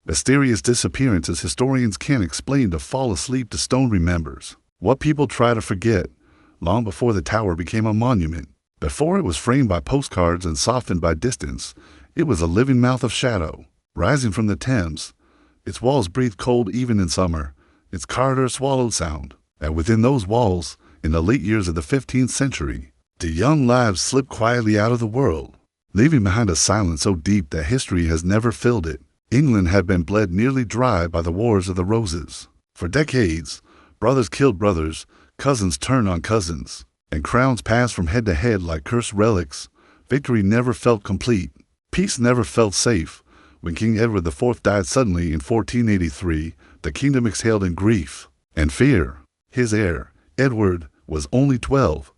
Mysterious disappearances historians can't explain to fall asleep to stone remembers. What people try to forget, long before the tower became a monument. Before it was framed by postcards and softened by distance, it was a living mouth of shadow, rising from the Thames. Its walls breathed cold even in summer, its corridors swallowed sound. And within those walls, in the late years of the 15th century, the young lives slipped quietly out of the world, leaving behind a silence so deep that history has never filled it. England had been bled nearly dry by the Wars of the Roses. For decades, brothers killed brothers, cousins turned on cousins, and crowns passed from head to head like cursed relics. Victory never felt complete. Peace never felt safe. When King Edward IV died suddenly in 1483, the kingdom exhaled in grief and fear. His heir, Edward, was only 12,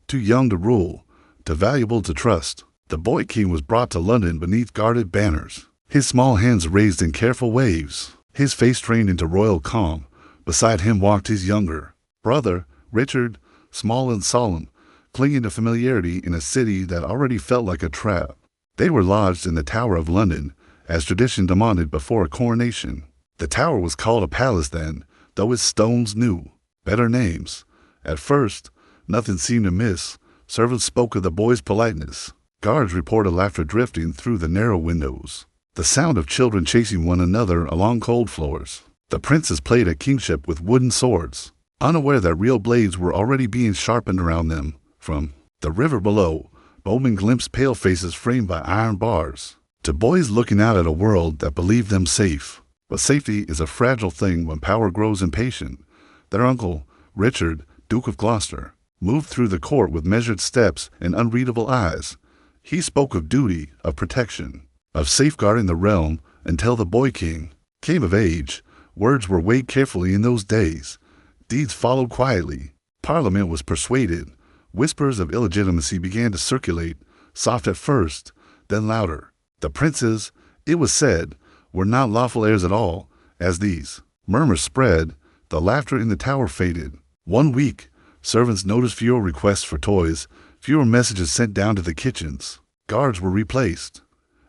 too young to rule, too valuable to trust. The boy king was brought to London beneath guarded banners, his small hands raised in careful waves, his face trained into royal calm. Beside him walked his younger brother, Richard, small and solemn, clinging to familiarity in a city that already felt like a trap. They were lodged in the Tower of London, as tradition demanded before a coronation. The tower was called a palace then, though its stones knew better names. At first, nothing seemed amiss. Servants spoke of the boy's politeness. Guards reported laughter drifting through the narrow windows, the sound of children chasing one another along cold floors. The princes played at kingship with wooden swords, unaware that real blades were already being sharpened around them. From the river below, bowmen glimpsed pale faces framed by iron bars, to boys looking out at a world that believed them safe. But safety is a fragile thing when power grows impatient. Their uncle, Richard, Duke of Gloucester, moved through the court with measured steps and unreadable eyes. He spoke of duty, of protection, of safeguarding the realm until the boy king came of age. Words were weighed carefully in those days. Deeds followed quietly. Parliament was persuaded. Whispers of illegitimacy began to circulate, soft at first, then louder. The princes, it was said, were not lawful heirs at all. As these murmurs spread, the laughter in the tower faded. 1 week, servants noticed fewer requests for toys, fewer messages sent down to the kitchens. Guards were replaced.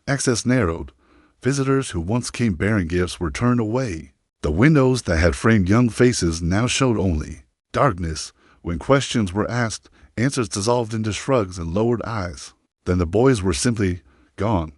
Access narrowed. Visitors who once came bearing gifts were turned away. The windows that had framed young faces now showed only darkness. When questions were asked, answers dissolved into shrugs and lowered eyes. Then the boys were simply gone.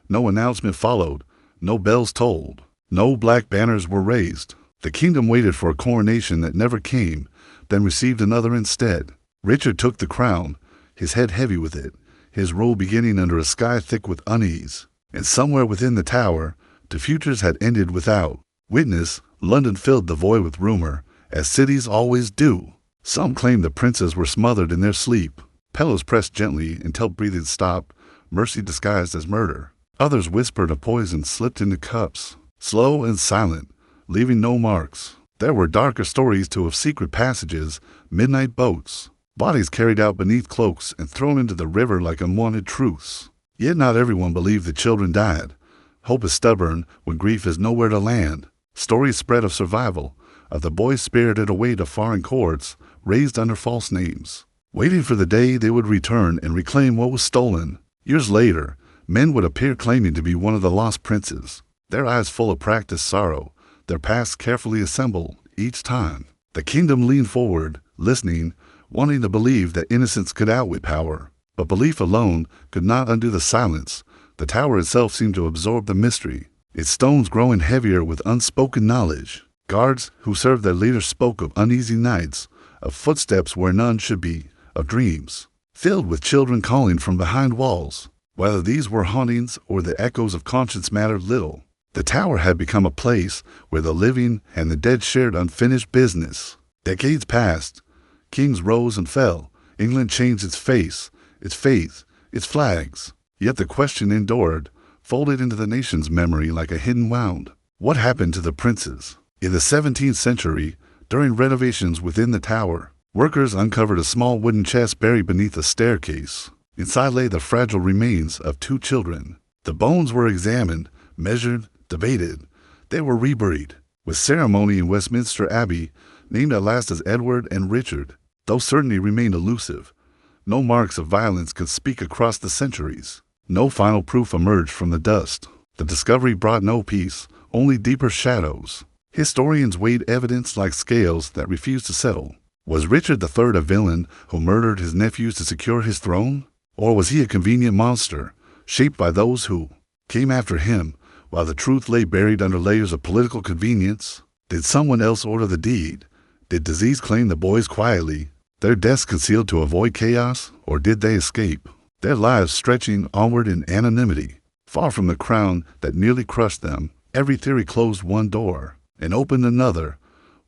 No announcement followed. No bells tolled. No black banners were raised. The kingdom waited for a coronation that never came, then received another instead. Richard took the crown, his head heavy with it, his rule beginning under a sky thick with unease. And somewhere within the tower, the futures had ended without. Witness, London filled the void with rumor, as cities always do. Some claimed the princes were smothered in their sleep. Pillows pressed gently until breathing stopped, mercy disguised as murder. Others whispered of poison slipped into cups, slow and silent, leaving no marks. There were darker stories too of secret passages, midnight boats, bodies carried out beneath cloaks and thrown into the river like unwanted truths. Yet not everyone believed the children died. Hope is stubborn when grief is nowhere to land. Stories spread of survival, of the boys spirited away to foreign courts, raised under false names, waiting for the day they would return and reclaim what was stolen. Years later, men would appear claiming to be one of the lost princes, their eyes full of practiced sorrow, their pasts carefully assembled each time. The kingdom leaned forward, listening, wanting to believe that innocence could outwit power. But belief alone could not undo the silence. The tower itself seemed to absorb the mystery, its stones growing heavier with unspoken knowledge. Guards who served their leaders spoke of uneasy nights, of footsteps where none should be, of dreams filled with children calling from behind walls. Whether these were hauntings or the echoes of conscience mattered little. The tower had become a place where the living and the dead shared unfinished business. Decades passed. Kings rose and fell. England changed its face, its faith, its flags. Yet the question endured, folded into the nation's memory like a hidden wound. What happened to the princes? In the 17th century, during renovations within the tower, workers uncovered a small wooden chest buried beneath a staircase. Inside lay the fragile remains of 2 children. The bones were examined, measured, debated. They were reburied, with ceremony in Westminster Abbey, named at last as Edward and Richard. Though certainty remained elusive, no marks of violence could speak across the centuries. No final proof emerged from the dust. The discovery brought no peace, only deeper shadows. Historians weighed evidence like scales that refused to settle. Was Richard III a villain who murdered his nephews to secure his throne? Or was he a convenient monster, shaped by those who came after him, while the truth lay buried under layers of political convenience? Did someone else order the deed? Did disease claim the boys quietly, their deaths concealed to avoid chaos? Or did they escape, their lives stretching onward in anonymity, far from the crown that nearly crushed them? Every theory closed one door and opened another.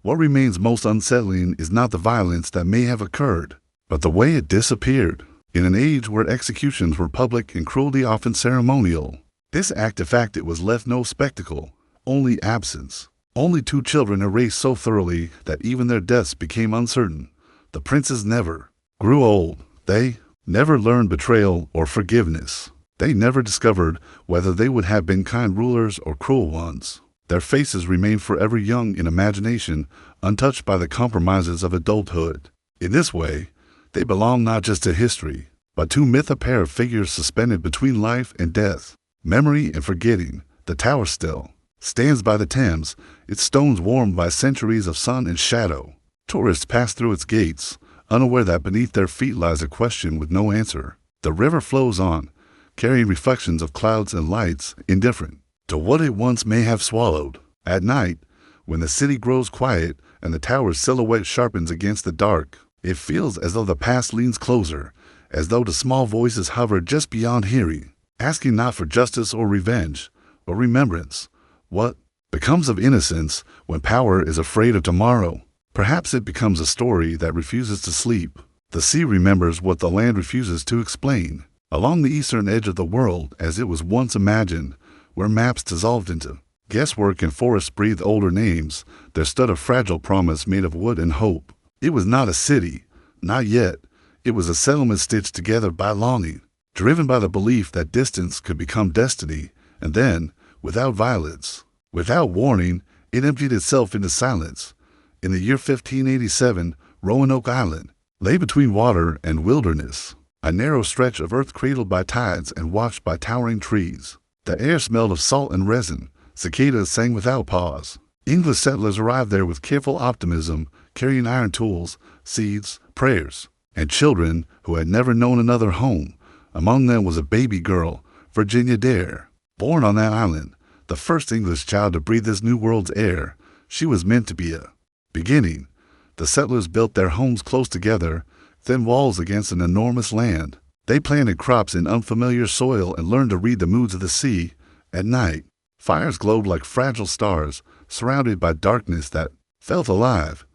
What remains most unsettling is not the violence that may have occurred, but the way it disappeared. In an age where executions were public and cruelty often ceremonial, this act of fact it was left no spectacle, only absence. Only 2 children erased so thoroughly that even their deaths became uncertain. The princes never grew old. They never learned betrayal or forgiveness. They never discovered whether they would have been kind rulers or cruel ones. Their faces remained forever young in imagination, untouched by the compromises of adulthood. In this way, they belong not just to history, but to myth, a pair of figures suspended between life and death, memory and forgetting. The tower still stands by the Thames, its stones warmed by centuries of sun and shadow. Tourists pass through its gates, unaware that beneath their feet lies a question with no answer. The river flows on, carrying reflections of clouds and lights, indifferent to what it once may have swallowed. At night, when the city grows quiet and the tower's silhouette sharpens against the dark, it feels as though the past leans closer, as though the small voices hover just beyond hearing, asking not for justice or revenge, but remembrance. What becomes of innocence when power is afraid of tomorrow? Perhaps it becomes a story that refuses to sleep. The sea remembers what the land refuses to explain. Along the eastern edge of the world, as it was once imagined, where maps dissolved into guesswork and forests breathed older names, there stood a fragile promise made of wood and hope. It was not a city, not yet. It was a settlement stitched together by longing, driven by the belief that distance could become destiny, and then, without violence, without warning, it emptied itself into silence. In the year 1587, Roanoke Island lay between water and wilderness, a narrow stretch of earth cradled by tides and watched by towering trees. The air smelled of salt and resin. Cicadas sang without pause. English settlers arrived there with careful optimism, carrying iron tools, seeds, prayers, and children who had never known another home. Among them was a baby girl, Virginia Dare, born on that island, the first English child to breathe this new world's air. She was meant to be a beginning. The settlers built their homes close together, thin walls against an enormous land. They planted crops in unfamiliar soil and learned to read the moods of the sea. At night, fires glowed like fragile stars, surrounded by darkness that felt alive.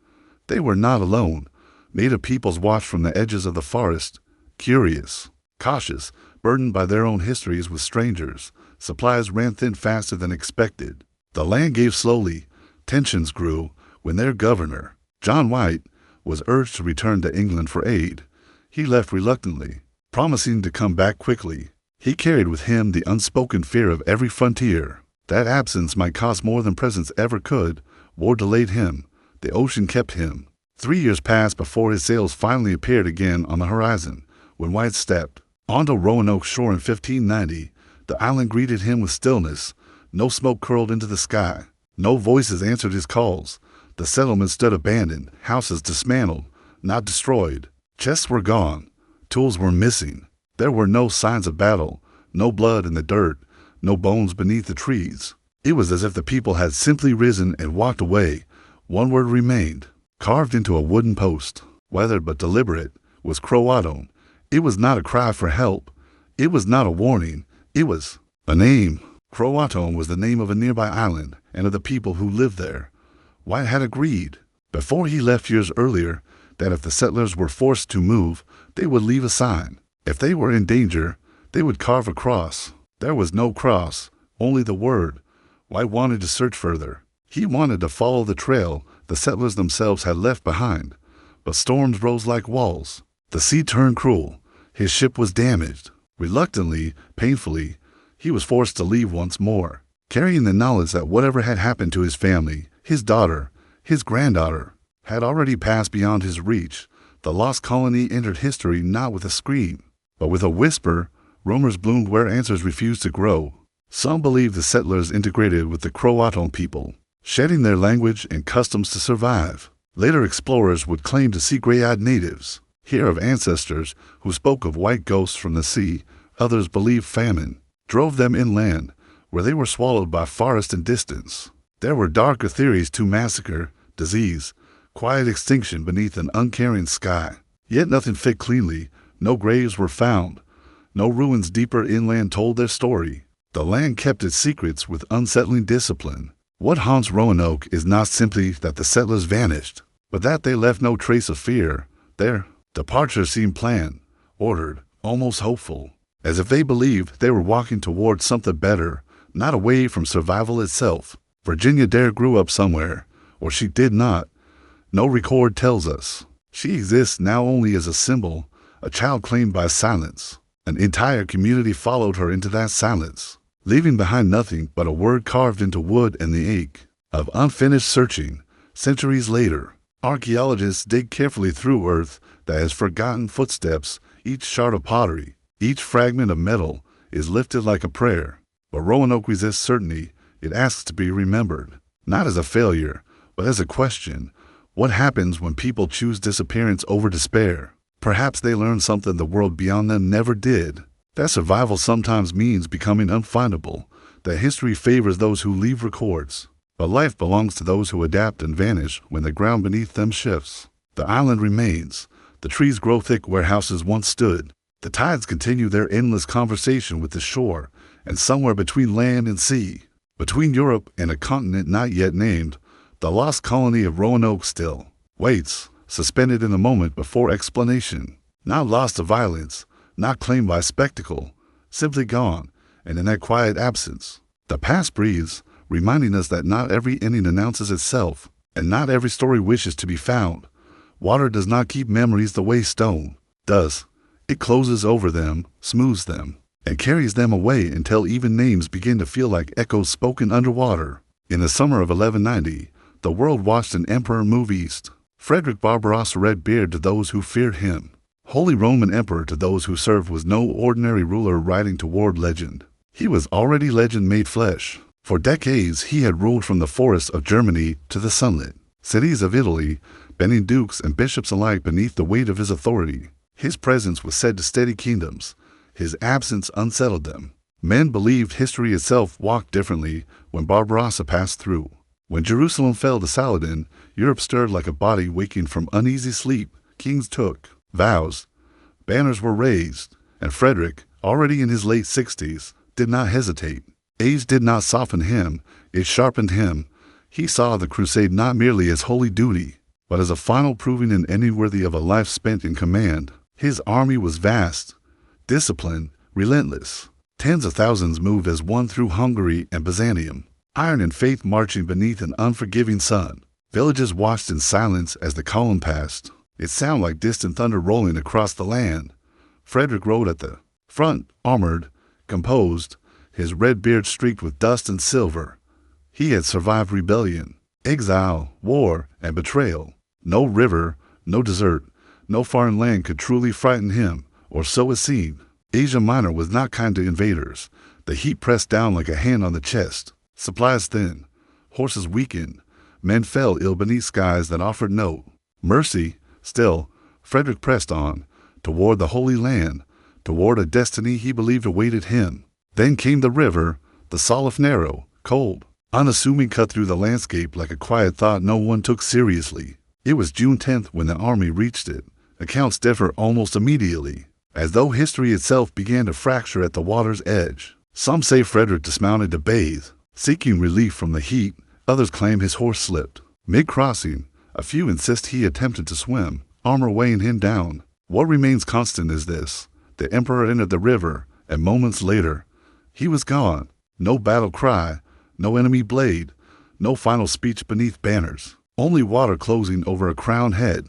They were not alone. Native peoples watched from the edges of the forest, curious, cautious, burdened by their own histories with strangers. Supplies ran thin faster than expected. The land gave slowly. Tensions grew when their governor, John White, was urged to return to England for aid. He left reluctantly, promising to come back quickly. He carried with him the unspoken fear of every frontier. That absence might cost more than presence ever could. War delayed him. The ocean kept him. 3 years passed before his sails finally appeared again on the horizon. When White stepped onto Roanoke shore in 1590, the island greeted him with stillness. No smoke curled into the sky. No voices answered his calls. The settlement stood abandoned, houses dismantled, not destroyed. Chests were gone. Tools were missing. There were no signs of battle, no blood in the dirt, no bones beneath the trees. It was as if the people had simply risen and walked away. One word remained, carved into a wooden post, weathered but deliberate, was Croatoan. It was not a cry for help. It was not a warning. It was a name. Croatoan was the name of a nearby island and of the people who lived there. White had agreed, before he left years earlier, that if the settlers were forced to move, they would leave a sign. If they were in danger, they would carve a cross. There was no cross, only the word. White wanted to search further. He wanted to follow the trail the settlers themselves had left behind. But storms rose like walls. The sea turned cruel. His ship was damaged. Reluctantly, painfully, he was forced to leave once more, carrying the knowledge that whatever had happened to his family, his daughter, his granddaughter, had already passed beyond his reach. The lost colony entered history not with a scream, but with a whisper. Rumors bloomed where answers refused to grow. Some believe the settlers integrated with the Croatan people, shedding their language and customs to survive. Later explorers would claim to see gray-eyed natives, hear of ancestors who spoke of white ghosts from the sea. Others believe famine drove them inland, where they were swallowed by forest and distance. There were darker theories to massacre, disease, quiet extinction beneath an uncaring sky. Yet nothing fit cleanly, no graves were found, no ruins deeper inland told their story. The land kept its secrets with unsettling discipline. What haunts Roanoke is not simply that the settlers vanished, but that they left no trace of fear. Their departure seemed planned, ordered, almost hopeful, as if they believed they were walking towards something better, not away from survival itself. Virginia Dare grew up somewhere, or she did not. No record tells us. She exists now only as a symbol, a child claimed by silence. An entire community followed her into that silence, leaving behind nothing but a word carved into wood and the ache of unfinished searching. Centuries later, archaeologists dig carefully through earth that has forgotten footsteps. Each shard of pottery, each fragment of metal is lifted like a prayer. But Roanoke resists certainty. It asks to be remembered, not as a failure, but as a question. What happens when people choose disappearance over despair? Perhaps they learn something the world beyond them never did. That survival sometimes means becoming unfindable, that history favors those who leave records. But life belongs to those who adapt and vanish when the ground beneath them shifts. The island remains. The trees grow thick where houses once stood. The tides continue their endless conversation with the shore, and somewhere between land and sea, between Europe and a continent not yet named, the lost colony of Roanoke still waits, suspended in the moment before explanation. Not lost to violence, not claimed by spectacle, simply gone, and in that quiet absence, the past breathes, reminding us that not every ending announces itself, and not every story wishes to be found. Water does not keep memories the way stone does. It closes over them, smooths them, and carries them away until even names begin to feel like echoes spoken underwater. In the summer of 1190, the world watched an emperor move east. Frederick Barbarossa, red beard to those who feared him. Holy Roman Emperor to those who served, was no ordinary ruler riding toward legend. He was already legend made flesh. For decades he had ruled from the forests of Germany to the sunlit cities of Italy, bending dukes and bishops alike beneath the weight of his authority. His presence was said to steady kingdoms. His absence unsettled them. Men believed history itself walked differently when Barbarossa passed through. When Jerusalem fell to Saladin, Europe stirred like a body waking from uneasy sleep. Kings took vows, banners were raised, and Frederick, already in his late 60s, did not hesitate. Age did not soften him, it sharpened him. He saw the crusade not merely as holy duty, but as a final proving and ending worthy of a life spent in command. His army was vast, disciplined, relentless. Tens of thousands moved as one through Hungary and Byzantium, iron and faith marching beneath an unforgiving sun. Villages watched in silence as the column passed. It sounded like distant thunder rolling across the land. Frederick rode at the front, armored, composed, his red beard streaked with dust and silver. He had survived rebellion, exile, war, and betrayal. No river, no desert, no foreign land could truly frighten him, or so it seemed. Asia Minor was not kind to invaders. The heat pressed down like a hand on the chest. Supplies thin, horses weakened, men fell ill beneath skies that offered no mercy. Still, Frederick pressed on, toward the Holy Land, toward a destiny he believed awaited him. Then came the river, the Salif, narrow, cold, unassuming, cut through the landscape like a quiet thought no one took seriously. It was June 10th when the army reached it. Accounts differ almost immediately, as though history itself began to fracture at the water's edge. Some say Frederick dismounted to bathe, seeking relief from the heat. Others claim his horse slipped mid-crossing. A few insist he attempted to swim, armor weighing him down. What remains constant is this: the emperor entered the river, and moments later, he was gone. No battle cry, no enemy blade, no final speech beneath banners. Only water closing over a crowned head.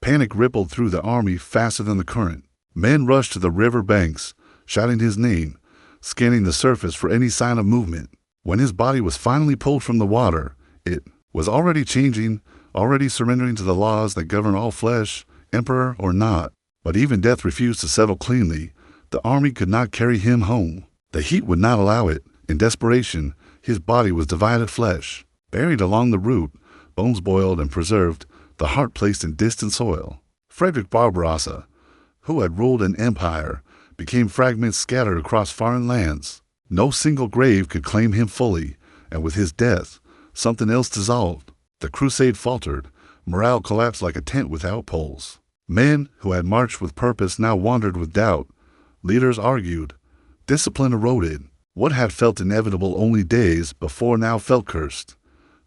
Panic rippled through the army faster than the current. Men rushed to the river banks, shouting his name, scanning the surface for any sign of movement. When his body was finally pulled from the water, it was already changing, already surrendering to the laws that govern all flesh, emperor or not. But even death refused to settle cleanly. The army could not carry him home. The heat would not allow it. In desperation, his body was divided flesh, buried along the route, bones boiled and preserved, the heart placed in distant soil. Frederick Barbarossa, who had ruled an empire, became fragments scattered across foreign lands. No single grave could claim him fully, and with his death, something else dissolved. The crusade faltered, morale collapsed like a tent without poles. Men who had marched with purpose now wandered with doubt. Leaders argued. Discipline eroded. What had felt inevitable only days before now felt cursed.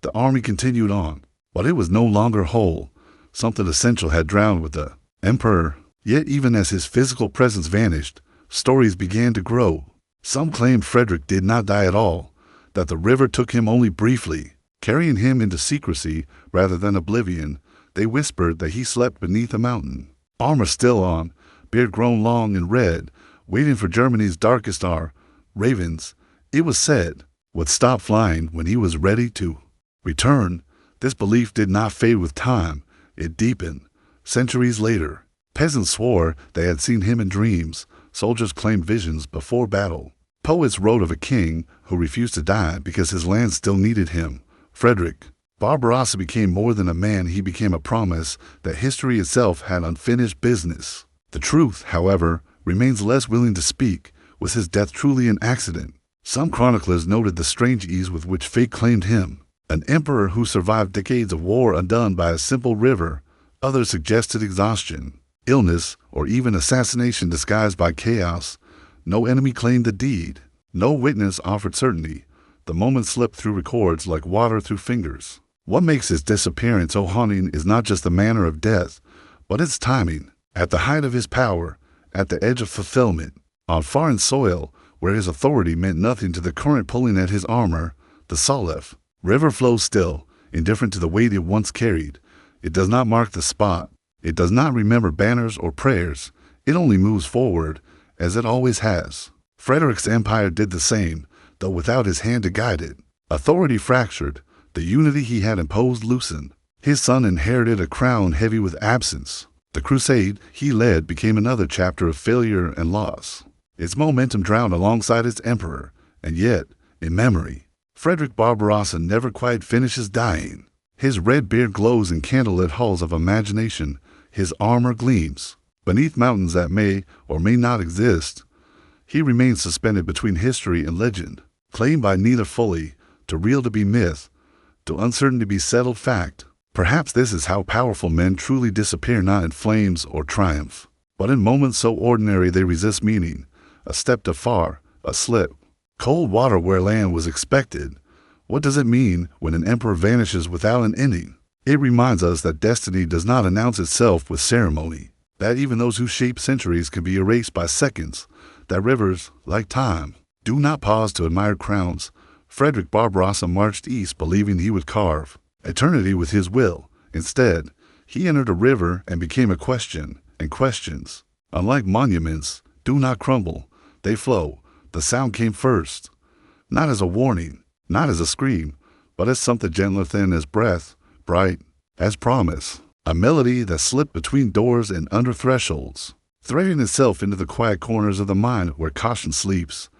The army continued on, but it was no longer whole. Something essential had drowned with the emperor. Yet even as his physical presence vanished, stories began to grow. Some claimed Frederick did not die at all, that the river took him only briefly, carrying him into secrecy rather than oblivion. They whispered that he slept beneath a mountain, armor still on, beard grown long and red, waiting for Germany's darkest hour. Ravens, it was said, would stop flying when he was ready to return. This belief did not fade with time. It deepened. Centuries later, peasants swore they had seen him in dreams. Soldiers claimed visions before battle. Poets wrote of a king who refused to die because his land still needed him. Frederick Barbarossa became more than a man. He became a promise that history itself had unfinished business. The truth, however, remains less willing to speak. Was his death truly an accident? Some chroniclers noted the strange ease with which fate claimed him. An emperor who survived decades of war undone by a simple river. Others suggested exhaustion, illness, or even assassination disguised by chaos. No enemy claimed the deed. No witness offered certainty. The moment slipped through records like water through fingers. What makes his disappearance so haunting is not just the manner of death, but its timing. At the height of his power, at the edge of fulfillment, on foreign soil, where his authority meant nothing to the current pulling at his armor, the Salef River flows still, indifferent to the weight it once carried. It does not mark the spot. It does not remember banners or prayers. It only moves forward, as it always has. Frederick's empire did the same, though without his hand to guide it. Authority fractured. The unity he had imposed loosened. His son inherited a crown heavy with absence. The crusade he led became another chapter of failure and loss. Its momentum drowned alongside its emperor, and yet, in memory, Frederick Barbarossa never quite finishes dying. His red beard glows in candlelit halls of imagination. His armor gleams. Beneath mountains that may or may not exist, he remains suspended between history and legend, claimed by neither fully, too real to be myth, too uncertain to be settled fact. Perhaps this is how powerful men truly disappear, not in flames or triumph, but in moments so ordinary they resist meaning. A step too far, a slip. Cold water where land was expected. What does it mean when an emperor vanishes without an ending? It reminds us that destiny does not announce itself with ceremony, that even those who shape centuries can be erased by seconds, that rivers, like time, do not pause to admire crowns. Frederick Barbarossa marched east believing he would carve eternity with his will. Instead, he entered a river and became a question, and questions, unlike monuments, do not crumble. They flow. The sound came first, not as a warning, not as a scream, but as something gentler thin as breath, bright as promise. A melody that slipped between doors and under thresholds, threading itself into the quiet corners of the mind where caution sleeps.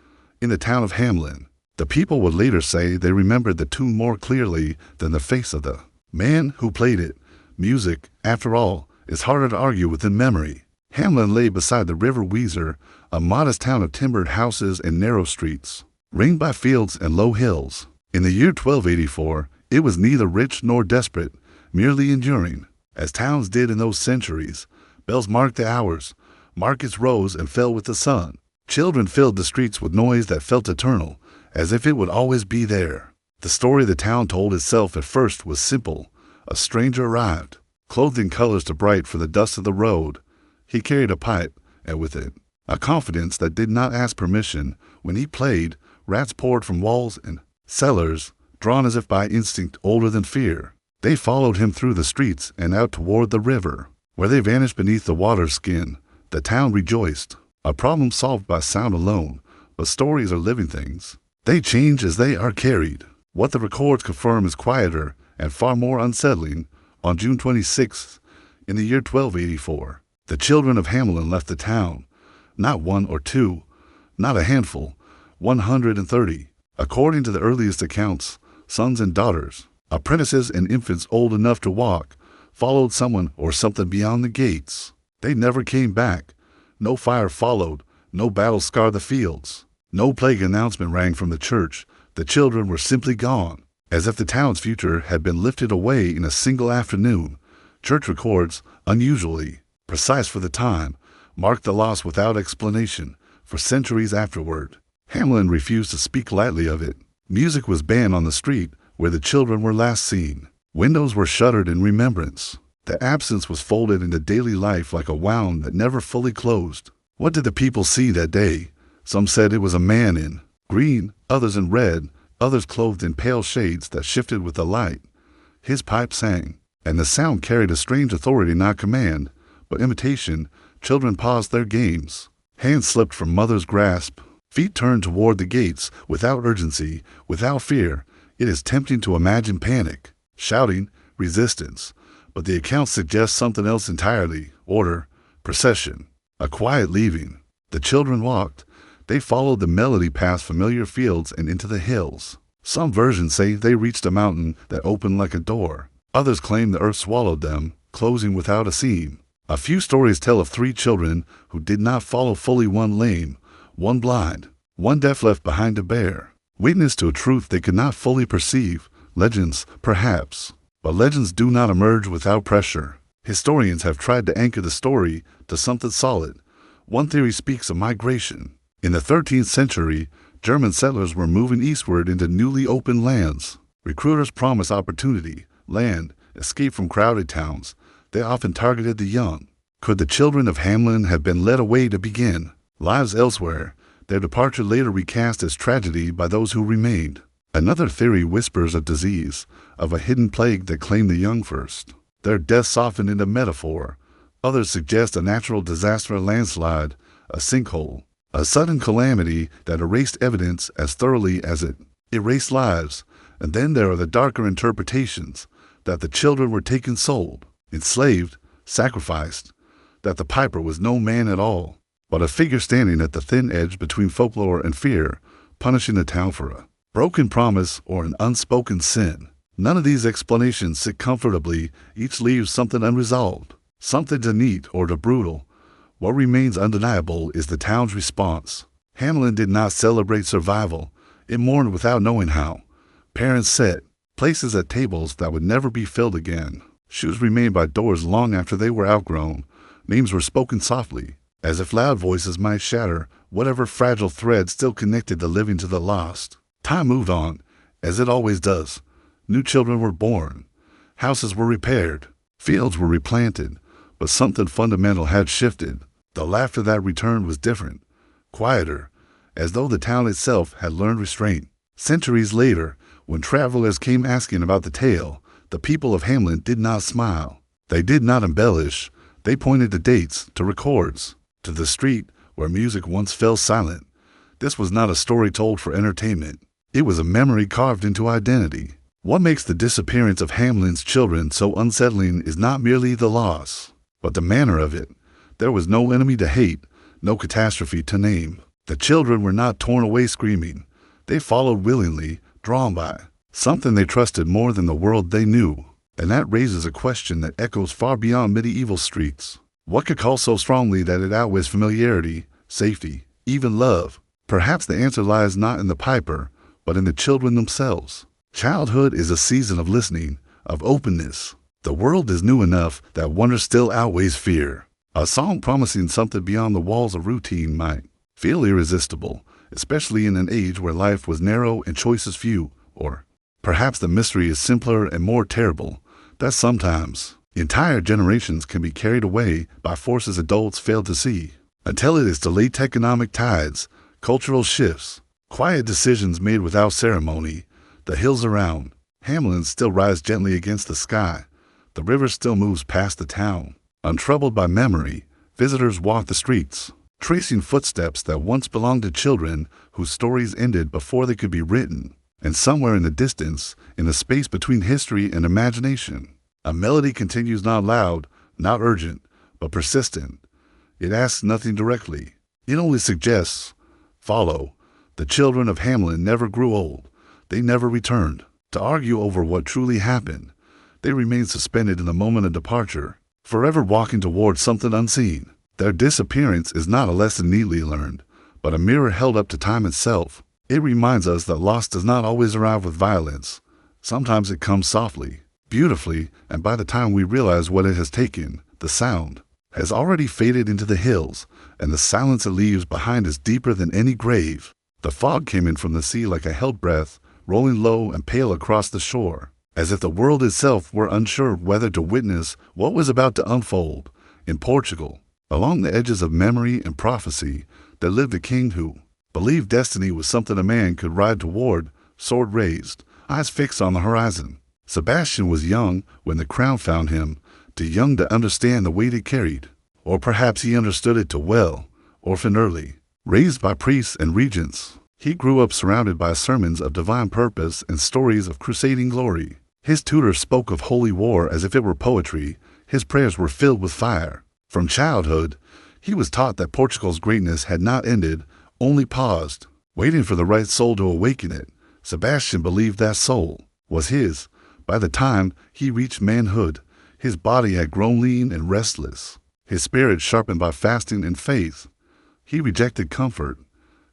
In the town of Hamelin, the people would later say they remembered the tune more clearly than the face of the man who played it. Music, after all, is harder to argue with than memory. Hamelin lay beside the River Weser, a modest town of timbered houses and narrow streets, ringed by fields and low hills. In the year 1284, it was neither rich nor desperate, merely enduring. As towns did in those centuries, bells marked the hours, markets rose and fell with the sun. Children filled the streets with noise that felt eternal, as if it would always be there. The story the town told itself at first was simple. A stranger arrived, clothed in colors too bright for the dust of the road. He carried a pipe, and with it, a confidence that did not ask permission. When he played, rats poured from walls and cellars, drawn as if by instinct older than fear. They followed him through the streets and out toward the river, where they vanished beneath the water's skin. The town rejoiced. A problem solved by sound alone, but stories are living things. They change as they are carried. What the records confirm is quieter and far more unsettling. On June 26th, in the year 1284, the children of Hamelin left the town. Not one or two, not a handful, 130. According to the earliest accounts, sons and daughters, apprentices and infants old enough to walk, followed someone or something beyond the gates. They never came back. No fire followed, no battle scarred the fields. No plague announcement rang from the church. The children were simply gone, as if the town's future had been lifted away in a single afternoon. Church records, unusually precise for the time, marked the loss without explanation for centuries afterward. Hamlin refused to speak lightly of it. Music was banned on the street where the children were last seen. Windows were shuttered in remembrance. The absence was folded into daily life like a wound that never fully closed. What did the people see that day? Some said it was a man in green, others in red, others clothed in pale shades that shifted with the light. His pipe sang, and the sound carried a strange authority, not command, but imitation. Children paused their games. Hands slipped from mother's grasp. Feet turned toward the gates without urgency, without fear. It is tempting to imagine panic, shouting, resistance, but the account suggests something else entirely: order, procession, a quiet leaving. The children walked. They followed the melody past familiar fields and into the hills. Some versions say they reached a mountain that opened like a door. Others claim the earth swallowed them, closing without a seam. A few stories tell of 3 children who did not follow fully: one lame, one blind, one deaf, left behind to bear witness to a truth they could not fully perceive. Legends, perhaps, but legends do not emerge without pressure. Historians have tried to anchor the story to something solid. One theory speaks of migration. In the 13th century, German settlers were moving eastward into newly opened lands. Recruiters promised opportunity, land, escape from crowded towns. They often targeted the young. Could the children of Hamlin have been led away to begin lives elsewhere, their departure later recast as tragedy by those who remained? Another theory whispers of disease, of a hidden plague that claimed the young first. Their death softened into metaphor. Others suggest a natural disaster, a landslide, a sinkhole, a sudden calamity that erased evidence as thoroughly as it erased lives. And then there are the darker interpretations, that the children were taken, sold, enslaved, sacrificed, that the piper was no man at all, but a figure standing at the thin edge between folklore and fear, punishing the town for a broken promise or an unspoken sin. None of these explanations sit comfortably. Each leaves something unresolved, something to neat or to brutal. What remains undeniable is the town's response. Hamlin did not celebrate survival. It mourned without knowing how. Parents set places at tables that would never be filled again. Shoes remained by doors long after they were outgrown. Names were spoken softly, as if loud voices might shatter whatever fragile thread still connected the living to the lost. Time moved on, as it always does. New children were born. Houses were repaired. Fields were replanted. But something fundamental had shifted. The laughter that returned was different, quieter, as though the town itself had learned restraint. Centuries later, when travelers came asking about the tale, the people of Hamlin did not smile. They did not embellish. They pointed to dates, to records, to the street where music once fell silent. This was not a story told for entertainment. It was a memory carved into identity. What makes the disappearance of Hamlin's children so unsettling is not merely the loss, but the manner of it. There was no enemy to hate, no catastrophe to name. The children were not torn away screaming. They followed willingly, drawn by something they trusted more than the world they knew. And that raises a question that echoes far beyond medieval streets. What could call so strongly that it outweighs familiarity, safety, even love? Perhaps the answer lies not in the piper, but in the children themselves. Childhood is a season of listening, of openness. The world is new enough that wonder still outweighs fear. A song promising something beyond the walls of routine might feel irresistible, especially in an age where life was narrow and choices few. Or perhaps the mystery is simpler and more terrible, that sometimes entire generations can be carried away by forces adults fail to see, until it is too late. Economic tides, cultural shifts, quiet decisions made without ceremony. The hills around Hamlin still rise gently against the sky. The river still moves past the town. Untroubled by memory, visitors walk the streets, tracing footsteps that once belonged to children whose stories ended before they could be written. And somewhere in the distance, in the space between history and imagination, a melody continues, not loud, not urgent, but persistent. It asks nothing directly. It only suggests, follow, The children of Hamelin never grew old. They never returned to argue over what truly happened. They remained suspended in the moment of departure, forever walking toward something unseen. Their disappearance is not a lesson neatly learned, but a mirror held up to time itself. It reminds us that loss does not always arrive with violence. Sometimes it comes softly, beautifully, and by the time we realize what it has taken, the sound has already faded into the hills, and the silence it leaves behind is deeper than any grave. The fog came in from the sea like a held breath, rolling low and pale across the shore, as if the world itself were unsure whether to witness what was about to unfold. In Portugal, along the edges of memory and prophecy, there lived a king who believed destiny was something a man could ride toward, sword raised, eyes fixed on the horizon. Sebastian was young when the crown found him, too young to understand the weight it carried. Or perhaps he understood it too well. Orphaned early, raised by priests and regents, he grew up surrounded by sermons of divine purpose and stories of crusading glory. His tutors spoke of holy war as if it were poetry. His prayers were filled with fire. From childhood, he was taught that Portugal's greatness had not ended, only paused, waiting for the right soul to awaken it. Sebastian believed that soul was his. By the time he reached manhood, his body had grown lean and restless, his spirit sharpened by fasting and faith. He rejected comfort.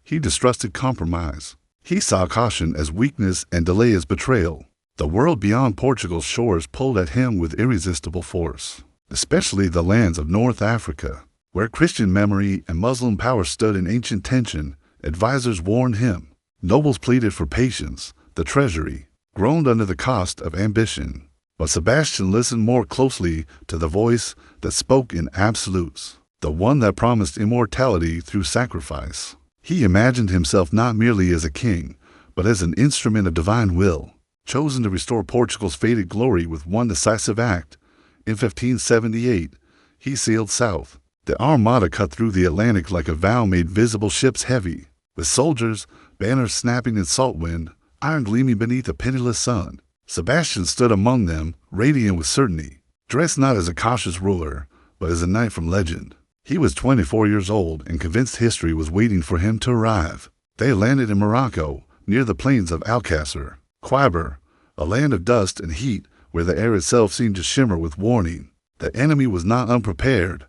He distrusted compromise. He saw caution as weakness and delay as betrayal. The world beyond Portugal's shores pulled at him with irresistible force, especially the lands of North Africa, where Christian memory and Muslim power stood in ancient tension. Advisors warned him. Nobles pleaded for patience. The treasury groaned under the cost of ambition. But Sebastian listened more closely to the voice that spoke in absolutes, the one that promised immortality through sacrifice. He imagined himself not merely as a king, but as an instrument of divine will, chosen to restore Portugal's faded glory with one decisive act. In 1578, he sailed south. The Armada cut through the Atlantic like a vow made visible ships heavy, with soldiers, banners snapping in salt wind, iron gleaming beneath a pitiless sun. Sebastian stood among them, radiant with certainty, dressed not as a cautious ruler, but as a knight from legend. He was 24 years old and convinced history was waiting for him to arrive. They landed in Morocco, near the plains of Alcácer, Quiber, a land of dust and heat where the air itself seemed to shimmer with warning. The enemy was not unprepared.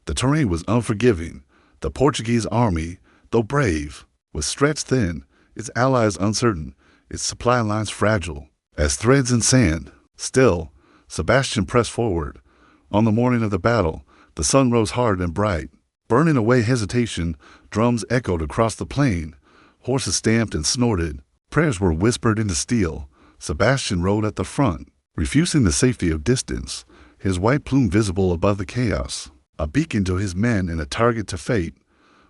The terrain was unforgiving. The Portuguese army, though brave, was stretched thin, its allies uncertain, its supply lines fragile as threads in sand. Still, Sebastian pressed forward. On the morning of the battle, the sun rose hard and bright. Burning away hesitation, drums echoed across the plain. Horses stamped and snorted. Prayers were whispered into steel. Sebastian rode at the front, refusing the safety of distance, his white plume visible above the chaos, a beacon to his men and a target to fate.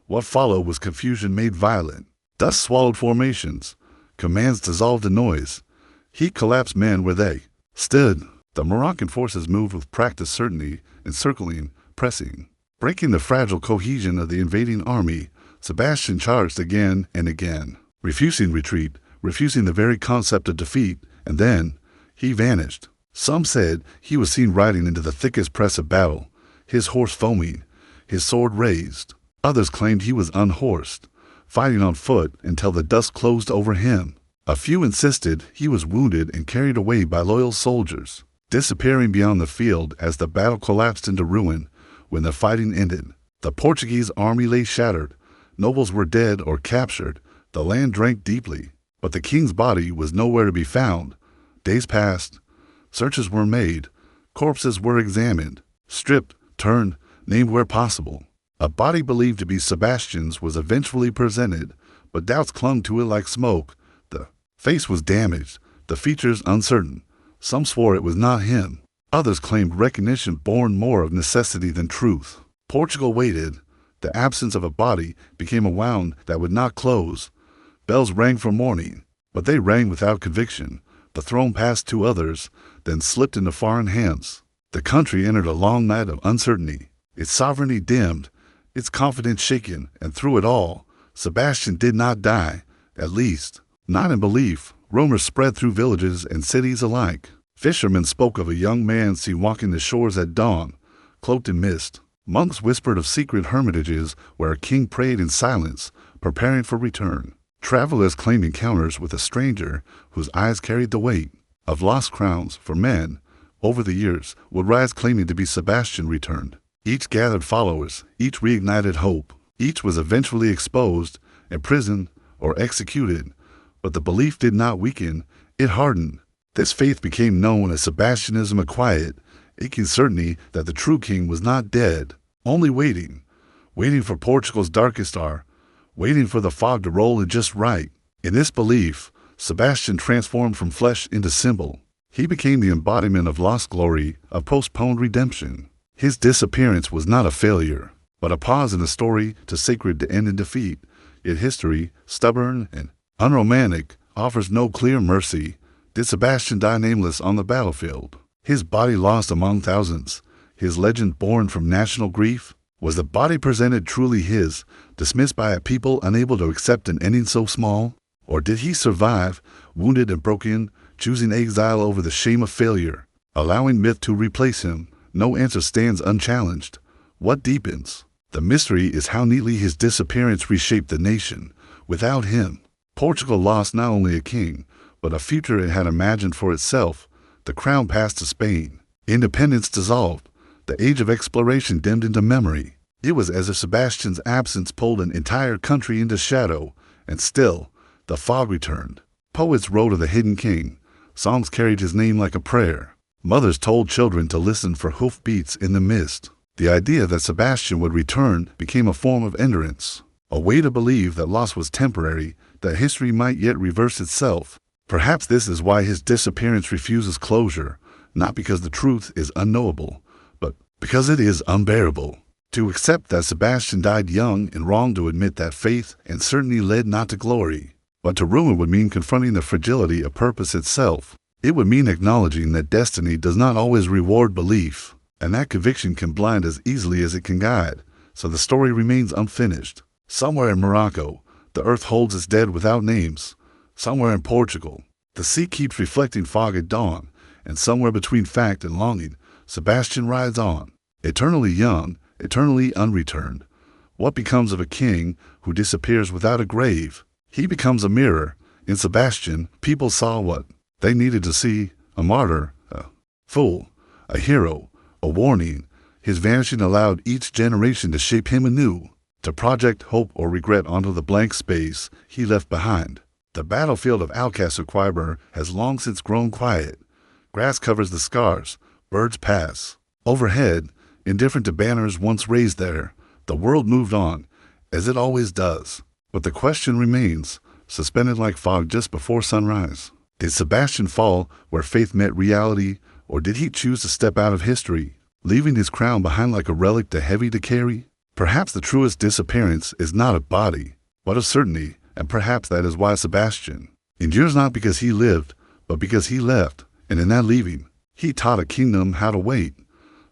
What followed was confusion made violent. Dust swallowed formations. Commands dissolved in noise. Heat collapsed men where they stood. The Moroccan forces moved with practiced certainty, encircling, pressing. Breaking the fragile cohesion of the invading army, Sebastian charged again and again, refusing retreat, refusing the very concept of defeat, and then he vanished. Some said he was seen riding into the thickest press of battle, his horse foaming, his sword raised. Others claimed he was unhorsed, fighting on foot until the dust closed over him. A few insisted he was wounded and carried away by loyal soldiers, disappearing beyond the field as the battle collapsed into ruin. When the fighting ended, the Portuguese army lay shattered. Nobles were dead or captured. The land drank deeply, but the king's body was nowhere to be found. Days passed. Searches were made. Corpses were examined, stripped, turned, named where possible. A body believed to be Sebastian's was eventually presented, but doubts clung to it like smoke. The face was damaged, the features uncertain. Some swore it was not him. Others claimed recognition born more of necessity than truth. Portugal waited. The absence of a body became a wound that would not close. Bells rang for mourning, but they rang without conviction. The throne passed to others, then slipped into foreign hands. The country entered a long night of uncertainty, its sovereignty dimmed, its confidence shaken, and through it all, Sebastian did not die, at least, not in belief. Rumors spread through villages and cities alike. Fishermen spoke of a young man seen walking the shores at dawn, cloaked in mist. Monks whispered of secret hermitages where a king prayed in silence, preparing for return. Travelers claimed encounters with a stranger whose eyes carried the weight of lost crowns for men. Over the years, would rise claiming to be Sebastian returned. Each gathered followers, each reignited hope. Each was eventually exposed, imprisoned, or executed. But the belief did not weaken, it hardened. This faith became known as Sebastianism, a quiet, aching certainty that the true king was not dead, only waiting for Portugal's darkest hour, waiting for the fog to roll in just right. In this belief, Sebastian transformed from flesh into symbol. He became the embodiment of lost glory, of postponed redemption. His disappearance was not a failure, but a pause in a story too sacred to end in defeat. Yet history, stubborn and unromantic, offers no clear mercy. Did Sebastian die nameless on the battlefield? His body lost among thousands, his legend born from national grief? Was the body presented truly his, dismissed by a people unable to accept an ending so small? Or did he survive, wounded and broken, choosing exile over the shame of failure, allowing myth to replace him? No answer stands unchallenged. What deepens the mystery is how neatly his disappearance reshaped the nation. Without him, Portugal lost not only a king, but a future it had imagined for itself. The crown passed to Spain. Independence dissolved. The age of exploration dimmed into memory. It was as if Sebastian's absence pulled an entire country into shadow, and still, the fog returned. Poets wrote of the hidden king. Songs carried his name like a prayer. Mothers told children to listen for hoofbeats in the mist. The idea that Sebastian would return became a form of endurance, a way to believe that loss was temporary, that history might yet reverse itself. Perhaps this is why his disappearance refuses closure, not because the truth is unknowable, but because it is unbearable. To accept that Sebastian died young and wrong to admit that faith and certainty led not to glory, but to ruin would mean confronting the fragility of purpose itself. It would mean acknowledging that destiny does not always reward belief, and that conviction can blind as easily as it can guide, so the story remains unfinished. Somewhere in Morocco, the earth holds its dead without names. Somewhere in Portugal, the sea keeps reflecting fog at dawn, and somewhere between fact and longing, Sebastian rides on, eternally young, eternally unreturned. What becomes of a king who disappears without a grave? He becomes a mirror. In Sebastian, people saw what they needed to see: a martyr, a fool, a hero, a warning. His vanishing allowed each generation to shape him anew, to project hope or regret onto the blank space he left behind. The battlefield of Alcácer has long since grown quiet. Grass covers the scars, birds pass. Overhead, indifferent to banners once raised there, the world moved on, as it always does. But the question remains, suspended like fog just before sunrise. Did Sebastian fall where faith met reality, or did he choose to step out of history, leaving his crown behind like a relic too heavy to carry? Perhaps the truest disappearance is not a body, but a certainty, and perhaps that is why Sebastian endures, not because he lived, but because he left, and in that leaving, he taught a kingdom how to wait.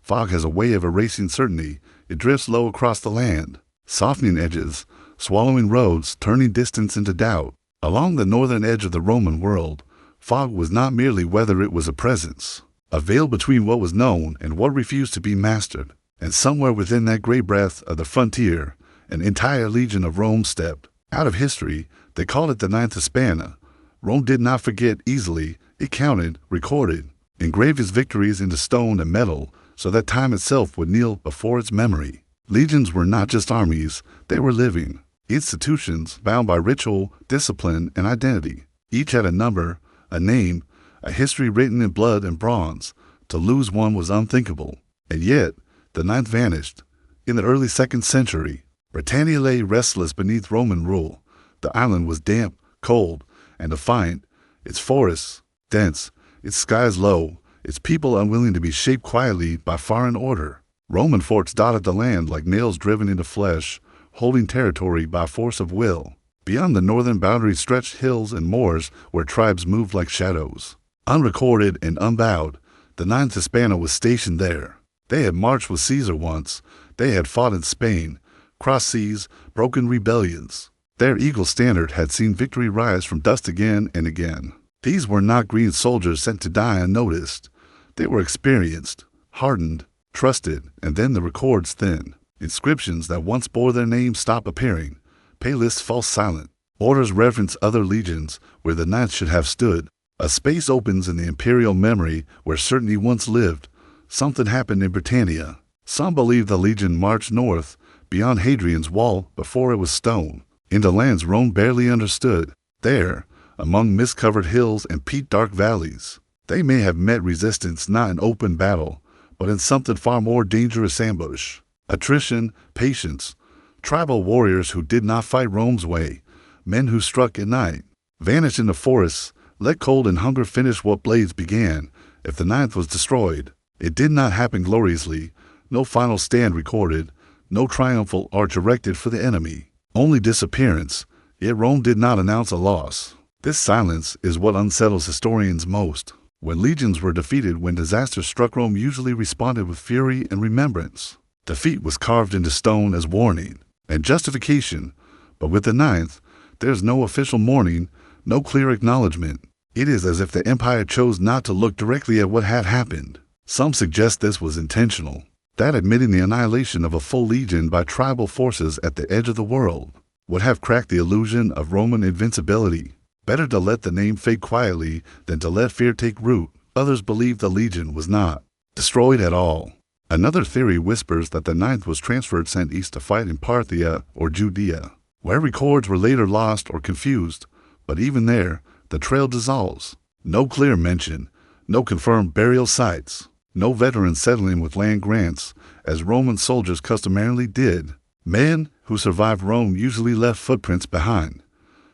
Fog has a way of erasing certainty. It drifts low across the land, softening edges, swallowing roads, turning distance into doubt. Along the northern edge of the Roman world, fog was not merely weather, it was a presence, a veil between what was known and what refused to be mastered. And somewhere within that gray breath of the frontier, an entire legion of Rome stepped out of history. They called it the Ninth Hispania. Rome did not forget easily. It counted, recorded, engraved its victories into stone and metal, so that time itself would kneel before its memory. Legions were not just armies, they were living institutions bound by ritual, discipline, and identity. Each had a number, a name, a history written in blood and bronze. To lose one was unthinkable. And yet, the ninth vanished. In the early 2nd century, Britannia lay restless beneath Roman rule. The island was damp, cold, and defiant, its forests dense, its skies low, its people unwilling to be shaped quietly by foreign order. Roman forts dotted the land like nails driven into flesh, holding territory by force of will. Beyond the northern boundary stretched hills and moors where tribes moved like shadows. Unrecorded and unbowed, the Ninth Hispania was stationed there. They had marched with Caesar once. They had fought in Spain, crossed seas, broken rebellions. Their eagle standard had seen victory rise from dust again and again. These were not green soldiers sent to die unnoticed. They were experienced, hardened, trusted, and then the records thin. Inscriptions that once bore their names stopped appearing. Pay lists fall silent. Orders reference other legions where the ninth should have stood. A space opens in the imperial memory where certainty once lived. Something happened in Britannia. Some believe the legion marched north, beyond Hadrian's wall before it was stone, into lands Rome barely understood. There, among mist-covered hills and peat-dark valleys, they may have met resistance not in open battle, but in something far more dangerous ambush. Attrition, patience, tribal warriors who did not fight Rome's way, men who struck at night, vanished in the forests, let cold and hunger finish what blades began. If the ninth was destroyed, it did not happen gloriously, no final stand recorded, no triumphal arch erected for the enemy, only disappearance, yet Rome did not announce a loss. This silence is what unsettles historians most. When legions were defeated, when disaster struck, Rome usually responded with fury and remembrance. Defeat was carved into stone as warning and justification, but with the ninth, there's no official mourning, no clear acknowledgement. It is as if the empire chose not to look directly at what had happened. Some suggest this was intentional, that admitting the annihilation of a full legion by tribal forces at the edge of the world would have cracked the illusion of Roman invincibility. Better to let the name fade quietly than to let fear take root. Others believe the legion was not destroyed at all. Another theory whispers that the ninth was transferred sent east to fight in Parthia or Judea, where records were later lost or confused, but even there, the trail dissolves. No clear mention, no confirmed burial sites, no veterans settling with land grants, as Roman soldiers customarily did. Men who survived Rome usually left footprints behind.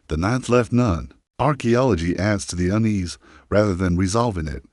The ninth left none. Archaeology adds to the unease rather than resolving it.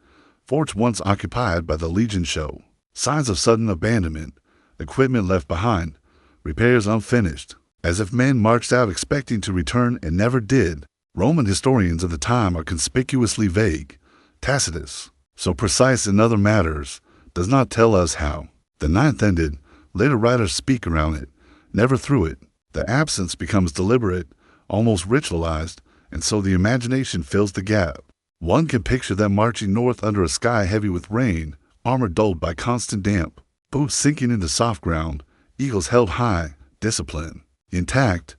Forts once occupied by the legion show signs of sudden abandonment, equipment left behind, repairs unfinished, as if men marched out expecting to return and never did. Roman historians of the time are conspicuously vague. Tacitus, so precise in other matters, does not tell us how the ninth ended. Later writers speak around it, never through it. The absence becomes deliberate, almost ritualized, and so the imagination fills the gap. One can picture them marching north under a sky heavy with rain, armor dulled by constant damp, boots sinking into soft ground, eagles held high, discipline intact.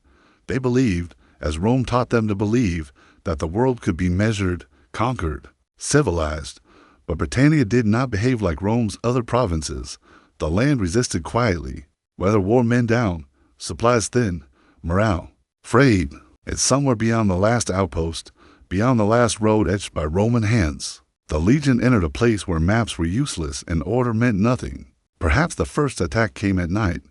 They believed, as Rome taught them to believe, that the world could be measured, conquered, civilized. But Britannia did not behave like Rome's other provinces. The land resisted quietly. Weather wore men down, supplies thin, morale frayed. It's somewhere beyond the last outpost, beyond the last road etched by Roman hands. The legion entered a place where maps were useless and order meant nothing. Perhaps the first attack came at night.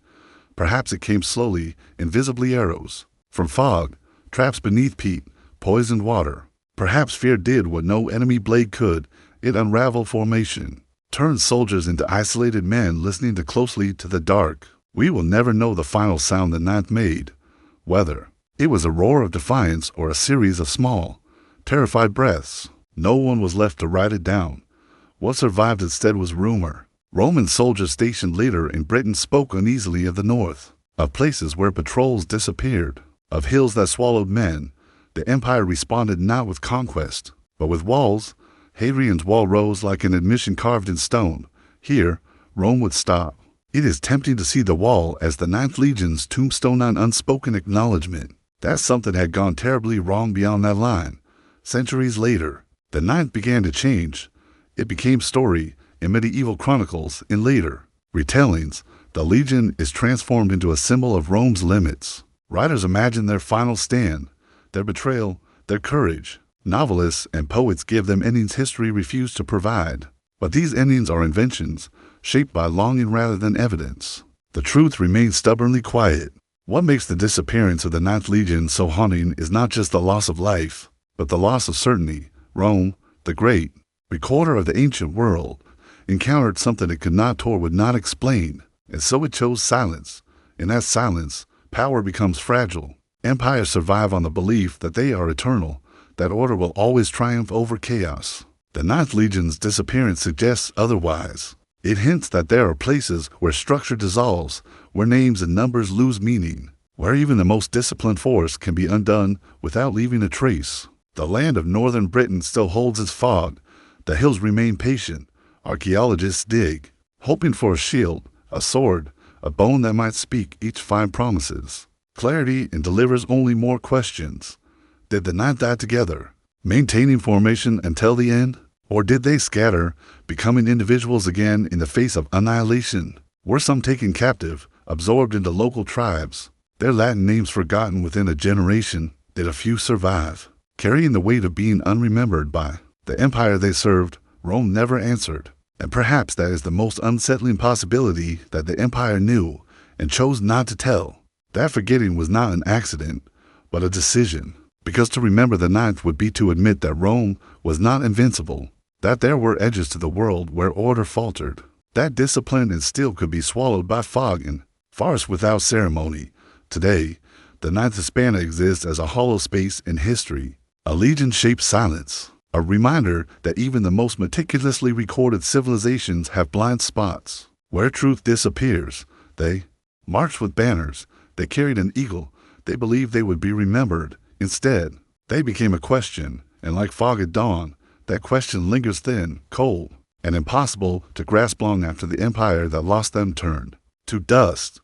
Perhaps it came slowly, invisibly arrows from fog, traps beneath peat, poisoned water. Perhaps fear did what no enemy blade could. It unraveled formation, turned soldiers into isolated men listening too closely to the dark. We will never know the final sound the ninth made, whether it was a roar of defiance or a series of small, terrified breaths. No one was left to write it down. What survived instead was rumor. Roman soldiers stationed later in Britain spoke uneasily of the north, of places where patrols disappeared, of hills that swallowed men. The empire responded not with conquest, but with walls. Hadrian's wall rose like an admission carved in stone. Here, Rome would stop. It is tempting to see the wall as the Ninth Legion's tombstone on unspoken acknowledgement that something had gone terribly wrong beyond that line. Centuries later, the Ninth began to change. It became story in medieval chronicles. In later retellings, the Legion is transformed into a symbol of Rome's limits. Writers imagine their final stand, their betrayal, their courage. Novelists and poets give them endings history refused to provide. But these endings are inventions, shaped by longing rather than evidence. The truth remains stubbornly quiet. What makes the disappearance of the Ninth Legion so haunting is not just the loss of life, but the loss of certainty. Rome, the great recorder of the ancient world, encountered something it could not or would not explain, and so it chose silence. In that silence, power becomes fragile. Empires survive on the belief that they are eternal, that order will always triumph over chaos. The Ninth Legion's disappearance suggests otherwise. It hints that there are places where structure dissolves, where names and numbers lose meaning, where even the most disciplined force can be undone without leaving a trace. The land of northern Britain still holds its fog. The hills remain patient. Archaeologists dig, hoping for a shield, a sword, a bone that might speak. Each find promises clarity and delivers only more questions. Did the ninth die together, maintaining formation until the end? Or did they scatter, becoming individuals again in the face of annihilation? Were some taken captive, absorbed into local tribes, their Latin names forgotten within a generation? Did a few survive, carrying the weight of being unremembered by the empire they served? Rome never answered. And perhaps that is the most unsettling possibility, that the empire knew and chose not to tell. That forgetting was not an accident, but a decision. Because to remember the ninth would be to admit that Rome was not invincible, that there were edges to the world where order faltered, that discipline and steel could be swallowed by fog and farce without ceremony. Today, the ninth Hispana exists as a hollow space in history, a legion-shaped silence, a reminder that even the most meticulously recorded civilizations have blind spots. Where truth disappears, they marched with banners, they carried an eagle, they believed they would be remembered. Instead, they became a question, and like fog at dawn, that question lingers thin, cold, and impossible to grasp long after the empire that lost them turned to dust.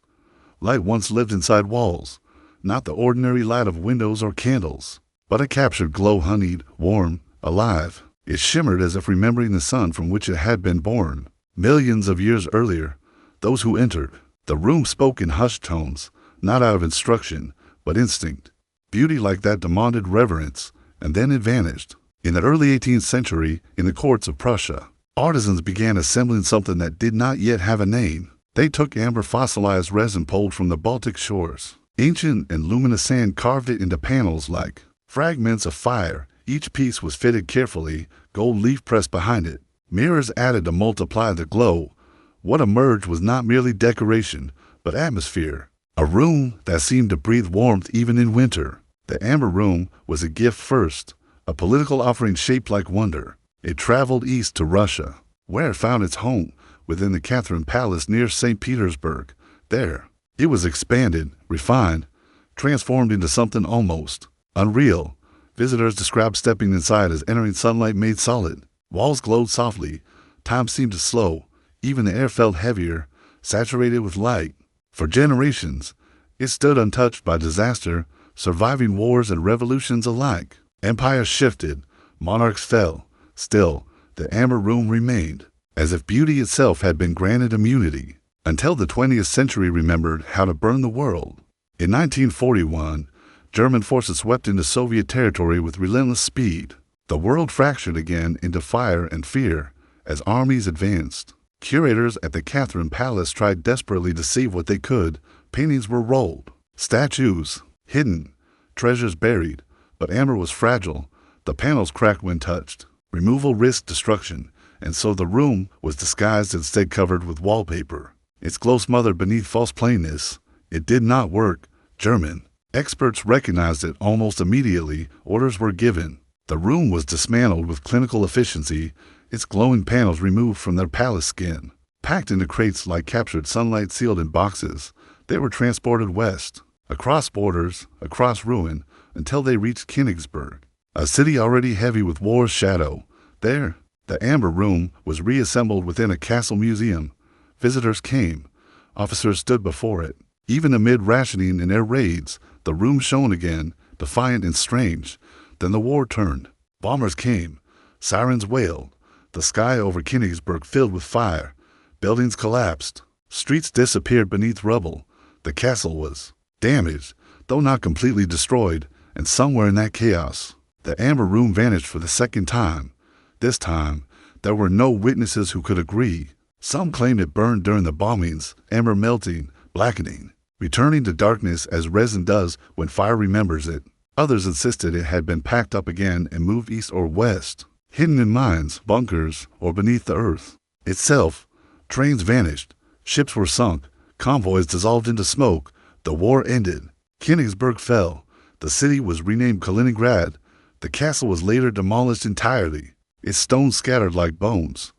Light once lived inside walls, not the ordinary light of windows or candles, but a captured glow, honeyed, warm, alive. It shimmered as if remembering the sun from which it had been born. Millions of years earlier, those who entered the room spoke in hushed tones, not out of instruction, but instinct. Beauty like that demanded reverence, and then it vanished. In the early 18th century, in the courts of Prussia, artisans began assembling something that did not yet have a name. They took amber fossilized resin pulled from the Baltic shores. Ancient and luminous sand carved it into panels like fragments of fire. Each piece was fitted carefully, gold leaf pressed behind it. Mirrors added to multiply the glow. What emerged was not merely decoration, but atmosphere. A room that seemed to breathe warmth even in winter. The amber room was a gift first, a political offering shaped like wonder. It traveled east to Russia, where it found its home within the Catherine Palace near St. Petersburg. There, it was expanded, refined, transformed into something almost unreal. Visitors described stepping inside as entering sunlight made solid. Walls glowed softly. Time seemed to slow. Even the air felt heavier, saturated with light. For generations, it stood untouched by disaster, surviving wars and revolutions alike. Empires shifted, monarchs fell. Still, the amber room remained, as if beauty itself had been granted immunity, until the 20th century remembered how to burn the world. In 1941, German forces swept into Soviet territory with relentless speed. The world fractured again into fire and fear as armies advanced. Curators at the Catherine Palace tried desperately to save what they could. Paintings were rolled, statues hidden, treasures buried, but amber was fragile. The panels cracked when touched. Removal risked destruction, and so the room was disguised, instead covered with wallpaper. Its glow smothered beneath false plainness. It did not work. German experts recognized it almost immediately. Orders were given. The room was dismantled with clinical efficiency, its glowing panels removed from their palace skin. Packed into crates like captured sunlight, sealed in boxes, they were transported west, across borders, across ruin, until they reached Königsberg, a city already heavy with war's shadow. There, the amber room was reassembled within a castle museum. Visitors came. Officers stood before it. Even amid rationing and air raids, the room shone again, defiant and strange. Then the war turned. Bombers came. Sirens wailed. The sky over Königsberg filled with fire. Buildings collapsed. Streets disappeared beneath rubble. The castle was damaged, though not completely destroyed, and somewhere in that chaos, the amber room vanished for the second time. This time, there were no witnesses who could agree. Some claimed it burned during the bombings, amber melting, blackening, returning to darkness as resin does when fire remembers it. Others insisted it had been packed up again and moved east or west, hidden in mines, bunkers, or beneath the earth itself. Trains vanished, ships were sunk, convoys dissolved into smoke. The war ended. Königsberg fell. The city was renamed Kaliningrad. The castle was later demolished entirely, its stones scattered like bones.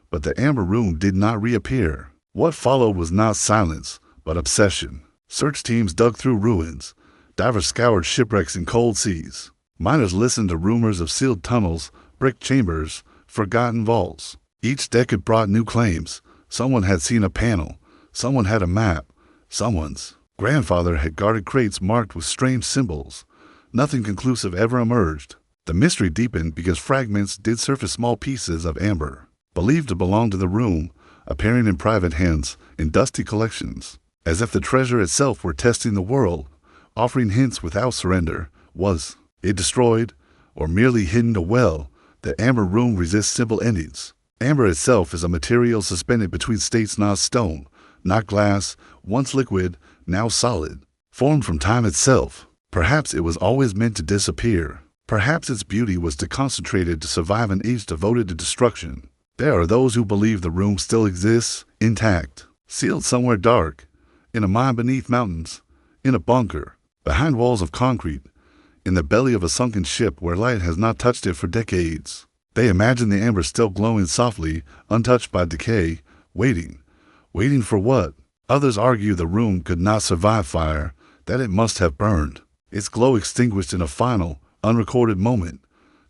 But the amber room did not reappear. What followed was not silence, but obsession. Search teams dug through ruins. Divers scoured shipwrecks in cold seas. Miners listened to rumors of sealed tunnels, brick chambers, forgotten vaults. Each decade brought new claims. Someone had seen a panel. Someone had a map. Someone's Grandfather had guarded crates marked with strange symbols. Nothing conclusive ever emerged. The mystery deepened because fragments did surface, small pieces of amber, believed to belong to the room, appearing in private hands in dusty collections, as if the treasure itself were testing the world, offering hints without surrender. Was it destroyed, or merely hidden well? The amber room resists simple endings. Amber itself is a material suspended between states, not stone, not glass, once liquid, now solid, formed from time itself. Perhaps it was always meant to disappear. Perhaps its beauty was too concentrated to survive an age devoted to destruction. There are those who believe the room still exists, intact, sealed somewhere dark, in a mine beneath mountains, in a bunker, behind walls of concrete, in the belly of a sunken ship where light has not touched it for decades. They imagine the amber still glowing softly, untouched by decay, waiting. Waiting for what? Others argue the room could not survive fire, that it must have burned, its glow extinguished in a final, unrecorded moment,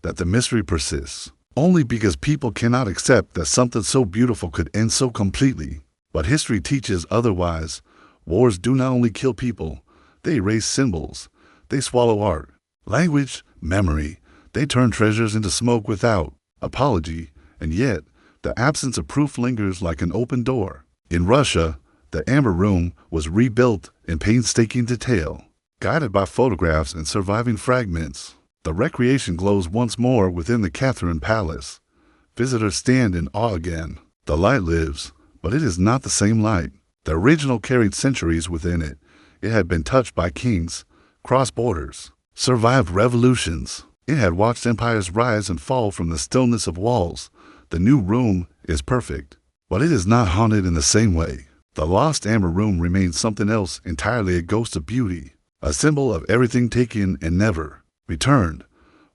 that the mystery persists, only because people cannot accept that something so beautiful could end so completely. But history teaches otherwise. Wars do not only kill people, they erase symbols, they swallow art, language, memory, they turn treasures into smoke without apology, and yet the absence of proof lingers like an open door. In Russia, the amber room was rebuilt in painstaking detail, guided by photographs and surviving fragments. The recreation glows once more within the Catherine Palace. Visitors stand in awe again. The light lives, but it is not the same light. The original carried centuries within it. It had been touched by kings, crossed borders, survived revolutions. It had watched empires rise and fall from the stillness of walls. The new room is perfect, but it is not haunted in the same way. The lost amber room remains something else entirely, a ghost of beauty, a symbol of everything taken and never returned.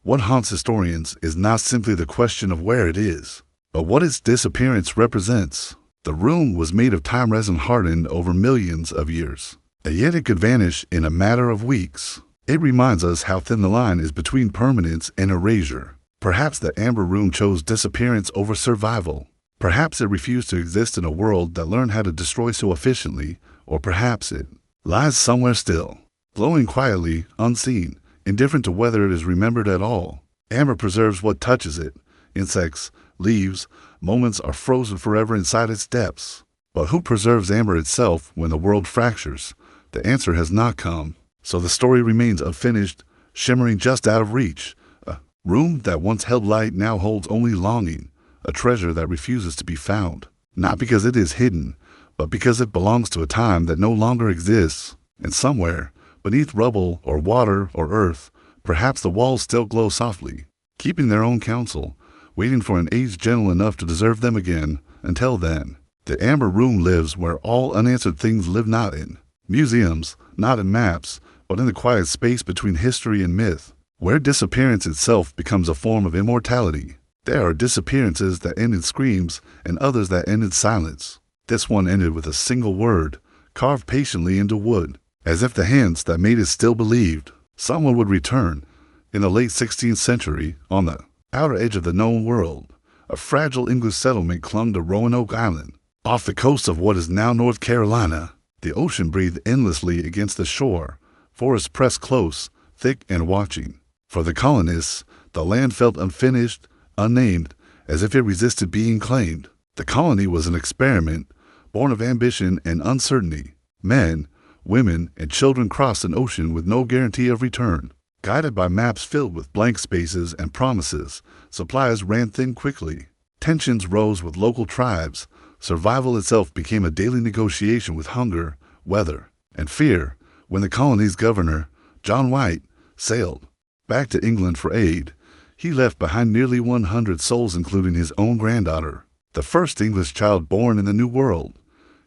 What haunts historians is not simply the question of where it is, but what its disappearance represents. The room was made of time resin, hardened over millions of years, and yet it could vanish in a matter of weeks. It reminds us how thin the line is between permanence and erasure. Perhaps the amber room chose disappearance over survival. Perhaps it refused to exist in a world that learned how to destroy so efficiently, or perhaps it lies somewhere still, glowing quietly, unseen, indifferent to whether it is remembered at all. Amber preserves what touches it. Insects, leaves, moments are frozen forever inside its depths. But who preserves amber itself when the world fractures? The answer has not come. So the story remains unfinished, shimmering just out of reach. A room that once held light now holds only longing, a treasure that refuses to be found. Not because it is hidden, but because it belongs to a time that no longer exists. And somewhere, beneath rubble or water or earth, perhaps the walls still glow softly, keeping their own counsel, waiting for an age gentle enough to deserve them again. Until then, the amber room lives where all unanswered things live, not in museums, not in maps, but in the quiet space between history and myth, where disappearance itself becomes a form of immortality. There are disappearances that end in screams and others that end in silence. This one ended with a single word, carved patiently into wood, as if the hands that made it still believed someone would return. In the late 16th century, on the outer edge of the known world, a fragile English settlement clung to Roanoke Island, off the coast of what is now North Carolina. The ocean breathed endlessly against the shore, forests pressed close, thick and watching. For the colonists, the land felt unfinished, unnamed, as if it resisted being claimed. The colony was an experiment, born of ambition and uncertainty. Men, women, and children crossed an ocean with no guarantee of return. Guided by maps filled with blank spaces and promises, supplies ran thin quickly. Tensions rose with local tribes. Survival itself became a daily negotiation with hunger, weather, and fear. When the colony's governor, John White, sailed back to England for aid, he left behind nearly 100 souls, including his own granddaughter, the first English child born in the New World.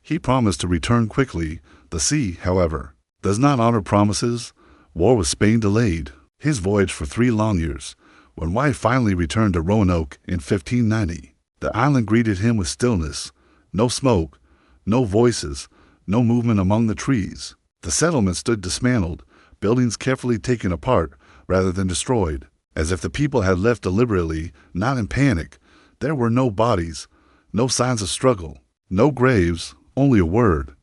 He promised to return quickly. The sea, however, does not honor promises. War with Spain delayed his voyage for 3 long years. When White finally returned to Roanoke in 1590, the island greeted him with stillness. No smoke, no voices, no movement among the trees. The settlement stood dismantled, buildings carefully taken apart rather than destroyed, as if the people had left deliberately, not in panic. There were no bodies, no signs of struggle, no graves, only a word.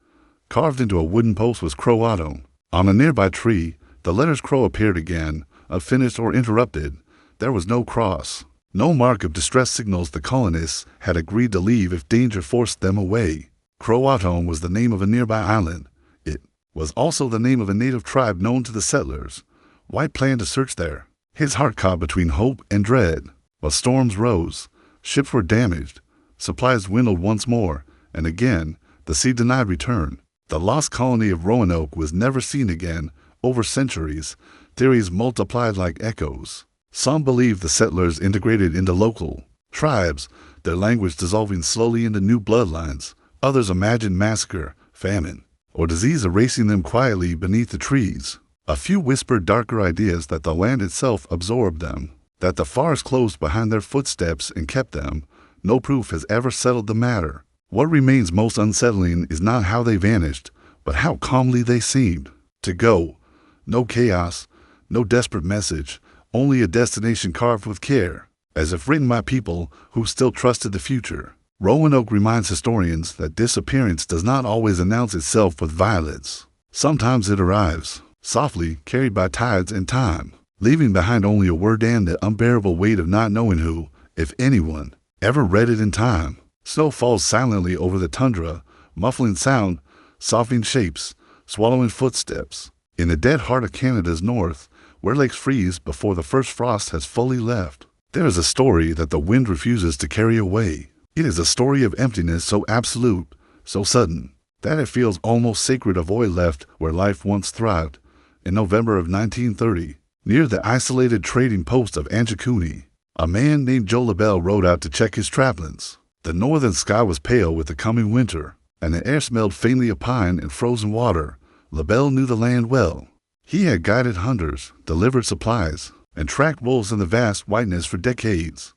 Carved into a wooden post was Croato. On a nearby tree, the letters Crow appeared again, unfinished or interrupted. There was no cross, no mark of distress signals the colonists had agreed to leave if danger forced them away. Croato was the name of a nearby island. It was also the name of a native tribe known to the settlers. White planned to search there, his heart caught between hope and dread. But storms rose, ships were damaged, supplies dwindled once more, and again the sea denied return. The lost colony of Roanoke was never seen again. Over centuries, theories multiplied like echoes. Some believed the settlers integrated into local tribes, their language dissolving slowly into new bloodlines. Others imagined massacre, famine, or disease erasing them quietly beneath the trees. A few whispered darker ideas that the land itself absorbed them, that the forest closed behind their footsteps and kept them. No proof has ever settled the matter. What remains most unsettling is not how they vanished, but how calmly they seemed to go. No chaos, no desperate message, only a destination carved with care, as if written by people who still trusted the future. Roanoke reminds historians that disappearance does not always announce itself with violence. Sometimes it arrives, softly carried by tides and time, leaving behind only a word and the unbearable weight of not knowing who, if anyone, ever read it in time. Snow falls silently over the tundra, muffling sound, softening shapes, swallowing footsteps. In the dead heart of Canada's north, where lakes freeze before the first frost has fully left, there is a story that the wind refuses to carry away. It is a story of emptiness so absolute, so sudden, that it feels almost sacred. A void left where life once thrived. In November of 1930, near the isolated trading post of Anjikuni, a man named Joe LaBelle rode out to check his traplings. The northern sky was pale with the coming winter, and the air smelled faintly of pine and frozen water. LaBelle knew the land well. He had guided hunters, delivered supplies, and tracked wolves in the vast whiteness for decades.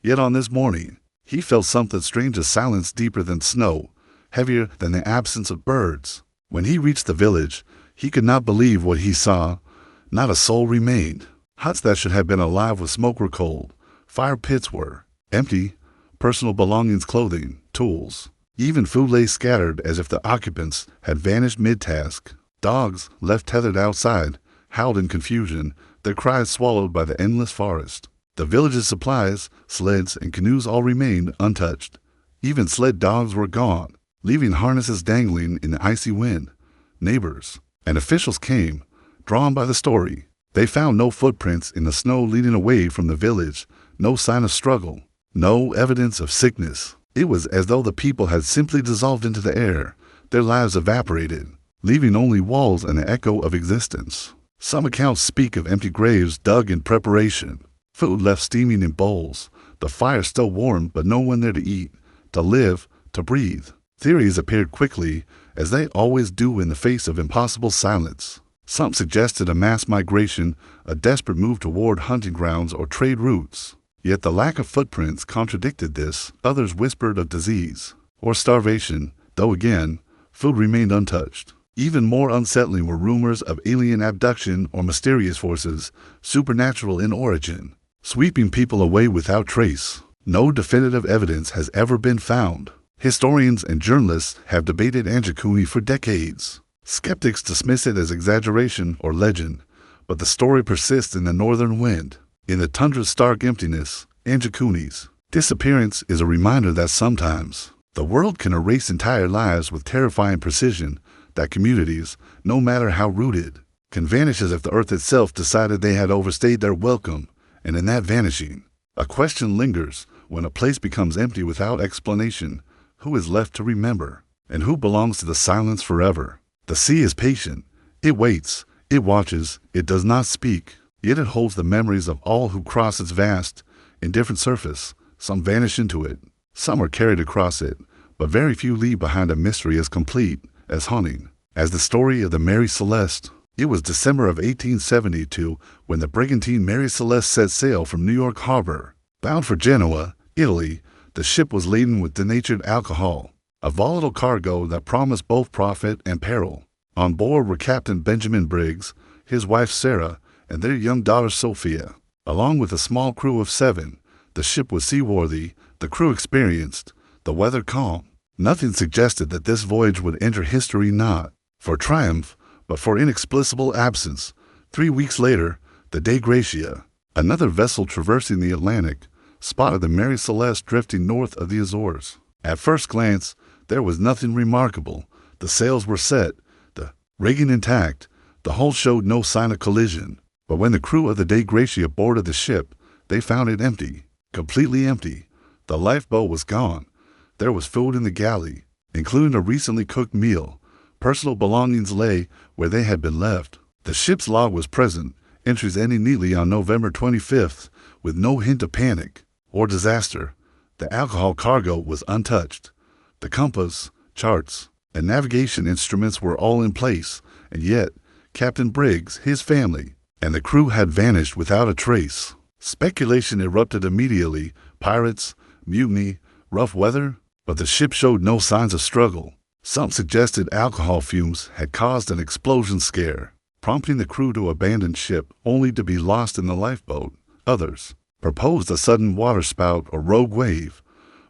Yet on this morning, he felt something strange, a silence deeper than snow, heavier than the absence of birds. When he reached the village, he could not believe what he saw. Not a soul remained. Huts that should have been alive with smoke were cold. Fire pits were empty. Personal belongings, clothing, tools, even food lay scattered as if the occupants had vanished mid-task. Dogs, left tethered outside, howled in confusion, their cries swallowed by the endless forest. The village's supplies, sleds, and canoes all remained untouched. Even sled dogs were gone, leaving harnesses dangling in the icy wind. Neighbors and officials came, drawn by the story. They found no footprints in the snow leading away from the village, no sign of struggle, no evidence of sickness. It was as though the people had simply dissolved into the air, their lives evaporated, leaving only walls and the echo of existence. Some accounts speak of empty graves dug in preparation, food left steaming in bowls, the fire still warm but no one there to eat, to live, to breathe. Theories appeared quickly, as they always do in the face of impossible silence. Some suggested a mass migration, a desperate move toward hunting grounds or trade routes. Yet the lack of footprints contradicted this. Others whispered of disease or starvation, though again, food remained untouched. Even more unsettling were rumors of alien abduction or mysterious forces, supernatural in origin, sweeping people away without trace. No definitive evidence has ever been found. Historians and journalists have debated Anjikuni for decades. Skeptics dismiss it as exaggeration or legend, but the story persists in the northern wind. In the tundra's stark emptiness, Anjikuni's disappearance is a reminder that sometimes the world can erase entire lives with terrifying precision, that communities, no matter how rooted, can vanish as if the earth itself decided they had overstayed their welcome. And in that vanishing, a question lingers. When a place becomes empty without explanation, who is left to remember? And who belongs to the silence forever? The sea is patient. It waits. It watches. It does not speak. Yet it holds the memories of all who cross its vast, indifferent surface. Some vanish into it. Some are carried across it. But very few leave behind a mystery as complete, as haunting, as the story of the Mary Celeste. It was December of 1872 when the brigantine Mary Celeste set sail from New York Harbor. Bound for Genoa, Italy, the ship was laden with denatured alcohol, a volatile cargo that promised both profit and peril. On board were Captain Benjamin Briggs, his wife Sarah, and their young daughter Sophia. Along with a small crew of 7, the ship was seaworthy, the crew experienced, the weather calm. Nothing suggested that this voyage would enter history not for triumph, but for inexplicable absence. 3 weeks later, the Dei Gratia, another vessel traversing the Atlantic, spotted the Mary Celeste drifting north of the Azores. At first glance, there was nothing remarkable. The sails were set, the rigging intact, the hull showed no sign of collision. But when the crew of the Dei Gratia boarded the ship, they found it empty, completely empty. The lifeboat was gone. There was food in the galley, including a recently cooked meal. Personal belongings lay where they had been left. The ship's log was present, entries ending neatly on November 25th, with no hint of panic or disaster. The alcohol cargo was untouched. The compass, charts, and navigation instruments were all in place, and yet Captain Briggs, his family, and the crew had vanished without a trace. Speculation erupted immediately: pirates, mutiny, rough weather, but the ship showed no signs of struggle. Some suggested alcohol fumes had caused an explosion scare, prompting the crew to abandon ship only to be lost in the lifeboat. Others proposed a sudden waterspout or rogue wave.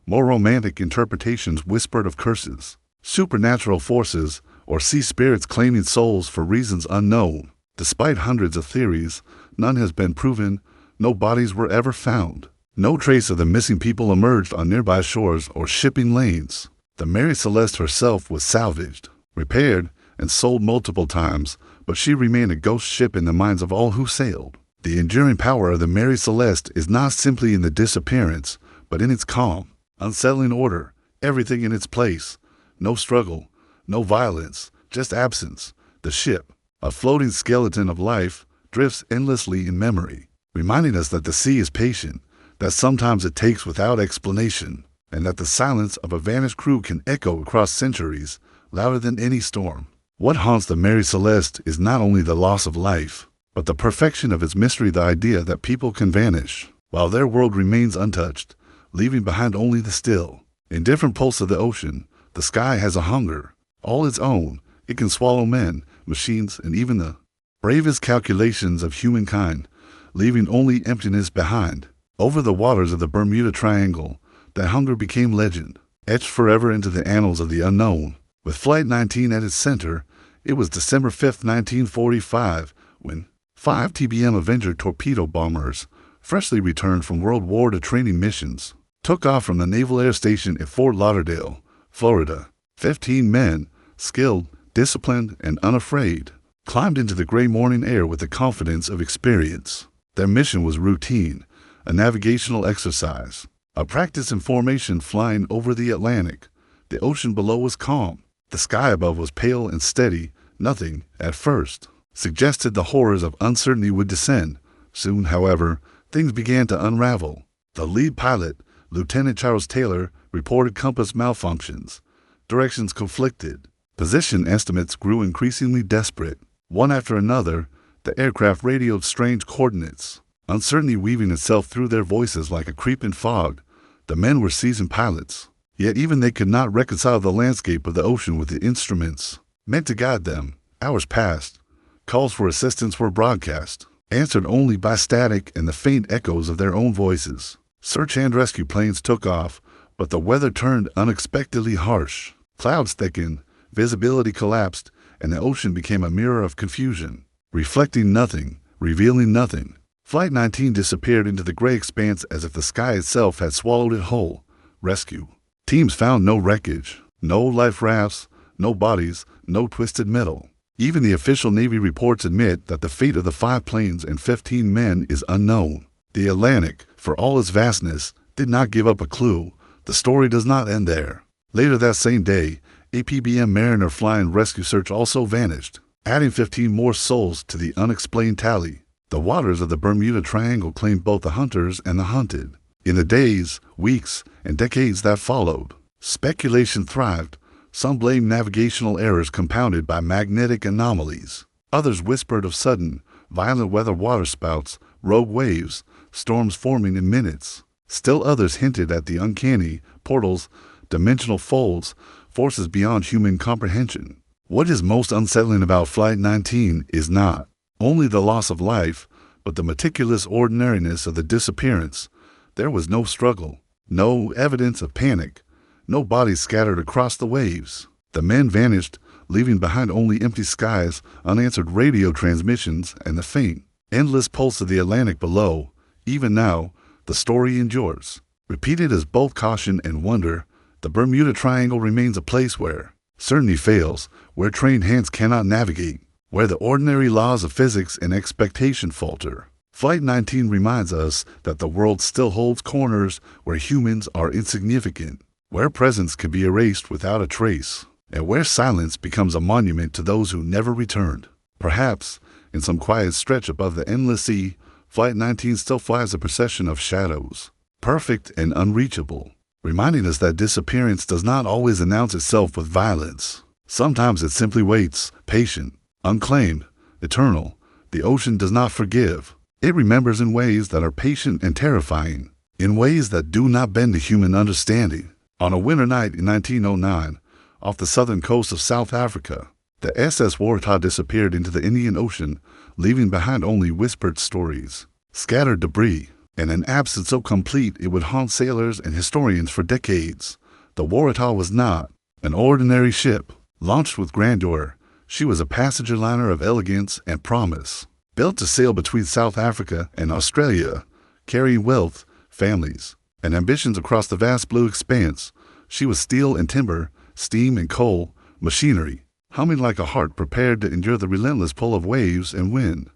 More romantic interpretations whispered of curses, supernatural forces, or sea spirits claiming souls for reasons unknown. Despite hundreds of theories, none has been proven. No bodies were ever found. No trace of the missing people emerged on nearby shores or shipping lanes. The Mary Celeste herself was salvaged, repaired, and sold multiple times, but she remained a ghost ship in the minds of all who sailed. The enduring power of the Mary Celeste is not simply in the disappearance, but in its calm, unsettling order, everything in its place. No struggle, no violence, just absence. The ship, a floating skeleton of life, drifts endlessly in memory, reminding us that the sea is patient, that sometimes it takes without explanation, and that the silence of a vanished crew can echo across centuries, louder than any storm. What haunts the Mary Celeste is not only the loss of life, but the perfection of its mystery, the idea that people can vanish, while their world remains untouched, leaving behind only the still, indifferent pulse of the ocean. The sky has a hunger, all its own. It can swallow men, machines, and even the bravest calculations of humankind, leaving only emptiness behind. Over the waters of the Bermuda Triangle, that hunger became legend, etched forever into the annals of the unknown. With Flight 19 at its center, it was December 5, 1945, when 5 TBM Avenger torpedo bombers, freshly returned from World War II training missions, took off from the Naval Air Station at Fort Lauderdale, Florida. 15 men, skilled, disciplined, and unafraid, climbed into the gray morning air with the confidence of experience. Their mission was routine, a navigational exercise, a practice in formation flying over the Atlantic. The ocean below was calm. The sky above was pale and steady. Nothing, at first, suggested the horrors of uncertainty would descend. Soon, however, things began to unravel. The lead pilot, Lieutenant Charles Taylor, reported compass malfunctions. Directions conflicted. Position estimates grew increasingly desperate. One after another, the aircraft radioed strange coordinates, uncertainty weaving itself through their voices like a creeping fog. The men were seasoned pilots, yet even they could not reconcile the landscape of the ocean with the instruments meant to guide them. Hours passed. Calls for assistance were broadcast, answered only by static and the faint echoes of their own voices. Search and rescue planes took off, but the weather turned unexpectedly harsh. Clouds thickened, visibility collapsed, and the ocean became a mirror of confusion, reflecting nothing, revealing nothing. Flight 19 disappeared into the gray expanse as if the sky itself had swallowed it whole. Rescue teams found no wreckage, no life rafts, no bodies, no twisted metal. Even the official Navy reports admit that the fate of the 5 planes and 15 men is unknown. The Atlantic, for all its vastness, did not give up a clue. The story does not end there. Later that same day, a PBM Mariner flying rescue search also vanished, adding 15 more souls to the unexplained tally. The waters of the Bermuda Triangle claimed both the hunters and the hunted. In the days, weeks, and decades that followed, speculation thrived. Some blamed navigational errors compounded by magnetic anomalies. Others whispered of sudden, violent weather waterspouts, rogue waves, storms forming in minutes. Still others hinted at the uncanny, portals, dimensional folds, forces beyond human comprehension. What is most unsettling about Flight 19 is not only the loss of life, but the meticulous ordinariness of the disappearance. There was no struggle, no evidence of panic, no bodies scattered across the waves. The men vanished, leaving behind only empty skies, unanswered radio transmissions, and the faint, endless pulse of the Atlantic below. Even now, the story endures. Repeated as both caution and wonder, the Bermuda Triangle remains a place where certainty fails, where trained hands cannot navigate, where the ordinary laws of physics and expectation falter. Flight 19 reminds us that the world still holds corners where humans are insignificant, where presence can be erased without a trace, and where silence becomes a monument to those who never returned. Perhaps, in some quiet stretch above the endless sea, Flight 19 still flies a procession of shadows, perfect and unreachable, reminding us that disappearance does not always announce itself with violence. Sometimes it simply waits, patient, unclaimed, eternal. The ocean does not forgive. It remembers in ways that are patient and terrifying, in ways that do not bend to human understanding. On a winter night in 1909, off the southern coast of South Africa, the SS Waratah disappeared into the Indian Ocean, leaving behind only whispered stories, scattered debris, and an absence so complete it would haunt sailors and historians for decades. The Waratah was not an ordinary ship, launched with grandeur. She was a passenger liner of elegance and promise, built to sail between South Africa and Australia, carrying wealth, families, and ambitions across the vast blue expanse. She was steel and timber, steam and coal, machinery, humming like a heart prepared to endure the relentless pull of waves and wind.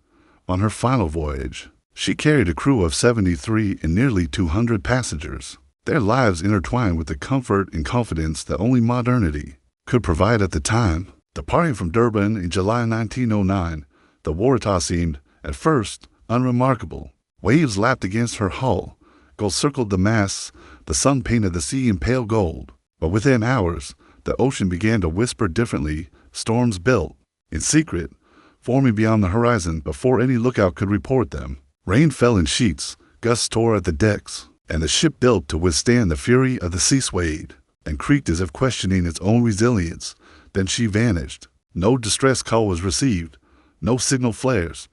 On her final voyage, she carried a crew of 73 and nearly 200 passengers, their lives intertwined with the comfort and confidence that only modernity could provide at the time. Departing from Durban in July 1909, the Waratah seemed, at first, unremarkable. Waves lapped against her hull, gulls circled the masts, the sun painted the sea in pale gold. But within hours, the ocean began to whisper differently. Storms built, in secret, forming beyond the horizon before any lookout could report them. Rain fell in sheets, gusts tore at the decks, and the ship built to withstand the fury of the sea swayed and creaked as if questioning its own resilience. Then she vanished. No distress call was received, no signal flares,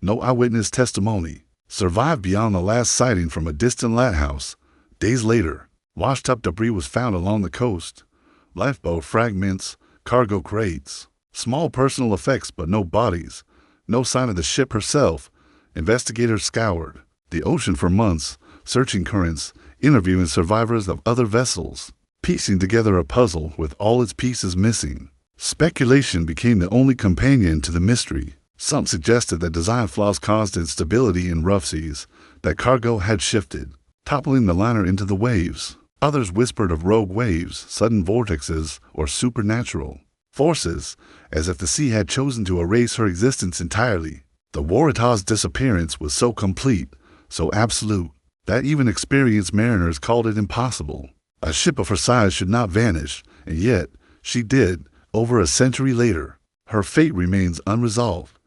no eyewitness testimony. Survived beyond the last sighting from a distant lighthouse. Days later, washed-up debris was found along the coast. Lifeboat fragments, cargo crates, small personal effects but no bodies, no sign of the ship herself. Investigators scoured the ocean for months, searching currents, interviewing survivors of other vessels, piecing together a puzzle with all its pieces missing. Speculation became the only companion to the mystery. Some suggested that design flaws caused instability in rough seas, that cargo had shifted, toppling the liner into the waves. Others whispered of rogue waves, sudden vortexes, or supernatural forces, as if the sea had chosen to erase her existence entirely. The Waratah's disappearance was so complete, so absolute, that even experienced mariners called it impossible. A ship of her size should not vanish, and yet she did, over a century later. Her fate remains unresolved.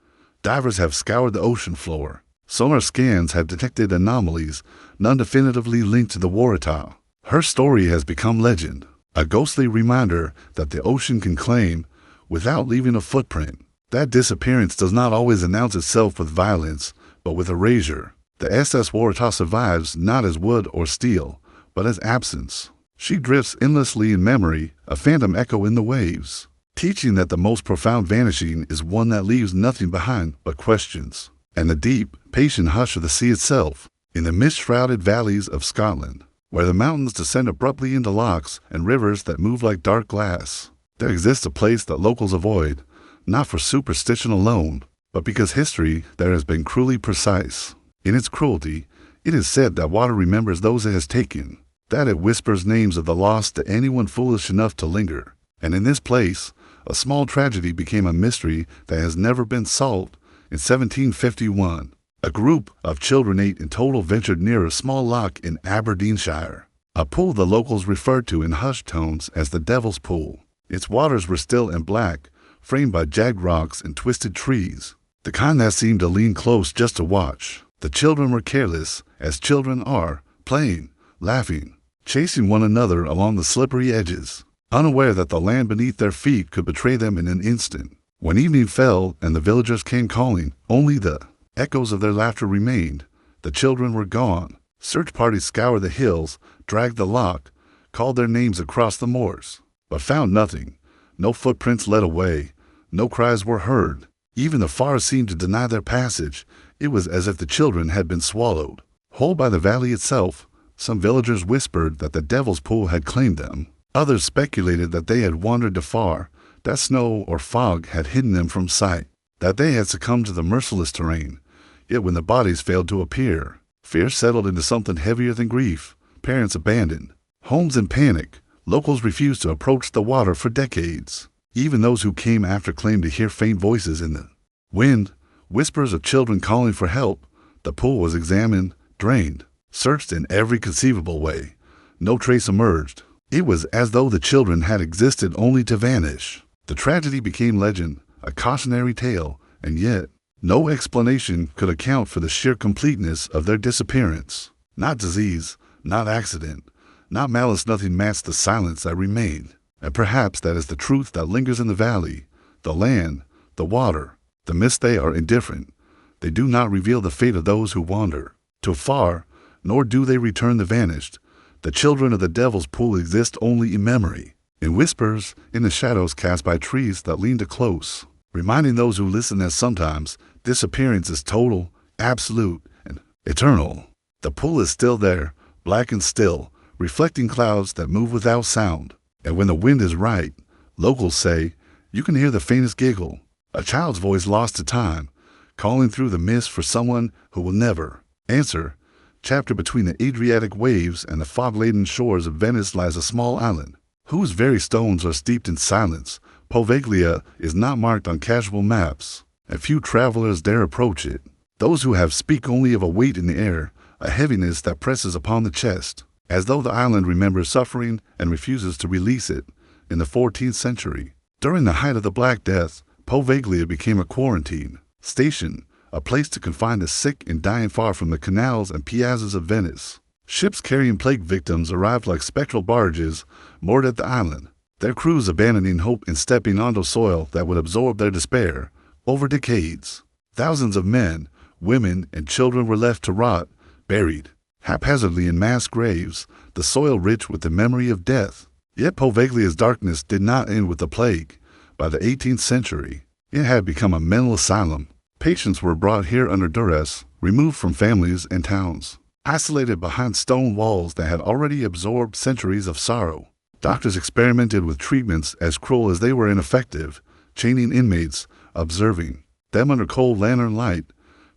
Divers have scoured the ocean floor. Sonar scans have detected anomalies, none definitively linked to the Waratah. Her story has become legend, a ghostly reminder that the ocean can claim, without leaving a footprint. That disappearance does not always announce itself with violence, but with erasure. The SS Waratah survives not as wood or steel, but as absence. She drifts endlessly in memory, a phantom echo in the waves, teaching that the most profound vanishing is one that leaves nothing behind but questions. And the deep, patient hush of the sea itself, in the mist-shrouded valleys of Scotland, where the mountains descend abruptly into lochs and rivers that move like dark glass, there exists a place that locals avoid, not for superstition alone, but because history there has been cruelly precise. In its cruelty, it is said that water remembers those it has taken, that it whispers names of the lost to anyone foolish enough to linger. And in this place, a small tragedy became a mystery that has never been solved. In 1751, a group of children 8 in total ventured near a small loch in Aberdeenshire, a pool the locals referred to in hushed tones as the Devil's Pool. Its waters were still and black, framed by jagged rocks and twisted trees, the kind that seemed to lean close just to watch. The children were careless, as children are, playing, laughing, chasing one another along the slippery edges, unaware that the land beneath their feet could betray them in an instant. When evening fell and the villagers came calling, only the echoes of their laughter remained. The children were gone. Search parties scoured the hills, dragged the loch, called their names across the moors, but found nothing. No footprints led away. No cries were heard. Even the forest seemed to deny their passage. It was as if the children had been swallowed whole by the valley itself. Some villagers whispered that the Devil's Pool had claimed them. Others speculated that they had wandered too far, that snow or fog had hidden them from sight, that they had succumbed to the merciless terrain. Yet when the bodies failed to appear, fear settled into something heavier than grief. Parents abandoned, homes in panic. Locals refused to approach the water for decades. Even those who came after claimed to hear faint voices in the wind, whispers of children calling for help. The pool was examined, drained, searched in every conceivable way. No trace emerged. It was as though the children had existed only to vanish. The tragedy became legend, a cautionary tale, and yet no explanation could account for the sheer completeness of their disappearance. Not disease, not accident, not malice, nothing matched the silence that remained. And perhaps that is the truth that lingers in the valley. The land, the water, the mist, they are indifferent. They do not reveal the fate of those who wander too far, nor do they return the vanished. The children of the Devil's Pool exist only in memory, in whispers, in the shadows cast by trees that lean too close, reminding those who listen that sometimes disappearance is total, absolute, and eternal. The pool is still there, black and still, reflecting clouds that move without sound. And when the wind is right, locals say, you can hear the faintest giggle, a child's voice lost to time, calling through the mist for someone who will never answer. Chapter between the Adriatic waves and the fog-laden shores of Venice lies a small island, whose very stones are steeped in silence. Poveglia is not marked on casual maps, and few travelers dare approach it. Those who have speak only of a weight in the air, a heaviness that presses upon the chest, as though the island remembers suffering and refuses to release it. In the 14th century, during the height of the Black Death, Poveglia became a quarantine station, a place to confine the sick and dying far from the canals and piazzas of Venice. Ships carrying plague victims arrived like spectral barges, moored at the island, their crews abandoning hope and stepping onto soil that would absorb their despair. Over decades, thousands of men, women, and children were left to rot, buried haphazardly in mass graves, the soil rich with the memory of death. Yet Poveglia's darkness did not end with the plague. By the 18th century, it had become a mental asylum. Patients were brought here under duress, removed from families and towns, isolated behind stone walls that had already absorbed centuries of sorrow. Doctors experimented with treatments as cruel as they were ineffective, chaining inmates, observing them under cold lantern light,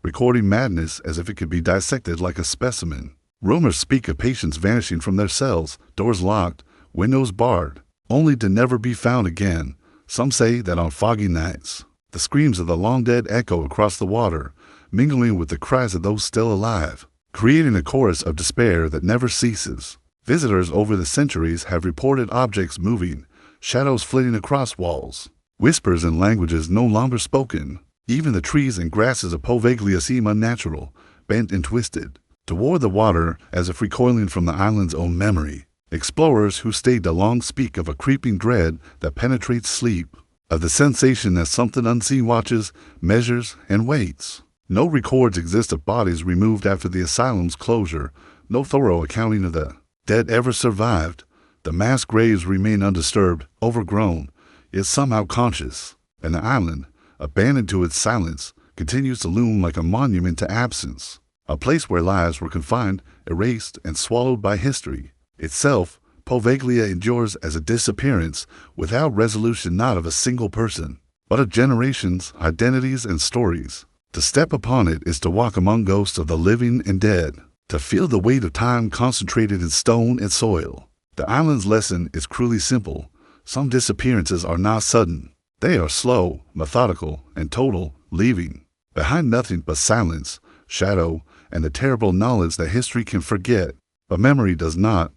recording madness as if it could be dissected like a specimen. Rumors speak of patients vanishing from their cells, doors locked, windows barred, only to never be found again. Some say that on foggy nights, the screams of the long-dead echo across the water, mingling with the cries of those still alive, creating a chorus of despair that never ceases. Visitors over the centuries have reported objects moving, shadows flitting across walls, whispers in languages no longer spoken. Even the trees and grasses of Poveglia seem unnatural, bent and twisted, toward the water as if recoiling from the island's own memory. Explorers who stayed along speak of a creeping dread that penetrates sleep, of the sensation that something unseen watches, measures, and waits. No records exist of bodies removed after the asylum's closure, no thorough accounting of the dead ever survived. The mass graves remain undisturbed, overgrown, yet somehow conscious, and the island, abandoned to its silence, continues to loom like a monument to absence, a place where lives were confined, erased, and swallowed by history itself. Poveglia endures as a disappearance without resolution, not of a single person, but of generations, identities, and stories. To step upon it is to walk among ghosts of the living and dead, to feel the weight of time concentrated in stone and soil. The island's lesson is cruelly simple. Some disappearances are not sudden. They are slow, methodical, and total, leaving behind nothing but silence, shadow, and the terrible knowledge that history can forget, but memory does not.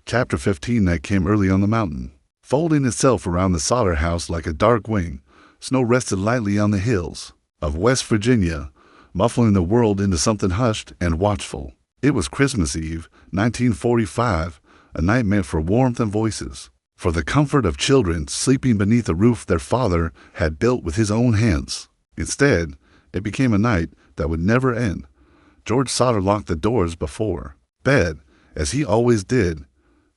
Chapter 15. Night came early on the mountain, folding itself around the solder house like a dark wing. Snow rested lightly on the hills of West Virginia, muffling the world into something hushed and watchful. It was Christmas Eve, 1945, a night meant for warmth and voices, for the comfort of children sleeping beneath a roof their father had built with his own hands. Instead, it became a night that would never end. George Sauter locked the doors before bed, as he always did,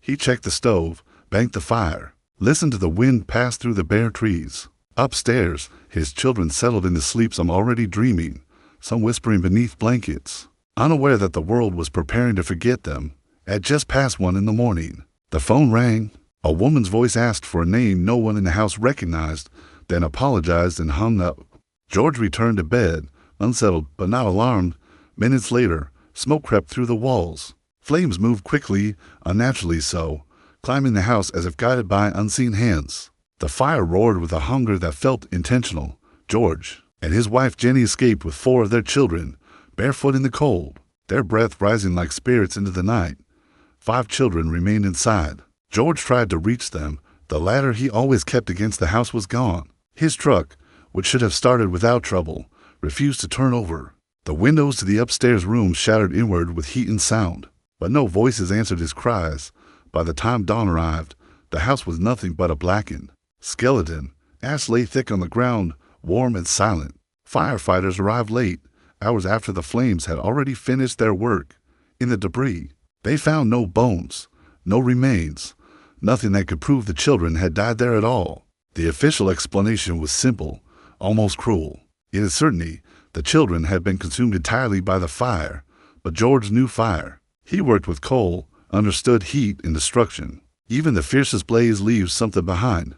He checked the stove, banked the fire, listened to the wind pass through the bare trees. Upstairs, his children settled into sleep, some already dreaming, some whispering beneath blankets, unaware that the world was preparing to forget them. At just past 1 in the morning, the phone rang. A woman's voice asked for a name no one in the house recognized, then apologized and hung up. George returned to bed, unsettled but not alarmed. Minutes later, smoke crept through the walls. Flames moved quickly, unnaturally so, climbing the house as if guided by unseen hands. The fire roared with a hunger that felt intentional. George and his wife Jenny escaped with 4 of their children, barefoot in the cold, their breath rising like spirits into the night. 5 children remained inside. George tried to reach them. The ladder he always kept against the house was gone. His truck, which should have started without trouble, refused to turn over. The windows to the upstairs rooms shattered inward with heat and sound, but no voices answered his cries. By the time dawn arrived, the house was nothing but a blackened skeleton. Ash lay thick on the ground, warm and silent. Firefighters arrived late, hours after the flames had already finished their work. In the debris, they found no bones, no remains, nothing that could prove the children had died there at all. The official explanation was simple, almost cruel. In its certainty, the children had been consumed entirely by the fire, but George knew fire. He worked with coal, understood heat and destruction. Even the fiercest blaze leaves something behind.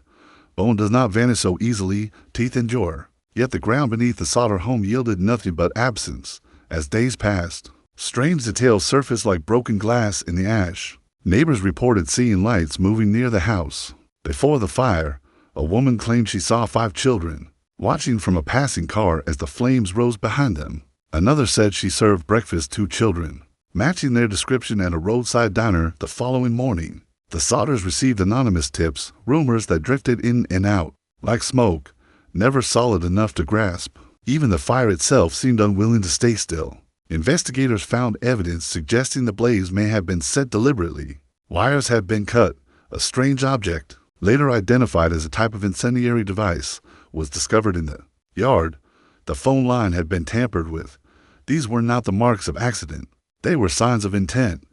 Bone does not vanish so easily, teeth endure. Yet the ground beneath the Sauter home yielded nothing but absence. As days passed, strange details surfaced like broken glass in the ash. Neighbors reported seeing lights moving near the house. Before the fire, a woman claimed she saw 5 children, watching from a passing car as the flames rose behind them. Another said she served breakfast to children, matching their description at a roadside diner the following morning. The Sauters received anonymous tips, rumors that drifted in and out, like smoke, never solid enough to grasp. Even the fire itself seemed unwilling to stay still. Investigators found evidence suggesting the blaze may have been set deliberately. Wires had been cut. A strange object, later identified as a type of incendiary device, was discovered in the yard. The phone line had been tampered with. These were not the marks of accident. They were signs of intent.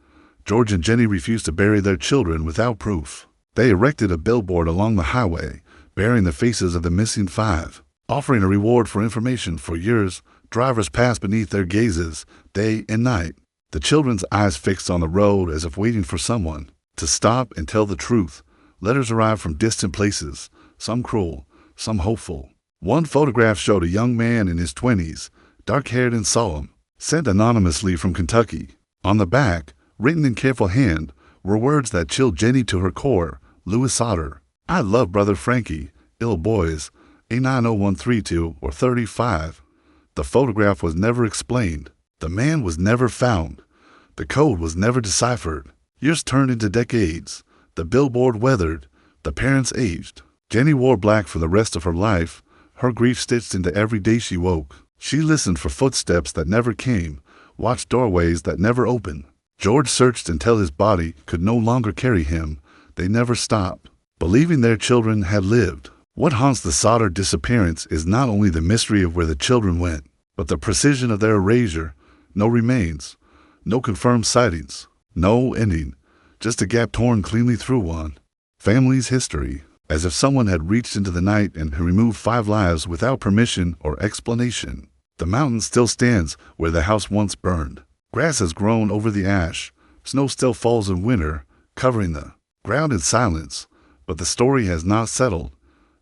George and Jenny refused to bury their children without proof. They erected a billboard along the highway, bearing the faces of the missing 5, offering a reward for information. For years, drivers passed beneath their gazes, day and night, the children's eyes fixed on the road as if waiting for someone to stop and tell the truth. Letters arrived from distant places, some cruel, some hopeful. One photograph showed a young man in his 20s, dark-haired and solemn, sent anonymously from Kentucky. On the back, written in careful hand, were words that chilled Jenny to her core. Louis Sauter. I love brother Frankie. Ill boys. A90132 or 35. The photograph was never explained. The man was never found. The code was never deciphered. Years turned into decades. The billboard weathered. The parents aged. Jenny wore black for the rest of her life, her grief stitched into every day she woke. She listened for footsteps that never came, watched doorways that never opened. George searched until his body could no longer carry him. They never stopped, believing their children had lived. What haunts the Sauter disappearance is not only the mystery of where the children went, but the precision of their erasure. No remains, no confirmed sightings, no ending, just a gap torn cleanly through one family's history, as if someone had reached into the night and removed 5 lives without permission or explanation. The mountain still stands where the house once burned. Grass has grown over the ash. Snow still falls in winter, covering the ground in silence. But the story has not settled.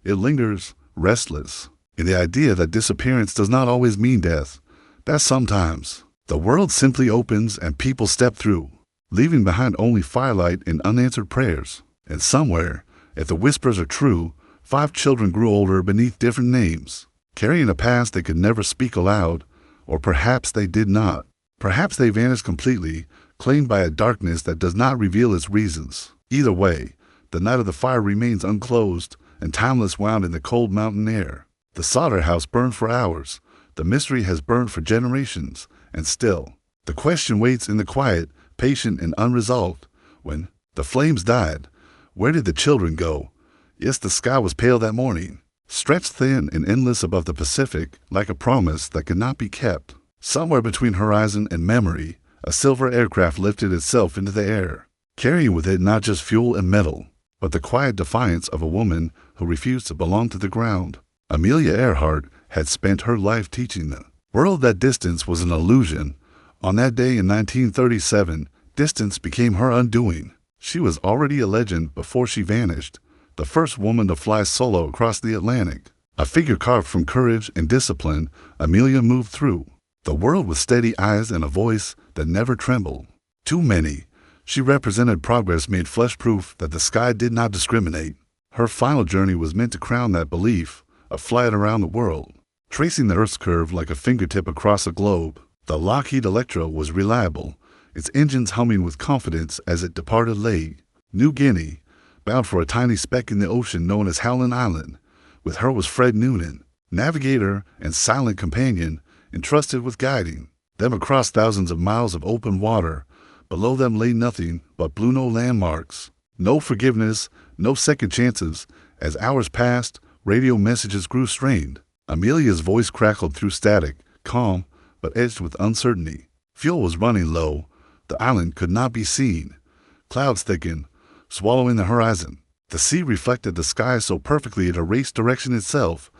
It lingers, restless, in the idea that disappearance does not always mean death, that sometimes the world simply opens and people step through, leaving behind only firelight and unanswered prayers. And somewhere, if the whispers are true, 5 children grew older beneath different names, carrying a past they could never speak aloud, or perhaps they did not. Perhaps they vanished completely, claimed by a darkness that does not reveal its reasons. Either way, the night of the fire remains unclosed and timeless, wound in the cold mountain air. The Sauter house burned for hours. The mystery has burned for generations, and still, the question waits in the quiet, patient and unresolved. When the flames died, where did the children go? Yes, the sky was pale that morning, stretched thin and endless above the Pacific, like a promise that could not be kept. Somewhere between horizon and memory, a silver aircraft lifted itself into the air. carrying with it not just fuel and metal, but the quiet defiance of a woman who refused to belong to the ground. Amelia Earhart had spent her life teaching the world that distance was an illusion. On that day in 1937, distance became her undoing. She was already a legend before she vanished, the first woman to fly solo across the Atlantic. A figure carved from courage and discipline, Amelia moved through the world with steady eyes and a voice that never trembled. Too many. She represented progress made flesh-proof that the sky did not discriminate. Her final journey was meant to crown that belief, a flight around the world, tracing the Earth's curve like a fingertip across a globe. The Lockheed Electra was reliable, its engines humming with confidence as it departed Lae, New Guinea, bound for a tiny speck in the ocean known as Howland Island. With her was Fred Noonan, navigator and silent companion, entrusted with guiding them across thousands of miles of open water. Below them lay nothing but blue, no landmarks, no forgiveness, no second chances. As hours passed, radio messages grew strained. Amelia's voice crackled through static, calm, but edged with uncertainty. Fuel was running low. The island could not be seen. Clouds thickened, swallowing the horizon. The sea reflected the sky so perfectly it erased direction itself.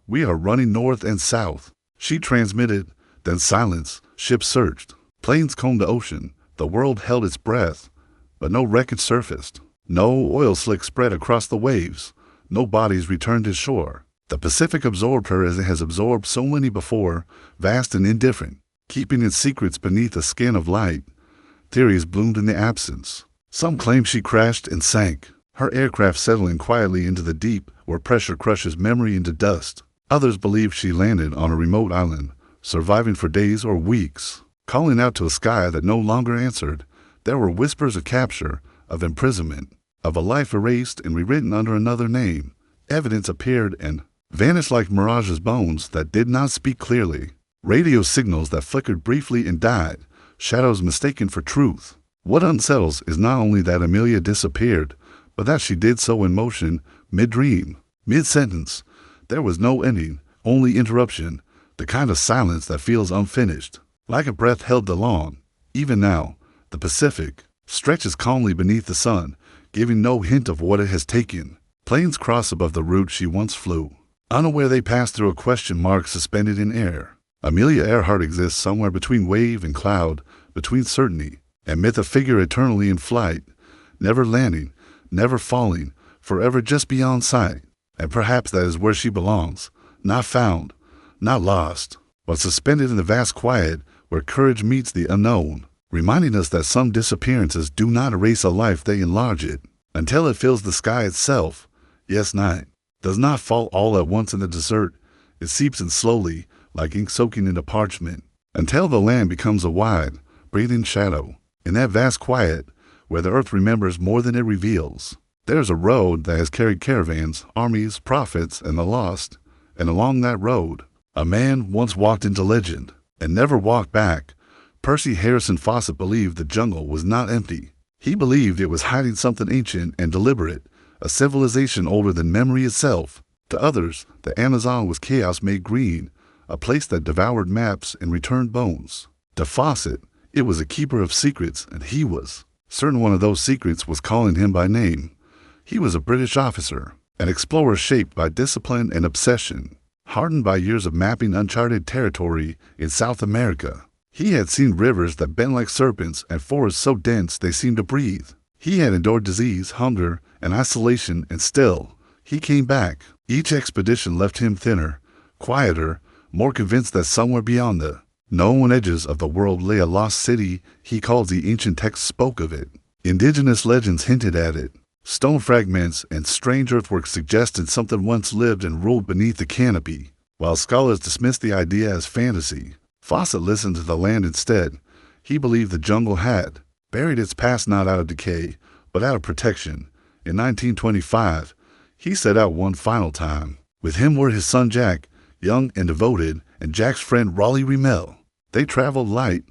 "We are running north and south," she transmitted. Then silence. Ships searched. Planes combed the ocean. The world held its breath, but no wreckage surfaced. No oil slick spread across the waves. No bodies returned to shore. The Pacific absorbed her as it has absorbed so many before, vast and indifferent, keeping its secrets beneath a skin of light. Theories bloomed in the absence. Some claimed she crashed and sank, her aircraft settling quietly into the deep where pressure crushes memory into dust. Others believed she landed on a remote island, surviving for days or weeks, calling out to a sky that no longer answered. There were whispers of capture, of imprisonment, of a life erased and rewritten under another name. Evidence appeared and vanished like mirage's bones that did not speak clearly. Radio signals that flickered briefly and died, shadows mistaken for truth. What unsettles is not only that Amelia disappeared, but that she did so in motion, mid-dream, mid-sentence. There was no ending, only interruption, the kind of silence that feels unfinished, like a breath held too long. Even now, the Pacific stretches calmly beneath the sun, giving no hint of what it has taken. Planes cross above the route she once flew. Unaware they pass through a question mark suspended in air. Amelia Earhart exists somewhere between wave and cloud, between certainty and myth, a figure eternally in flight, never landing, never falling, forever just beyond sight. And perhaps that is where she belongs, not found, not lost, but suspended in the vast quiet where courage meets the unknown, reminding us that some disappearances do not erase a life, they enlarge it, until it fills the sky itself. Yes, night does not fall all at once in the desert. It seeps in slowly, like ink soaking into parchment, until the land becomes a wide, breathing shadow. In that vast quiet, where the earth remembers more than it reveals, there is a road that has carried caravans, armies, prophets, and the lost. And along that road, a man once walked into legend and never walked back. Percy Harrison Fawcett believed the jungle was not empty. He believed it was hiding something ancient and deliberate, a civilization older than memory itself. To others, the Amazon was chaos made green, a place that devoured maps and returned bones. To Fawcett, it was a keeper of secrets, and he was certain one of those secrets was calling him by name. He was a British officer, an explorer shaped by discipline and obsession, hardened by years of mapping uncharted territory in South America. He had seen rivers that bent like serpents and forests so dense they seemed to breathe. He had endured disease, hunger, and isolation, and still, he came back. Each expedition left him thinner, quieter, more convinced that somewhere beyond the known edges of the world lay a lost city. He called the ancient texts spoke of it. Indigenous legends hinted at it. Stone fragments and strange earthworks suggested something once lived and ruled beneath the canopy. While scholars dismissed the idea as fantasy, Fawcett listened to the land instead. He believed the jungle had buried its past not out of decay, but out of protection. In 1925, he set out one final time. With him were his son Jack, young and devoted, and Jack's friend Raleigh Rimmel. They traveled light,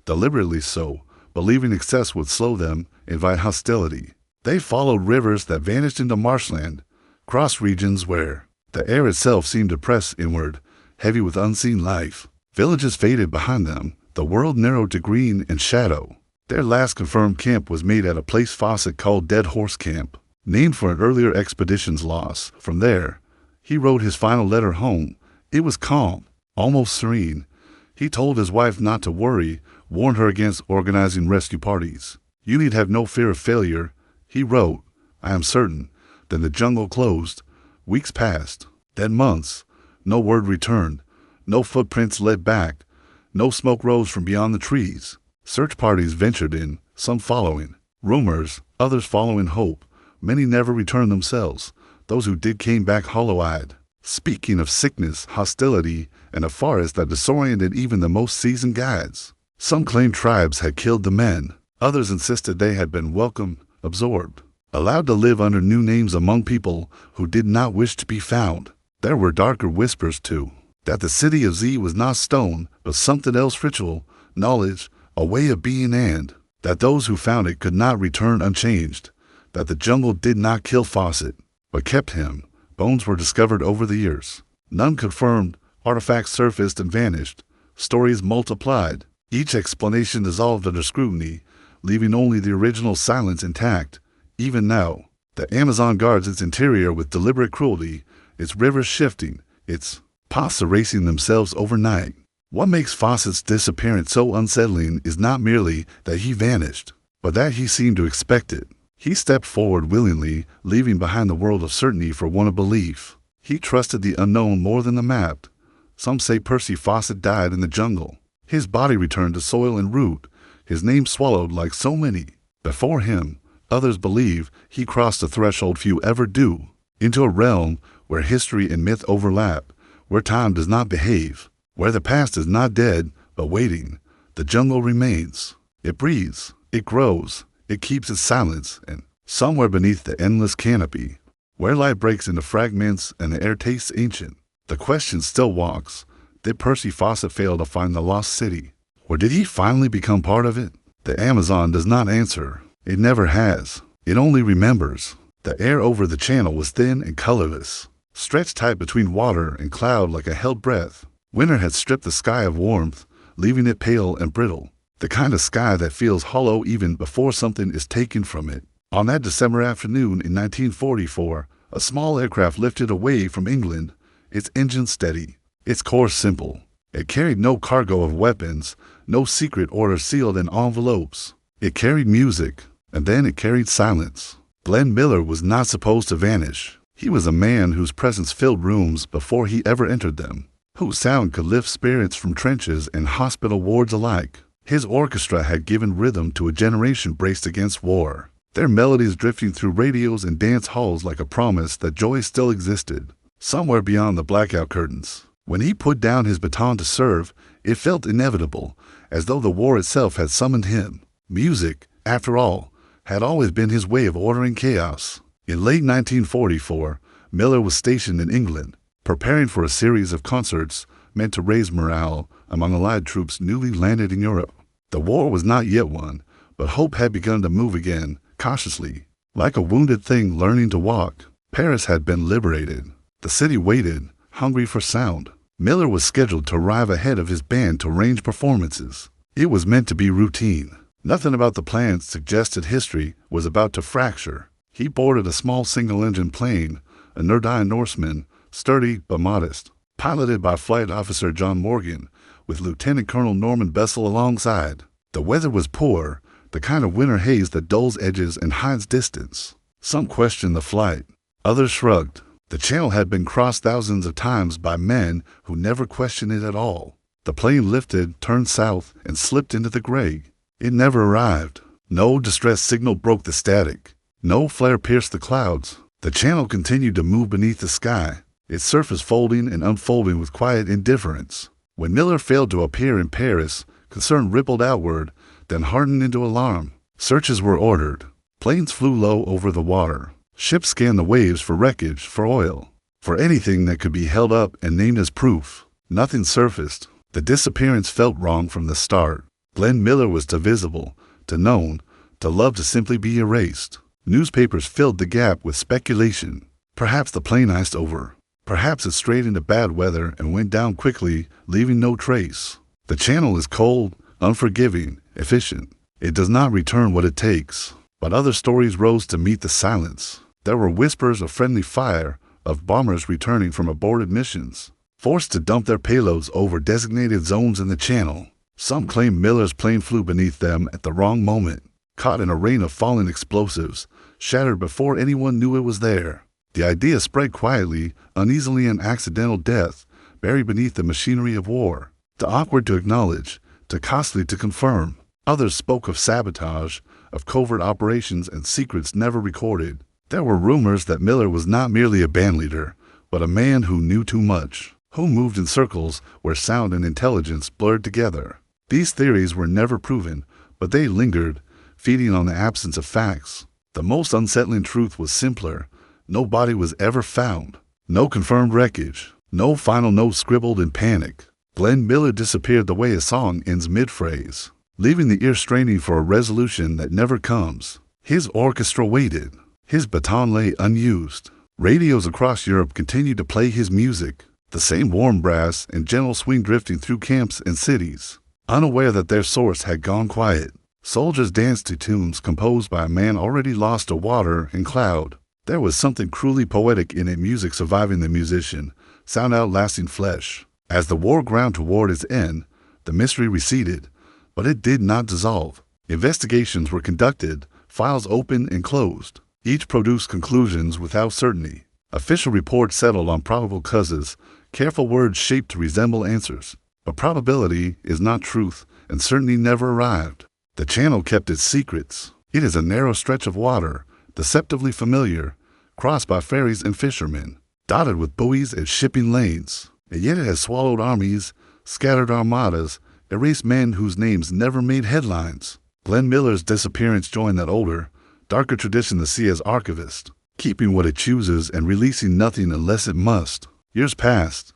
deliberately so, believing excess would slow them, invite hostility. They followed rivers that vanished into marshland, crossed regions where the air itself seemed to press inward, heavy with unseen life. Villages faded behind them, the world narrowed to green and shadow. Their last confirmed camp was made at a place Fawcett called Dead Horse Camp, named for an earlier expedition's loss. From there, he wrote his final letter home. It was calm, almost serene. He told his wife not to worry, warned her against organizing rescue parties. "You need have no fear of failure," he wrote. "I am certain." Then the jungle closed. Weeks passed, then months. No word returned. No footprints led back. No smoke rose from beyond the trees. Search parties ventured in, some following rumors, others following hope. Many never returned themselves. Those who did came back hollow-eyed, speaking of sickness, hostility, and a forest that disoriented even the most seasoned guides. Some claimed tribes had killed the men. Others insisted they had been welcomed, absorbed, allowed to live under new names among people who did not wish to be found. There were darker whispers, too, that the city of Z was not stone, but something else, ritual, knowledge, a way of being, and that those who found it could not return unchanged, that the jungle did not kill Fawcett, but kept him. Bones were discovered over the years. None confirmed, artifacts surfaced and vanished, stories multiplied. Each explanation dissolved under scrutiny, leaving only the original silence intact. Even now, the Amazon guards its interior with deliberate cruelty, its rivers shifting, its paths erasing themselves overnight. What makes Fawcett's disappearance so unsettling is not merely that he vanished, but that he seemed to expect it. He stepped forward willingly, leaving behind the world of certainty for one of belief. He trusted the unknown more than the map. Some say Percy Fawcett died in the jungle. His body returned to soil and root, his name swallowed like so many before him. Others believe he crossed a threshold few ever do, into a realm where history and myth overlap, where time does not behave, where the past is not dead, but waiting. The jungle remains. It breathes, it grows, it keeps its silence, and somewhere beneath the endless canopy, where light breaks into fragments and the air tastes ancient, the question still walks. Did Percy Fawcett fail to find the lost city? Or did he finally become part of it? The Amazon does not answer. It never has. It only remembers. The air over the channel was thin and colorless, stretched tight between water and cloud like a held breath. Winter had stripped the sky of warmth, leaving it pale and brittle, the kind of sky that feels hollow even before something is taken from it. On that December afternoon in 1944, a small aircraft lifted away from England, its engine steady, its course simple. It carried no cargo of weapons, no secret orders sealed in envelopes. It carried music, and then it carried silence. Glenn Miller was not supposed to vanish. He was a man whose presence filled rooms before he ever entered them, whose sound could lift spirits from trenches and hospital wards alike. His orchestra had given rhythm to a generation braced against war, their melodies drifting through radios and dance halls like a promise that joy still existed, somewhere beyond the blackout curtains. When he put down his baton to serve, it felt inevitable, as though the war itself had summoned him. Music, after all, had always been his way of ordering chaos. In late 1944, Miller was stationed in England, preparing for a series of concerts meant to raise morale among Allied troops newly landed in Europe. The war was not yet won, but hope had begun to move again, cautiously, like a wounded thing learning to walk. Paris had been liberated. The city waited, hungry for sound. Miller was scheduled to arrive ahead of his band to arrange performances. It was meant to be routine. Nothing about the plan suggested history was about to fracture. He boarded a small single-engine plane, a Nordine Norseman, sturdy but modest, piloted by Flight Officer John Morgan, with Lieutenant Colonel Norman Bessel alongside. The weather was poor, the kind of winter haze that dulls edges and hides distance. Some questioned the flight. Others shrugged. The channel had been crossed thousands of times by men who never questioned it at all. The plane lifted, turned south, and slipped into the gray. It never arrived. No distress signal broke the static. No flare pierced the clouds. The channel continued to move beneath the sky, its surface folding and unfolding with quiet indifference. When Miller failed to appear in Paris, concern rippled outward, then hardened into alarm. Searches were ordered. Planes flew low over the water. Ships scanned the waves for wreckage, for oil, for anything that could be held up and named as proof. Nothing surfaced. The disappearance felt wrong from the start. Glenn Miller was too visible, too known, to love to simply be erased. Newspapers filled the gap with speculation. Perhaps the plane iced over. Perhaps it strayed into bad weather and went down quickly, leaving no trace. The channel is cold, unforgiving, efficient. It does not return what it takes. But other stories rose to meet the silence. There were whispers of friendly fire, of bombers returning from aborted missions, forced to dump their payloads over designated zones in the channel. Some claimed Miller's plane flew beneath them at the wrong moment, caught in a rain of fallen explosives, shattered before anyone knew it was there. The idea spread quietly, uneasily an accidental death, buried beneath the machinery of war. Too awkward to acknowledge, too costly to confirm. Others spoke of sabotage, of covert operations and secrets never recorded. There were rumors that Miller was not merely a bandleader, but a man who knew too much, who moved in circles where sound and intelligence blurred together. These theories were never proven, but they lingered, feeding on the absence of facts. The most unsettling truth was simpler. No body was ever found. No confirmed wreckage. No final note scribbled in panic. Glenn Miller disappeared the way a song ends mid-phrase, leaving the ear straining for a resolution that never comes. His orchestra waited. His baton lay unused. Radios across Europe continued to play his music, the same warm brass and gentle swing drifting through camps and cities. Unaware that their source had gone quiet, soldiers danced to tunes composed by a man already lost to water and cloud. There was something cruelly poetic in it, music surviving the musician, sound outlasting flesh. As the war ground toward its end, the mystery receded, but it did not dissolve. Investigations were conducted, files opened and closed. Each produced conclusions without certainty. Official reports settled on probable causes, careful words shaped to resemble answers. But probability is not truth, and certainty never arrived. The channel kept its secrets. It is a narrow stretch of water, deceptively familiar, crossed by ferries and fishermen, dotted with buoys and shipping lanes. And yet it has swallowed armies, scattered armadas, erased men whose names never made headlines. Glenn Miller's disappearance joined that older, darker tradition the sea as archivist, keeping what it chooses and releasing nothing unless it must. Years passed,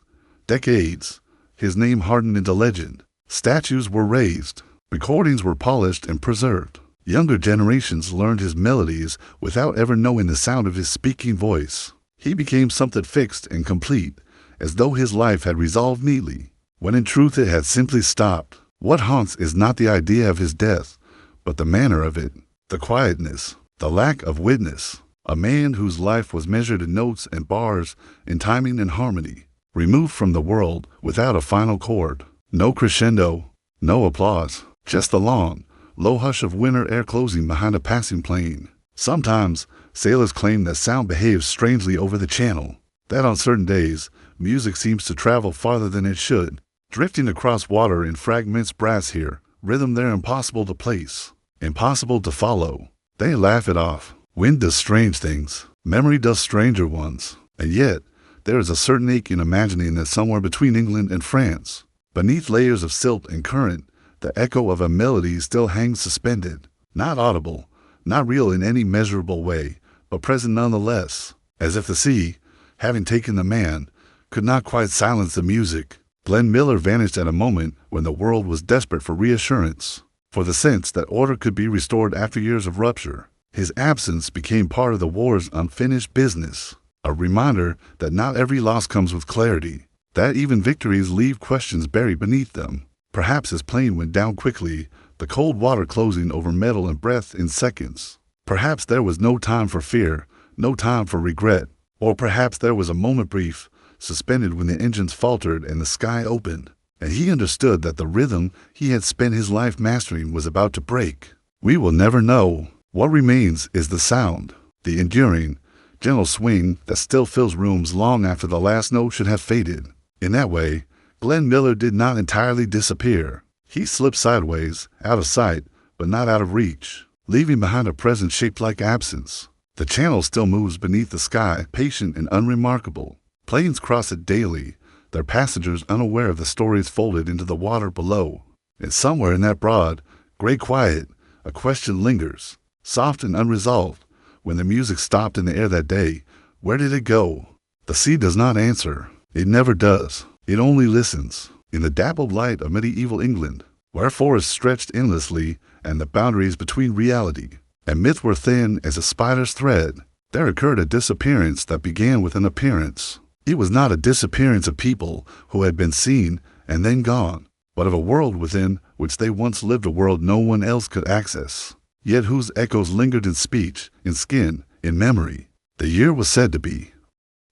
decades. His name hardened into legend. Statues were raised. Recordings were polished and preserved. Younger generations learned his melodies without ever knowing the sound of his speaking voice. He became something fixed and complete, as though his life had resolved neatly, when in truth it had simply stopped. What haunts is not the idea of his death, but the manner of it, the quietness, the lack of witness. A man whose life was measured in notes and bars, in timing and harmony, removed from the world without a final chord. No crescendo, no applause, just the long, low hush of winter air closing behind a passing plane. Sometimes, sailors claim that sound behaves strangely over the channel, that on certain days, music seems to travel farther than it should, drifting across water in fragments brass here, rhythm there impossible to place, impossible to follow. They laugh it off. Wind does strange things. Memory does stranger ones. And yet, there is a certain ache in imagining that somewhere between England and France, beneath layers of silt and current, the echo of a melody still hangs suspended, not audible, not real in any measurable way, but present nonetheless, as if the sea, having taken the man, could not quite silence the music. Glenn Miller vanished at a moment when the world was desperate for reassurance, for the sense that order could be restored after years of rupture. His absence became part of the war's unfinished business, a reminder that not every loss comes with clarity, that even victories leave questions buried beneath them. Perhaps his plane went down quickly, the cold water closing over metal and breath in seconds. Perhaps there was no time for fear, no time for regret, or perhaps there was a moment brief, suspended when the engines faltered and the sky opened, and he understood that the rhythm he had spent his life mastering was about to break. We will never know. What remains is the sound, the enduring, gentle swing that still fills rooms long after the last note should have faded. In that way, Glenn Miller did not entirely disappear. He slipped sideways, out of sight, but not out of reach, leaving behind a presence shaped like absence. The channel still moves beneath the sky, patient and unremarkable. Planes cross it daily, their passengers unaware of the stories folded into the water below. And somewhere in that broad, gray quiet, a question lingers, soft and unresolved. When the music stopped in the air that day, where did it go? The sea does not answer. It never does. It only listens. In the dappled light of medieval England, where forests stretched endlessly and the boundaries between reality and myth were thin as a spider's thread, there occurred a disappearance that began with an appearance. It was not a disappearance of people who had been seen and then gone. but of a world within which they once lived, a world no one else could access, yet whose echoes lingered in speech, in skin, in memory. The year was said to be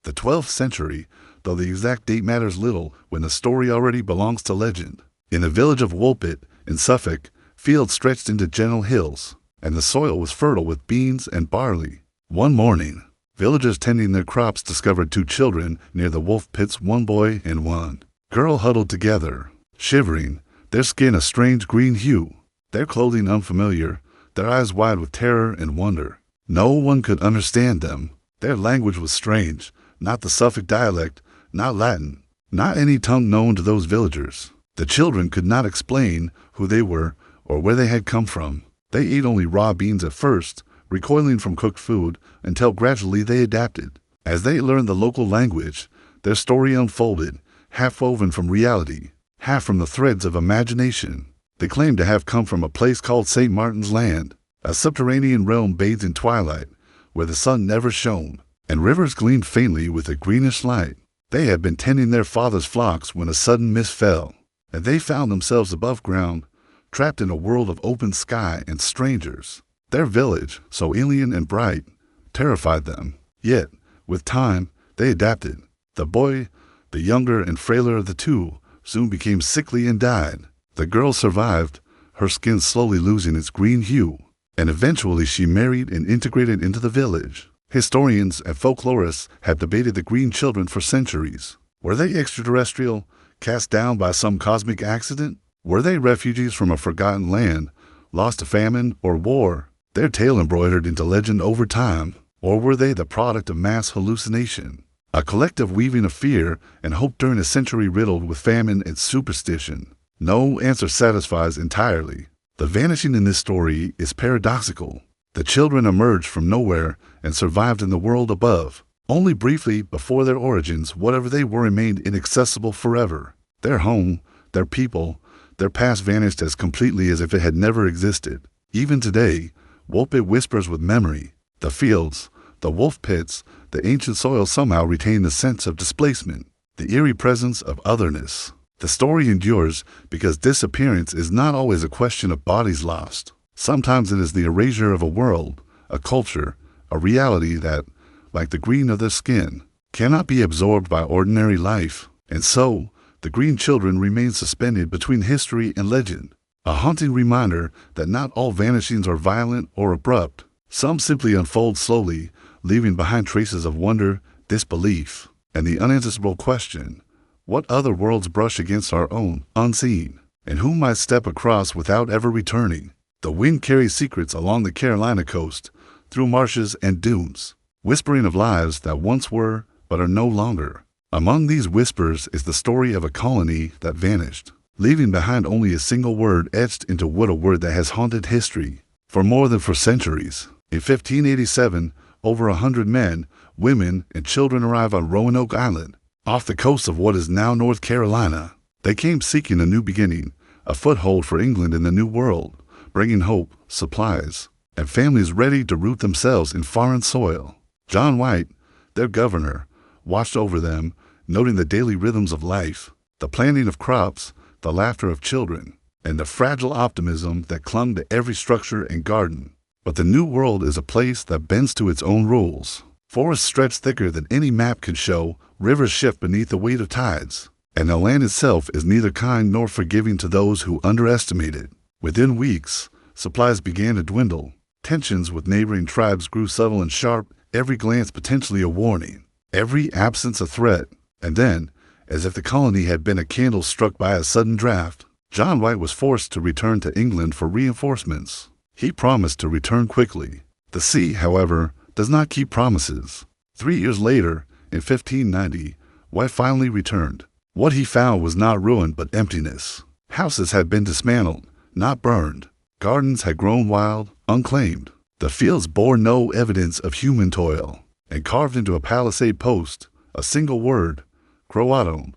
the 12th century, though the exact date matters little when the story already belongs to legend. In the village of Woolpit, in Suffolk, fields stretched into gentle hills, and the soil was fertile with beans and barley. One morning, villagers tending their crops discovered two children near the wolf pits, one boy and one girl huddled together, shivering, their skin a strange green hue, their clothing unfamiliar, their eyes wide with terror and wonder. No one could understand them. Their language was strange, not the Suffolk dialect, not Latin, not any tongue known to those villagers. The children could not explain who they were or where they had come from. They ate only raw beans at first, recoiling from cooked food, until gradually they adapted. As they learned the local language, their story unfolded, half woven from reality, half from the threads of imagination. They claimed to have come from a place called St. Martin's Land, a subterranean realm bathed in twilight, where the sun never shone, and rivers gleamed faintly with a greenish light. They had been tending their father's flocks when a sudden mist fell, and they found themselves above ground, trapped in a world of open sky and strangers. Their village, so alien and bright, terrified them. Yet, with time, they adapted. The boy, the younger and frailer of the two, soon became sickly and died. The girl survived, her skin slowly losing its green hue, and eventually she married and integrated into the village. Historians and folklorists have debated the green children for centuries. Were they extraterrestrial, cast down by some cosmic accident? Were they refugees from a forgotten land, lost to famine or war, their tale embroidered into legend over time? Or were they the product of mass hallucination, a collective weaving of fear and hope during a century riddled with famine and superstition? No answer satisfies entirely. The vanishing in this story is paradoxical. The children emerged from nowhere and survived in the world above. Only briefly before their origins, whatever they were remained inaccessible forever. Their home, their people, their past vanished as completely as if it had never existed. Even today, Woolpit whispers with memory. The fields, the wolf pits, the ancient soil somehow retain the sense of displacement, the eerie presence of otherness. The story endures because disappearance is not always a question of bodies lost. Sometimes it is the erasure of a world, a culture, a reality that, like the green of their skin, cannot be absorbed by ordinary life. And so, the green children remain suspended between history and legend, a haunting reminder that not all vanishings are violent or abrupt. Some simply unfold slowly, leaving behind traces of wonder, disbelief, and the unanswerable question, what other worlds brush against our own, unseen, and who might step across without ever returning? The wind carries secrets along the Carolina coast, through marshes and dunes, whispering of lives that once were but are no longer. Among these whispers is the story of a colony that vanished, leaving behind only a single word etched into wood, a word that has haunted history for more than 4 centuries. In 1587, over 100 men, women, and children arrived on Roanoke Island, off the coast of what is now North Carolina. They came seeking a new beginning, a foothold for England in the New World, bringing hope, supplies, and families ready to root themselves in foreign soil. John White, their governor, watched over them, noting the daily rhythms of life, the planting of crops, the laughter of children, and the fragile optimism that clung to every structure and garden. But the New World is a place that bends to its own rules. Forests stretch thicker than any map can show, rivers shift beneath the weight of tides, and the land itself is neither kind nor forgiving to those who underestimate it. Within weeks, supplies began to dwindle. Tensions with neighboring tribes grew subtle and sharp, every glance potentially a warning, every absence a threat. And then, as if the colony had been a candle struck by a sudden draft, John White was forced to return to England for reinforcements. He promised to return quickly. The sea, however, does not keep promises. 3 years later, in 1590, White finally returned. What he found was not ruin but emptiness. Houses had been dismantled, not burned. Gardens had grown wild, unclaimed. The fields bore no evidence of human toil. And carved into a palisade post, a single word, Croatum,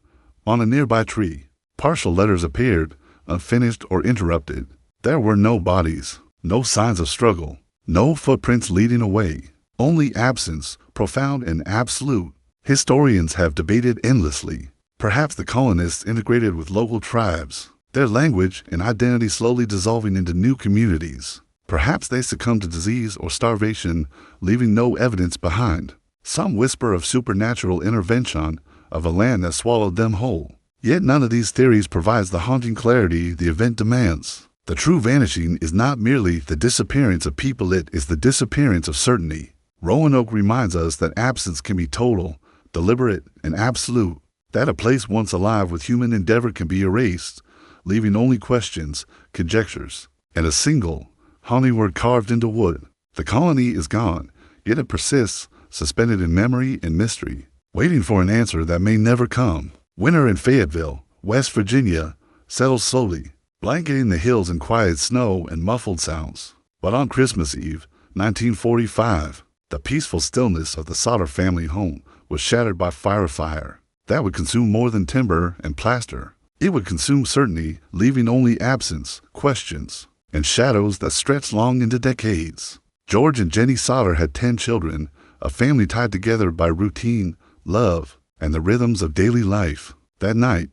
on a nearby tree. Partial letters appeared, unfinished or interrupted. There were no bodies, no signs of struggle, no footprints leading away. Only absence, profound and absolute. Historians have debated endlessly. Perhaps the colonists integrated with local tribes. their language and identity slowly dissolving into new communities. Perhaps they succumbed to disease or starvation, leaving no evidence behind. Some whisper of supernatural intervention, of a land that swallowed them whole. Yet none of these theories provides the haunting clarity the event demands. The true vanishing is not merely the disappearance of people, it is the disappearance of certainty. Roanoke reminds us that absence can be total, deliberate, and absolute, that a place once alive with human endeavor can be erased, leaving only questions, conjectures, and a single, haunting word carved into wood. The colony is gone, yet it persists, suspended in memory and mystery, waiting for an answer that may never come. Winter in Fayetteville, West Virginia, settles slowly, blanketing the hills in quiet snow and muffled sounds. But on Christmas Eve, 1945, the peaceful stillness of the Sauter family home was shattered by fire that would consume more than timber and plaster. It would consume certainty, leaving only absence, questions, and shadows that stretched long into decades. George and Jenny Sauter had 10 children, a family tied together by routine, love, and the rhythms of daily life. That night,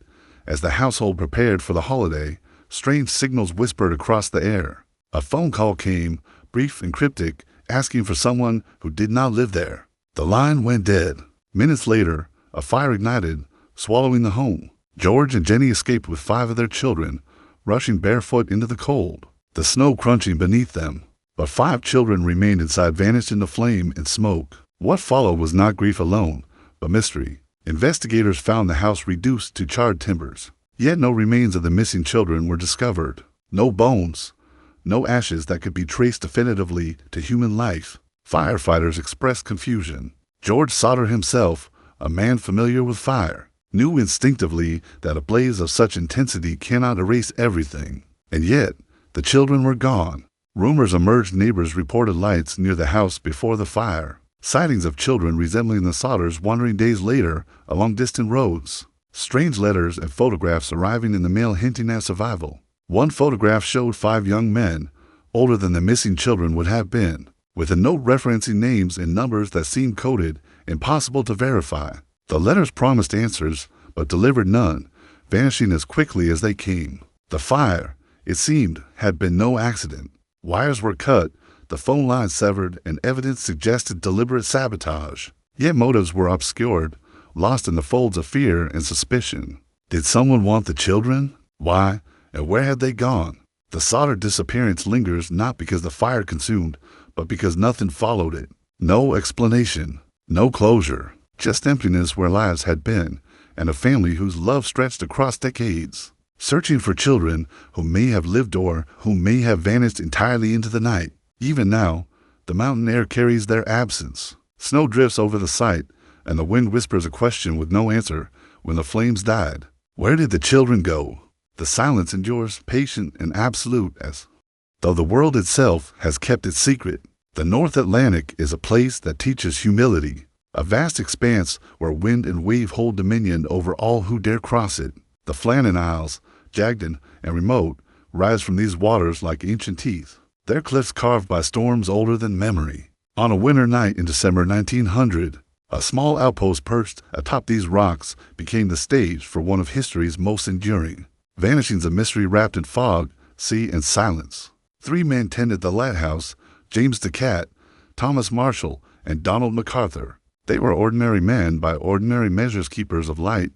as the household prepared for the holiday, strange signals whispered across the air. A phone call came, brief and cryptic, asking for someone who did not live there. The line went dead. Minutes later, a fire ignited, swallowing the home. George and Jenny escaped with 5 of their children, rushing barefoot into the cold, the snow crunching beneath them. But 5 children remained inside, vanished into flame and smoke. What followed was not grief alone, but mystery. Investigators found the house reduced to charred timbers. Yet no remains of the missing children were discovered. No bones, no ashes that could be traced definitively to human life. Firefighters expressed confusion. George Sauter himself, a man familiar with fire, knew instinctively that a blaze of such intensity cannot erase everything. And yet, the children were gone. Rumors emerged. Neighbors reported lights near the house before the fire. Sightings of children resembling the Sauters wandering days later along distant roads. Strange letters and photographs arriving in the mail hinting at survival. One photograph showed 5 young men, older than the missing children would have been, with a note referencing names and numbers that seemed coded, impossible to verify. The letters promised answers, but delivered none, vanishing as quickly as they came. The fire, it seemed, had been no accident. Wires were cut, the phone lines severed, and evidence suggested deliberate sabotage. Yet motives were obscured, lost in the folds of fear and suspicion. Did someone want the children? Why, and where had they gone? The Sauter disappearance lingers not because the fire consumed, but because nothing followed it. No explanation, no closure, just emptiness where lives had been, and a family whose love stretched across decades. Searching for children who may have lived or who may have vanished entirely into the night. Even now, the mountain air carries their absence. Snow drifts over the site, and the wind whispers a question with no answer when the flames died. Where did the children go? The silence endures, patient and absolute, as though the world itself has kept its secret. The North Atlantic is a place that teaches humility, a vast expanse where wind and wave hold dominion over all who dare cross it. The Flannan Isles, jagged and remote, rise from these waters like ancient teeth, their cliffs carved by storms older than memory. On a winter night in December 1900, a small outpost perched atop these rocks became the stage for one of history's most enduring vanishings, of mystery wrapped in fog, sea, and silence. 3 men tended the lighthouse: James DeCat, Thomas Marshall, and Donald MacArthur. They were ordinary men by ordinary measures, keepers of light,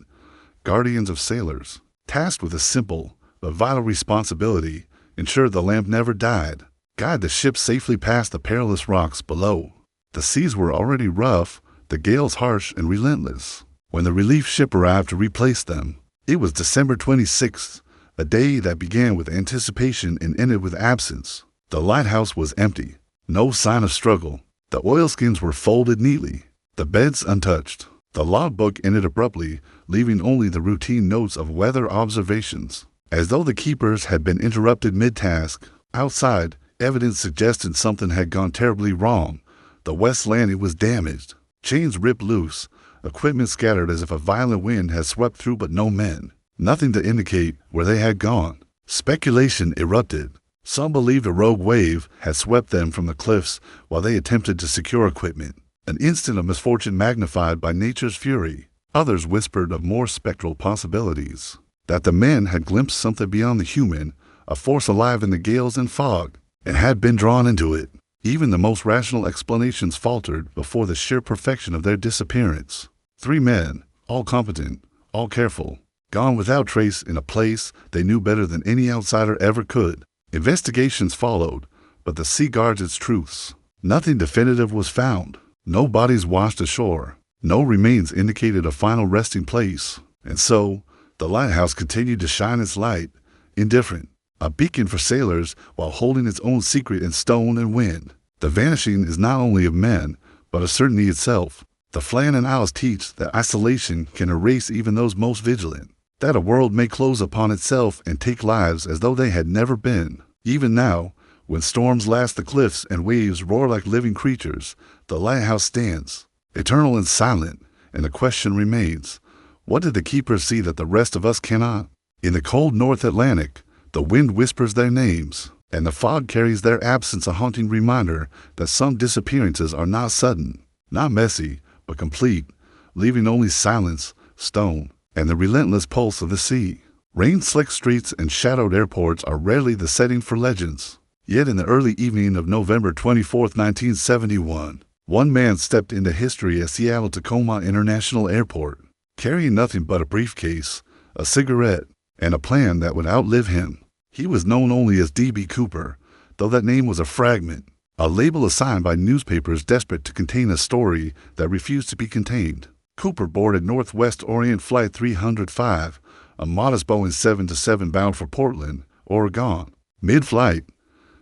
guardians of sailors, tasked with a simple but vital responsibility: ensure the lamp never died, guide the ship safely past the perilous rocks below. The seas were already rough, the gales harsh and relentless, when the relief ship arrived to replace them. It was December 26th, a day that began with anticipation and ended with absence. The lighthouse was empty, no sign of struggle. The oilskins were folded neatly, the beds untouched. The logbook ended abruptly, leaving only the routine notes of weather observations. As though the keepers had been interrupted mid-task, outside, evidence suggested something had gone terribly wrong. The west landing was damaged, chains ripped loose, equipment scattered as if a violent wind had swept through, but no men. Nothing to indicate where they had gone. Speculation erupted. Some believed a rogue wave had swept them from the cliffs while they attempted to secure equipment. An instant of misfortune magnified by nature's fury. Others whispered of more spectral possibilities. that the men had glimpsed something beyond the human, a force alive in the gales and fog, and had been drawn into it. Even the most rational explanations faltered before the sheer perfection of their disappearance. 3 men, all competent, all careful, gone without trace in a place they knew better than any outsider ever could. Investigations followed, but the sea guards its truths. Nothing definitive was found. No bodies washed ashore. No remains indicated a final resting place. And so, the lighthouse continued to shine its light, indifferent, a beacon for sailors while holding its own secret in stone and wind. The vanishing is not only of men, but of certainty itself. The Flann and Isles teach that isolation can erase even those most vigilant, that a world may close upon itself and take lives as though they had never been. Even now, when storms lash the cliffs and waves roar like living creatures, the lighthouse stands, eternal and silent, and the question remains, what did the keepers see that the rest of us cannot? In the cold North Atlantic, the wind whispers their names, and the fog carries their absence, a haunting reminder that some disappearances are not sudden, not messy, but complete, leaving only silence, stone, and the relentless pulse of the sea. Rain-slicked streets and shadowed airports are rarely the setting for legends. Yet in the early evening of November 24, 1971, one man stepped into history at Seattle-Tacoma International Airport, carrying nothing but a briefcase, a cigarette, and a plan that would outlive him. He was known only as D.B. Cooper, though that name was a fragment, a label assigned by newspapers desperate to contain a story that refused to be contained. Cooper boarded Northwest Orient Flight 305, a modest Boeing 727 bound for Portland, Oregon. Mid-flight,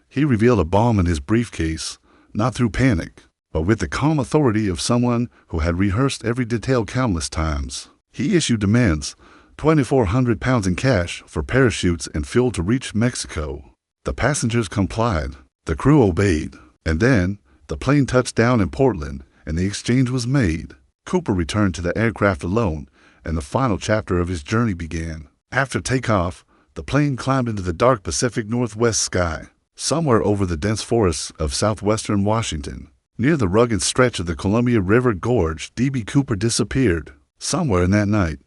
he revealed a bomb in his briefcase, not through panic, but with the calm authority of someone who had rehearsed every detail countless times. He issued demands, 2,400 pounds in cash for parachutes and fuel to reach Mexico. The passengers complied. The crew obeyed. And then, the plane touched down in Portland, and the exchange was made. Cooper returned to the aircraft alone, and the final chapter of his journey began. After takeoff, the plane climbed into the dark Pacific Northwest sky, somewhere over the dense forests of southwestern Washington. Near the rugged stretch of the Columbia River Gorge, D.B. Cooper disappeared. Somewhere in that night,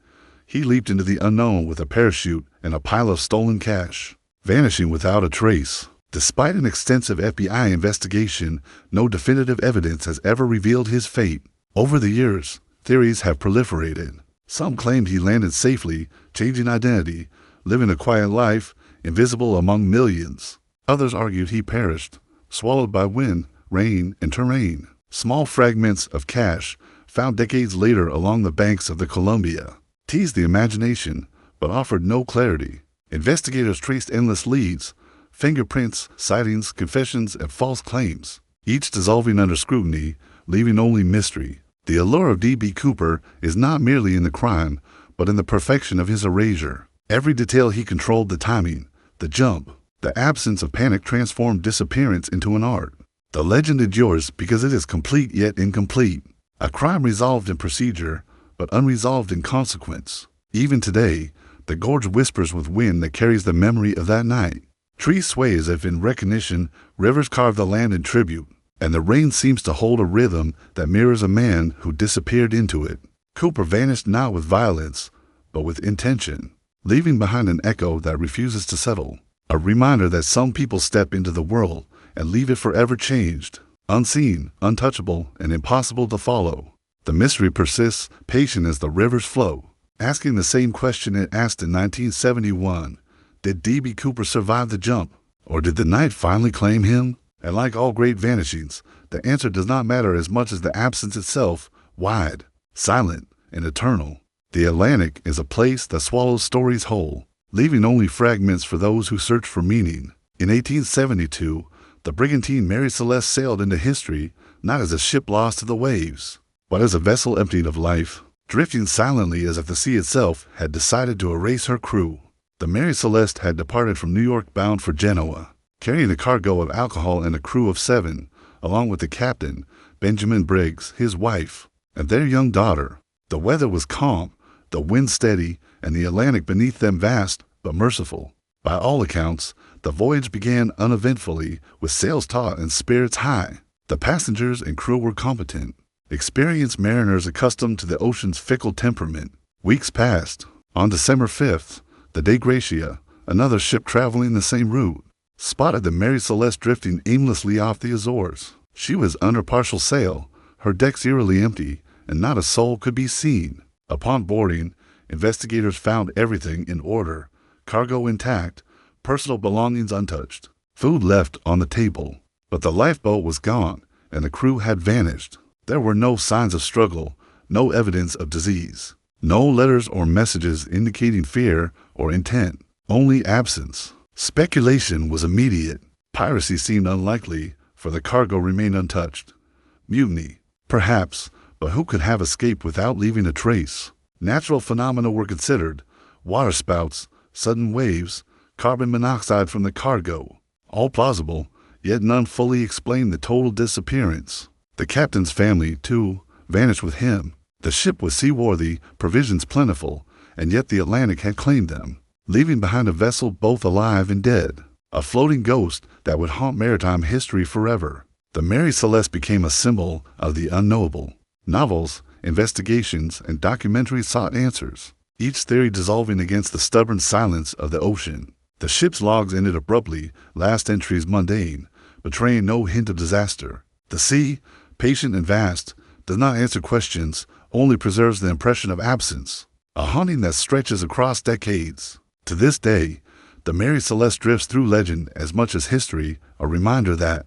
he leaped into the unknown with a parachute and a pile of stolen cash, vanishing without a trace. Despite an extensive FBI investigation, no definitive evidence has ever revealed his fate. Over the years, theories have proliferated. Some claimed he landed safely, changing identity, living a quiet life, invisible among millions. Others argued he perished, swallowed by wind, rain, and terrain. Small fragments of cash, found decades later along the banks of the Columbia, teased the imagination, but offered no clarity. Investigators traced endless leads, fingerprints, sightings, confessions, and false claims, each dissolving under scrutiny, leaving only mystery. The allure of D.B. Cooper is not merely in the crime, but in the perfection of his erasure. Every detail he controlled, the timing, the jump, the absence of panic transformed disappearance into an art. The legend endures because it is complete yet incomplete. A crime resolved in procedure, but unresolved in consequence. Even today, the gorge whispers with wind that carries the memory of that night. Trees sway as if in recognition, rivers carve the land in tribute, and the rain seems to hold a rhythm that mirrors a man who disappeared into it. Cooper vanished not with violence, but with intention, leaving behind an echo that refuses to settle, a reminder that some people step into the world and leave it forever changed, unseen, untouchable, and impossible to follow. The mystery persists, patient as the rivers flow, asking the same question it asked in 1971. Did D.B. Cooper survive the jump, or did the night finally claim him? And like all great vanishings, the answer does not matter as much as the absence itself, wide, silent, and eternal. The Atlantic is a place that swallows stories whole, leaving only fragments for those who search for meaning. In 1872, the brigantine Mary Celeste sailed into history not as a ship lost to the waves, but as a vessel emptied of life, drifting silently as if the sea itself had decided to erase her crew. The Mary Celeste had departed from New York bound for Genoa, carrying a cargo of alcohol and a crew of 7, along with the captain, Benjamin Briggs, his wife, and their young daughter. The weather was calm, the wind steady, and the Atlantic beneath them vast but merciful. By all accounts, the voyage began uneventfully, with sails taut and spirits high. The passengers and crew were competent, experienced mariners accustomed to the ocean's fickle temperament. Weeks passed. On December 5th, The Day Gracia, another ship traveling the same route, spotted the Mary Celeste drifting aimlessly off the Azores. She was under partial sail, her decks eerily empty, and not a soul could be seen. Upon boarding, investigators found everything in order, cargo intact, personal belongings untouched, food left on the table. But the lifeboat was gone, and the crew had vanished. There were no signs of struggle, no evidence of disease, no letters or messages indicating fear or intent, only absence. Speculation was immediate. Piracy seemed unlikely, for the cargo remained untouched. Mutiny, perhaps, but who could have escaped without leaving a trace? Natural phenomena were considered: waterspouts, sudden waves, carbon monoxide from the cargo. All plausible, yet none fully explained the total disappearance. The captain's family, too, vanished with him. The ship was seaworthy, provisions plentiful, and yet the Atlantic had claimed them, leaving behind a vessel both alive and dead, a floating ghost that would haunt maritime history forever. The Mary Celeste became a symbol of the unknowable. Novels, investigations, and documentaries sought answers, each theory dissolving against the stubborn silence of the ocean. The ship's logs ended abruptly, last entries mundane, betraying no hint of disaster. The sea, patient and vast, does not answer questions, only preserves the impression of absence, a haunting that stretches across decades. To this day, the Mary Celeste drifts through legend as much as history, a reminder that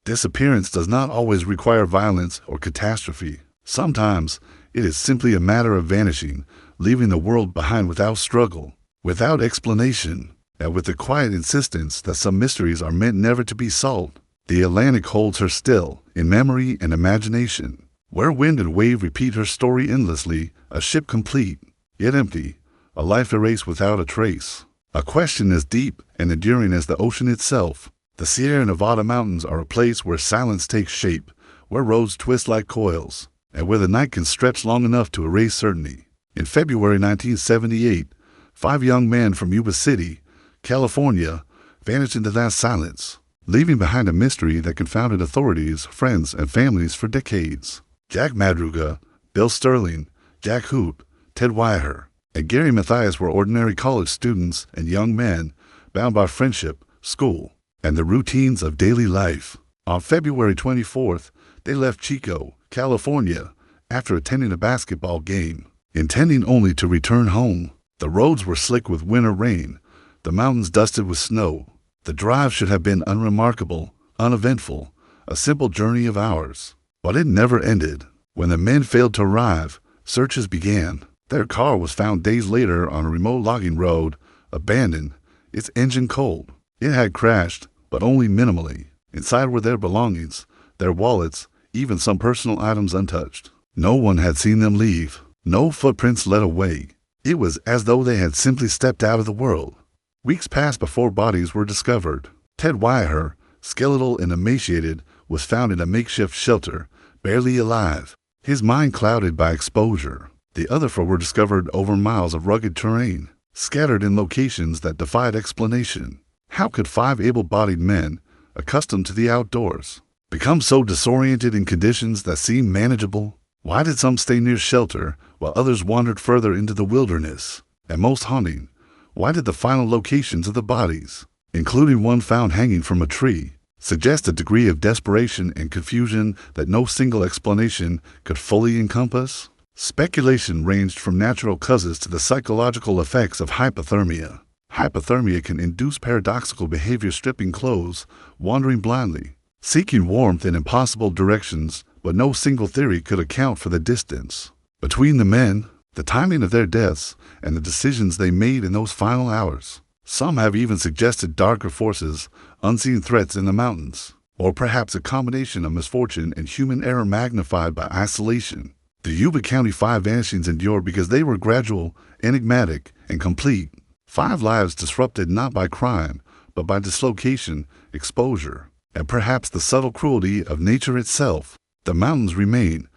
disappearance does not always require violence or catastrophe. Sometimes, it is simply a matter of vanishing, leaving the world behind without struggle, without explanation, and with the quiet insistence that some mysteries are meant never to be solved. The Atlantic holds her still, in memory and imagination, where wind and wave repeat her story endlessly, a ship complete, yet empty, a life erased without a trace. A question as deep and enduring as the ocean itself. The Sierra Nevada mountains are a place where silence takes shape, where roads twist like coils, and where the night can stretch long enough to erase certainty. In February 1978, 5 young men from Yuba City, California, vanished into that silence, leaving behind a mystery that confounded authorities, friends, and families for decades. Jack Madruga, Bill Sterling, Jack Hoot, Ted Wyaher, and Gary Mathias were ordinary college students and young men bound by friendship, school, and the routines of daily life. On February 24th, they left Chico, California, after attending a basketball game, intending only to return home. The roads were slick with winter rain, the mountains dusted with snow. The drive should have been unremarkable, uneventful, a simple journey of hours. But it never ended. When the men failed to arrive, searches began. Their car was found days later on a remote logging road, abandoned, its engine cold. It had crashed, but only minimally. Inside were their belongings, their wallets, even some personal items untouched. No one had seen them leave. No footprints led away. It was as though they had simply stepped out of the world. Weeks passed before bodies were discovered. Ted Wyaher, skeletal and emaciated, was found in a makeshift shelter, barely alive, his mind clouded by exposure. The other 4 were discovered over miles of rugged terrain, scattered in locations that defied explanation. How could 5 able-bodied men, accustomed to the outdoors, become so disoriented in conditions that seemed manageable? Why did some stay near shelter, while others wandered further into the wilderness? And most haunting, why did the final locations of the bodies, including one found hanging from a tree, suggest a degree of desperation and confusion that no single explanation could fully encompass? Speculation ranged from natural causes to the psychological effects of hypothermia. Hypothermia can induce paradoxical behavior: stripping clothes, wandering blindly, seeking warmth in impossible directions, but no single theory could account for the distance between the men, the timing of their deaths, and the decisions they made in those final hours. Some have even suggested darker forces, unseen threats in the mountains, or perhaps a combination of misfortune and human error magnified by isolation. The Yuba County 5 vanishings endured because they were gradual, enigmatic, and complete. 5 lives disrupted not by crime, but by dislocation, exposure, and perhaps the subtle cruelty of nature itself. The mountains remain,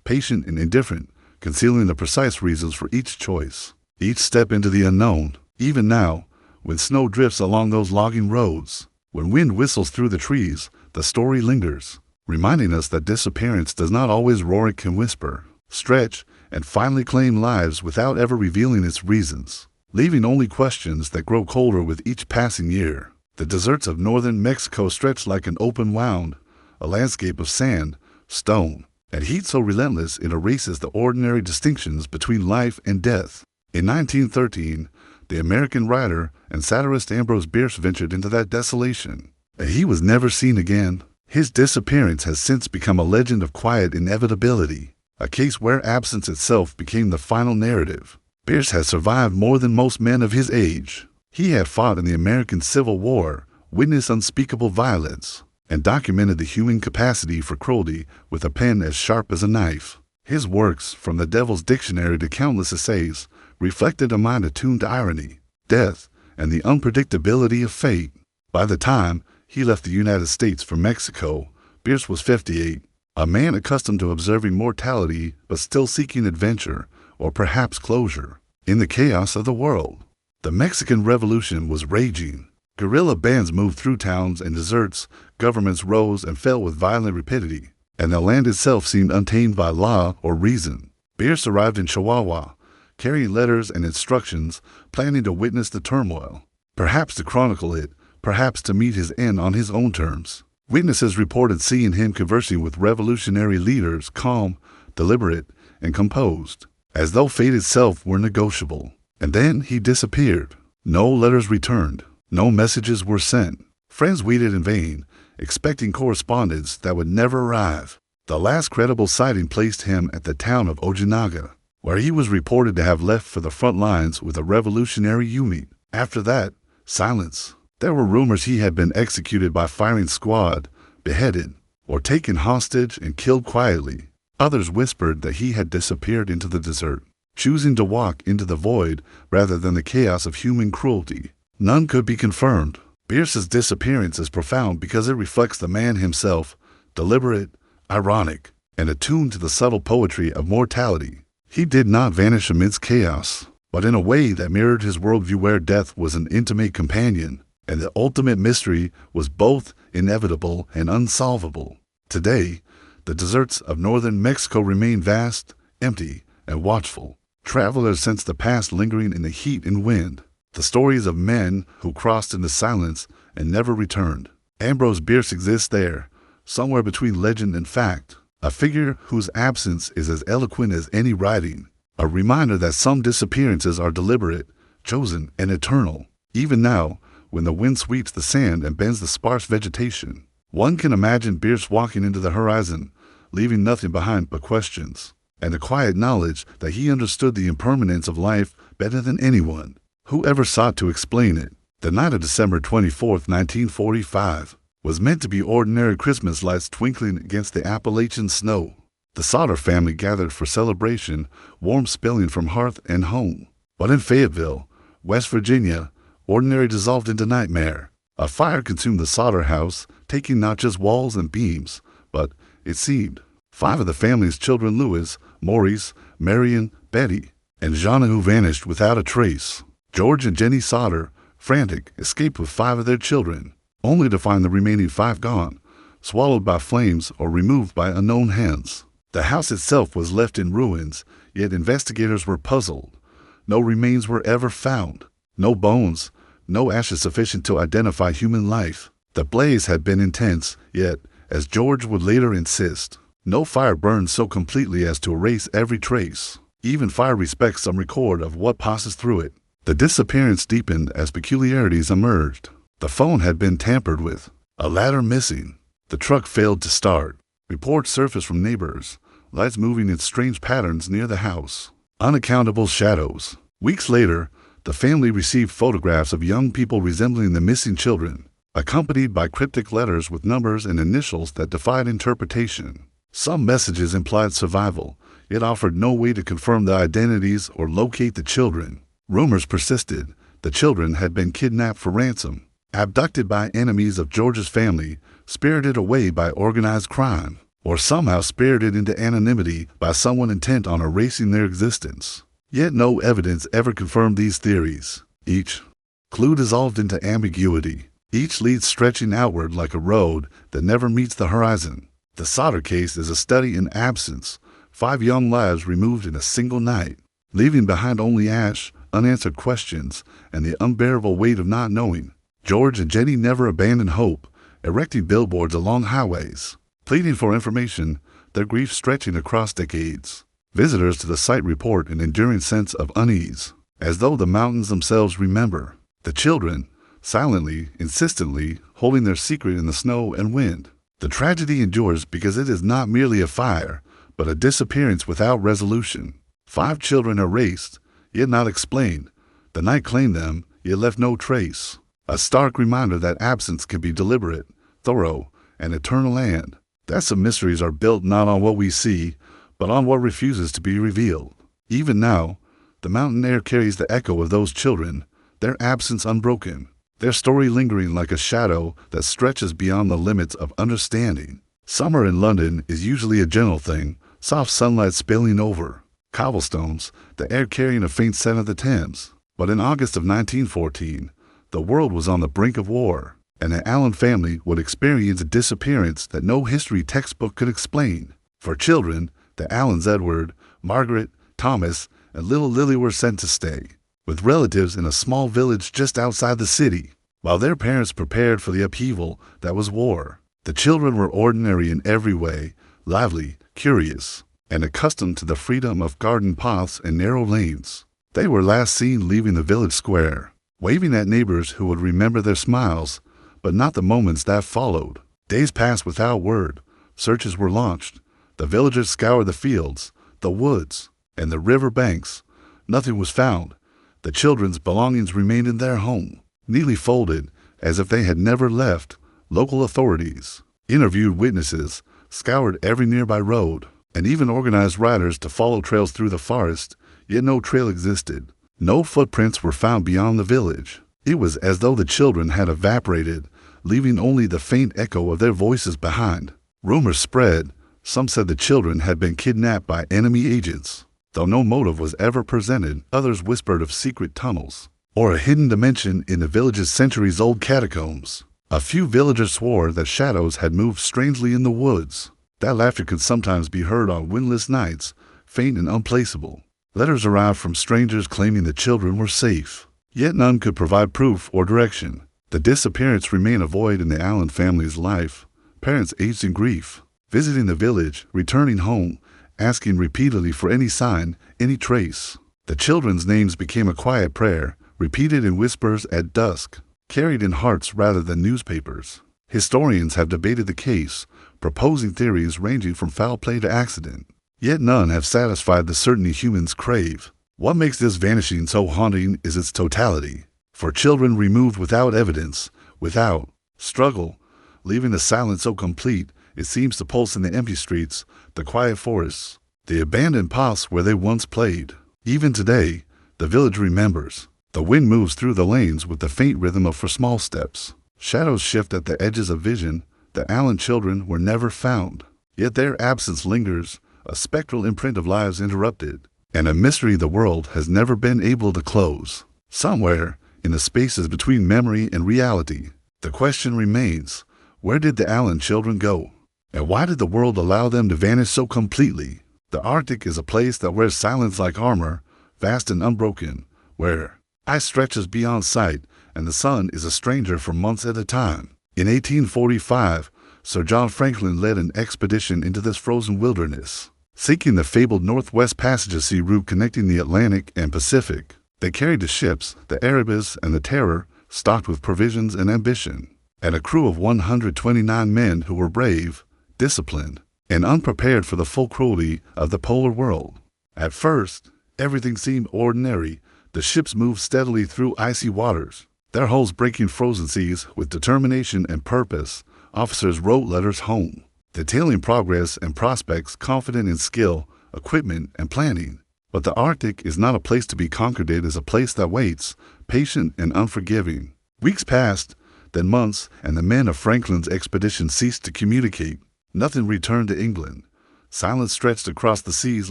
patient and indifferent, concealing the precise reasons for each choice, each step into the unknown. Even now, when snow drifts along those logging roads, when wind whistles through the trees, the story lingers, reminding us that disappearance does not always roar, it can whisper, stretch, and finally claim lives without ever revealing its reasons. leaving only questions that grow colder with each passing year. The deserts of northern Mexico stretch like an open wound, a landscape of sand, stone, and heat so relentless it erases the ordinary distinctions between life and death. In 1913, the American writer and satirist Ambrose Bierce ventured into that desolation, and he was never seen again. His disappearance has since become a legend of quiet inevitability, a case where absence itself became the final narrative. Bierce has survived more than most men of his age. He had fought in the American Civil War, witnessed unspeakable violence, and documented the human capacity for cruelty with a pen as sharp as a knife. His works, from the Devil's Dictionary to countless essays, reflected a mind attuned to irony, death, and the unpredictability of fate. By the time he left the United States for Mexico, Bierce was 58, a man accustomed to observing mortality but still seeking adventure, or perhaps closure, in the chaos of the world. The Mexican Revolution was raging. Guerrilla bands moved through towns and deserts, governments rose and fell with violent rapidity, and the land itself seemed untamed by law or reason. Bierce arrived in Chihuahua, carrying letters and instructions, planning to witness the turmoil, perhaps to chronicle it, perhaps to meet his end on his own terms. Witnesses reported seeing him conversing with revolutionary leaders, calm, deliberate, and composed, as though fate itself were negotiable. And then he disappeared. No letters returned. No messages were sent. Friends waited in vain, expecting correspondence that would never arrive. The last credible sighting placed him at the town of Ojinaga, where he was reported to have left for the front lines with a revolutionary unit. After that, silence. There were rumors he had been executed by firing squad, beheaded, or taken hostage and killed quietly. Others whispered that he had disappeared into the desert, choosing to walk into the void rather than the chaos of human cruelty. None could be confirmed. Bierce's disappearance is profound because it reflects the man himself, deliberate, ironic, and attuned to the subtle poetry of mortality. He did not vanish amidst chaos, but in a way that mirrored his worldview where death was an intimate companion, and the ultimate mystery was both inevitable and unsolvable. Today, the deserts of northern Mexico remain vast, empty, and watchful. Travelers sense the past lingering in the heat and wind. The stories of men who crossed into silence and never returned. Ambrose Bierce exists there, somewhere between legend and fact, a figure whose absence is as eloquent as any writing, a reminder that some disappearances are deliberate, chosen, and eternal. Even now, when the wind sweeps the sand and bends the sparse vegetation, one can imagine Bierce walking into the horizon, leaving nothing behind but questions, and the quiet knowledge that he understood the impermanence of life better than anyone who ever sought to explain it. The night of December 24, 1945, was meant to be ordinary Christmas lights twinkling against the Appalachian snow. The Sauter family gathered for celebration, warmth spilling from hearth and home. But in Fayetteville, West Virginia, ordinary dissolved into nightmare. A fire consumed the Sauter house, taking not just walls and beams, but, it seemed, 5 of the family's children: Louis, Maurice, Marion, Betty, and Jana, who vanished without a trace. George and Jenny Sauter, frantic, escaped with 5 of their children, only to find the remaining 5 gone, swallowed by flames or removed by unknown hands. The house itself was left in ruins, yet investigators were puzzled. No remains were ever found. No bones, no ashes sufficient to identify human life. The blaze had been intense, yet, as George would later insist, no fire burned so completely as to erase every trace. Even fire respects some record of what passes through it. The disappearance deepened as peculiarities emerged. The phone had been tampered with, a ladder missing. The truck failed to start. Reports surfaced from neighbors, lights moving in strange patterns near the house. Unaccountable shadows. Weeks later, the family received photographs of young people resembling the missing children, accompanied by cryptic letters with numbers and initials that defied interpretation. Some messages implied survival, yet offered no way to confirm their identities or locate the children. Rumors persisted. The children had been kidnapped for ransom, abducted by enemies of George's family, spirited away by organized crime, or somehow spirited into anonymity by someone intent on erasing their existence. Yet no evidence ever confirmed these theories. Each clue dissolved into ambiguity, each lead stretching outward like a road that never meets the horizon. The Sauter case is a study in absence, 5 young lives removed in a single night, leaving behind only ash, unanswered questions, and the unbearable weight of not knowing. George and Jenny never abandoned hope, erecting billboards along highways, pleading for information, their grief stretching across decades. Visitors to the site report an enduring sense of unease, as though the mountains themselves remember. The children, silently, insistently, holding their secret in the snow and wind. The tragedy endures because it is not merely a fire, but a disappearance without resolution. 5 children erased, yet not explained. The night claimed them, yet left no trace. A stark reminder that absence can be deliberate, thorough, and eternal, and that some mysteries are built not on what we see, but on what refuses to be revealed. Even now, the mountain air carries the echo of those children, their absence unbroken, their story lingering like a shadow that stretches beyond the limits of understanding. Summer in London is usually a gentle thing, soft sunlight spilling over cobblestones, the air carrying a faint scent of the Thames. But in August of 1914, the world was on the brink of war, and the Allen family would experience a disappearance that no history textbook could explain. For children, the Allens, Edward, Margaret, Thomas, and little Lily, were sent to stay with relatives in a small village just outside the city, while their parents prepared for the upheaval that was war. The children were ordinary in every way, lively, curious, and accustomed to the freedom of garden paths and narrow lanes. They were last seen leaving the village square, waving at neighbors who would remember their smiles, but not the moments that followed. Days passed without word. Searches were launched. The villagers scoured the fields, the woods, and the river banks. Nothing was found. The children's belongings remained in their home, neatly folded, as if they had never left. Local authorities interviewed witnesses, scoured every nearby road, and even organized riders to follow trails through the forest, yet no trail existed. No footprints were found beyond the village. It was as though the children had evaporated, leaving only the faint echo of their voices behind. Rumors spread. Some said the children had been kidnapped by enemy agents. Though no motive was ever presented, others whispered of secret tunnels, or a hidden dimension in the village's centuries-old catacombs. A few villagers swore that shadows had moved strangely in the woods. That laughter could sometimes be heard on windless nights, faint and unplaceable. Letters arrived from strangers claiming the children were safe, yet none could provide proof or direction. The disappearance remained a void in the Allen family's life. Parents aged in grief, visiting the village, returning home, asking repeatedly for any sign, any trace. The children's names became a quiet prayer, repeated in whispers at dusk, carried in hearts rather than newspapers. Historians have debated the case, proposing theories ranging from foul play to accident. Yet none have satisfied the certainty humans crave. What makes this vanishing so haunting is its totality. For children removed without evidence, without struggle, leaving the silence so complete it seems to pulse in the empty streets, the quiet forests, the abandoned paths where they once played. Even today, the village remembers. The wind moves through the lanes with the faint rhythm of for small steps. Shadows shift at the edges of vision. The Allen children were never found. Yet their absence lingers, a spectral imprint of lives interrupted, and a mystery the world has never been able to close. Somewhere, in the spaces between memory and reality, the question remains, where did the Allen children go? And why did the world allow them to vanish so completely? The Arctic is a place that wears silence like armor, vast and unbroken, where ice stretches beyond sight and the sun is a stranger for months at a time. In 1845, Sir John Franklin led an expedition into this frozen wilderness, seeking the fabled Northwest Passage sea route connecting the Atlantic and Pacific. They carried the ships, the Erebus and the Terror, stocked with provisions and ambition, and a crew of 129 men who were brave, disciplined, and unprepared for the full cruelty of the polar world. At first, everything seemed ordinary. The ships moved steadily through icy waters, their hulls breaking frozen seas with determination and purpose. Officers wrote letters home, detailing progress and prospects, confident in skill, equipment, and planning. But the Arctic is not a place to be conquered. It is a place that waits, patient and unforgiving. Weeks passed, then months, and the men of Franklin's expedition ceased to communicate. Nothing returned to England. Silence stretched across the seas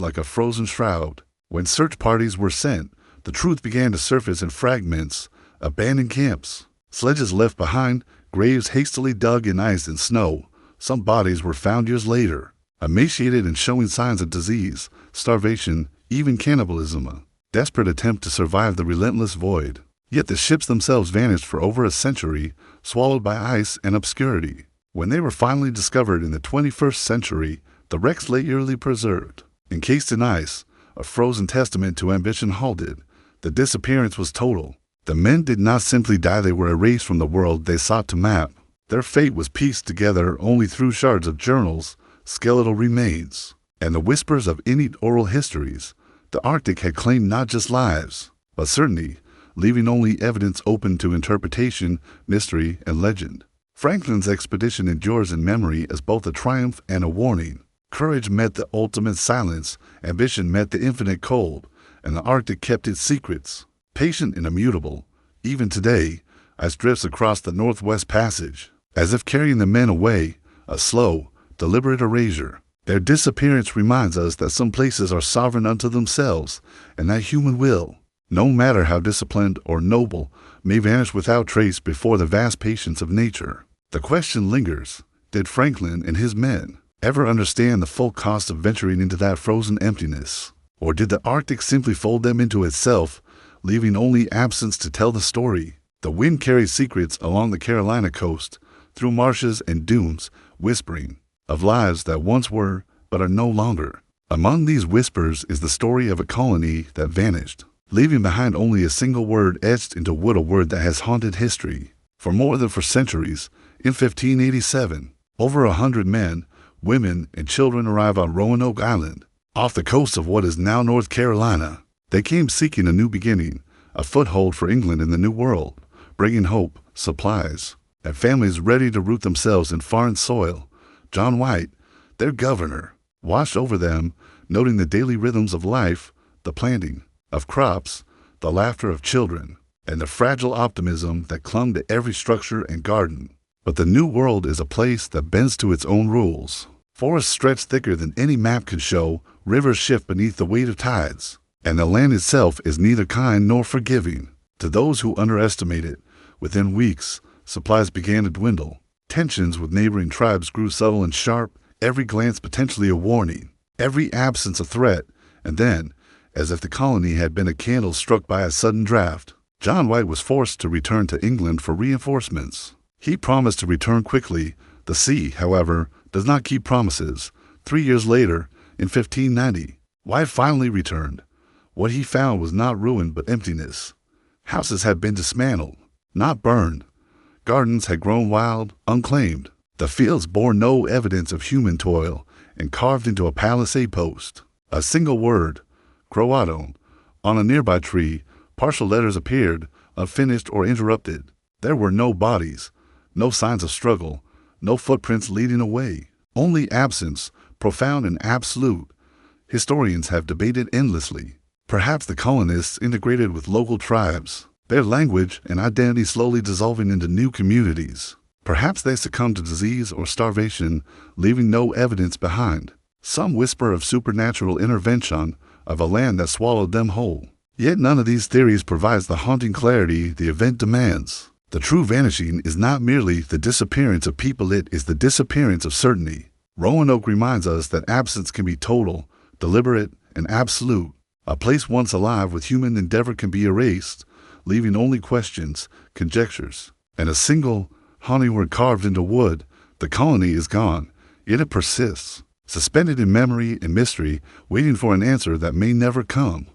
like a frozen shroud. When search parties were sent, the truth began to surface in fragments, abandoned camps, sledges left behind, graves hastily dug in ice and snow. Some bodies were found years later, emaciated and showing signs of disease, starvation, even cannibalism. desperate attempt to survive the relentless void. Yet the ships themselves vanished for over a century, swallowed by ice and obscurity. When they were finally discovered in the 21st century, the wrecks lay eerily preserved. Encased in ice, a frozen testament to ambition halted. The disappearance was total. The men did not simply die, they were erased from the world they sought to map. Their fate was pieced together only through shards of journals, skeletal remains, and the whispers of innate oral histories. The Arctic had claimed not just lives, but certainty, leaving only evidence open to interpretation, mystery, and legend. Franklin's expedition endures in memory as both a triumph and a warning. Courage met the ultimate silence, ambition met the infinite cold, and the Arctic kept its secrets. Patient and immutable, even today, ice drifts across the Northwest Passage, as if carrying the men away, a slow, deliberate erasure. Their disappearance reminds us that some places are sovereign unto themselves, and that human will, no matter how disciplined or noble, may vanish without trace before the vast patience of nature. The question lingers, did Franklin and his men ever understand the full cost of venturing into that frozen emptiness? Or did the Arctic simply fold them into itself, leaving only absence to tell the story? The wind carries secrets along the Carolina coast, through marshes and dunes, whispering of lives that once were, but are no longer. Among these whispers is the story of a colony that vanished, leaving behind only a single word etched into wood, a word that has haunted history for more than 4 centuries. In 1587, over 100 men, women, and children arrived on Roanoke Island, off the coast of what is now North Carolina. They came seeking a new beginning, a foothold for England in the New World, bringing hope, supplies, and families ready to root themselves in foreign soil. John White, their governor, watched over them, noting the daily rhythms of life, the planting of crops, the laughter of children, and the fragile optimism that clung to every structure and garden. But the New World is a place that bends to its own rules. Forests stretch thicker than any map can show, rivers shift beneath the weight of tides, and the land itself is neither kind nor forgiving. To those who underestimate it, within weeks, supplies began to dwindle. Tensions with neighboring tribes grew subtle and sharp, every glance potentially a warning, every absence a threat, and then, as if the colony had been a candle struck by a sudden draft, John White was forced to return to England for reinforcements. He promised to return quickly. The sea, however, does not keep promises. 3 years later, in 1590, White finally returned. What he found was not ruin but emptiness. Houses had been dismantled, not burned. Gardens had grown wild, unclaimed. The fields bore no evidence of human toil, and carved into a palisade post, a single word, Croatoan, on a nearby tree. Partial letters appeared, unfinished or interrupted. There were no bodies, no signs of struggle, no footprints leading away. Only absence, profound and absolute. Historians have debated endlessly. Perhaps the colonists integrated with local tribes, their language and identity slowly dissolving into new communities. Perhaps they succumbed to disease or starvation, leaving no evidence behind. Some whisper of supernatural intervention, of a land that swallowed them whole. Yet none of these theories provides the haunting clarity the event demands. The true vanishing is not merely the disappearance of people, it is the disappearance of certainty. Roanoke reminds us that absence can be total, deliberate, and absolute. A place once alive with human endeavor can be erased, leaving only questions, conjectures, and a single haunting word carved into wood. The colony is gone, yet it persists, suspended in memory and mystery, waiting for an answer that may never come.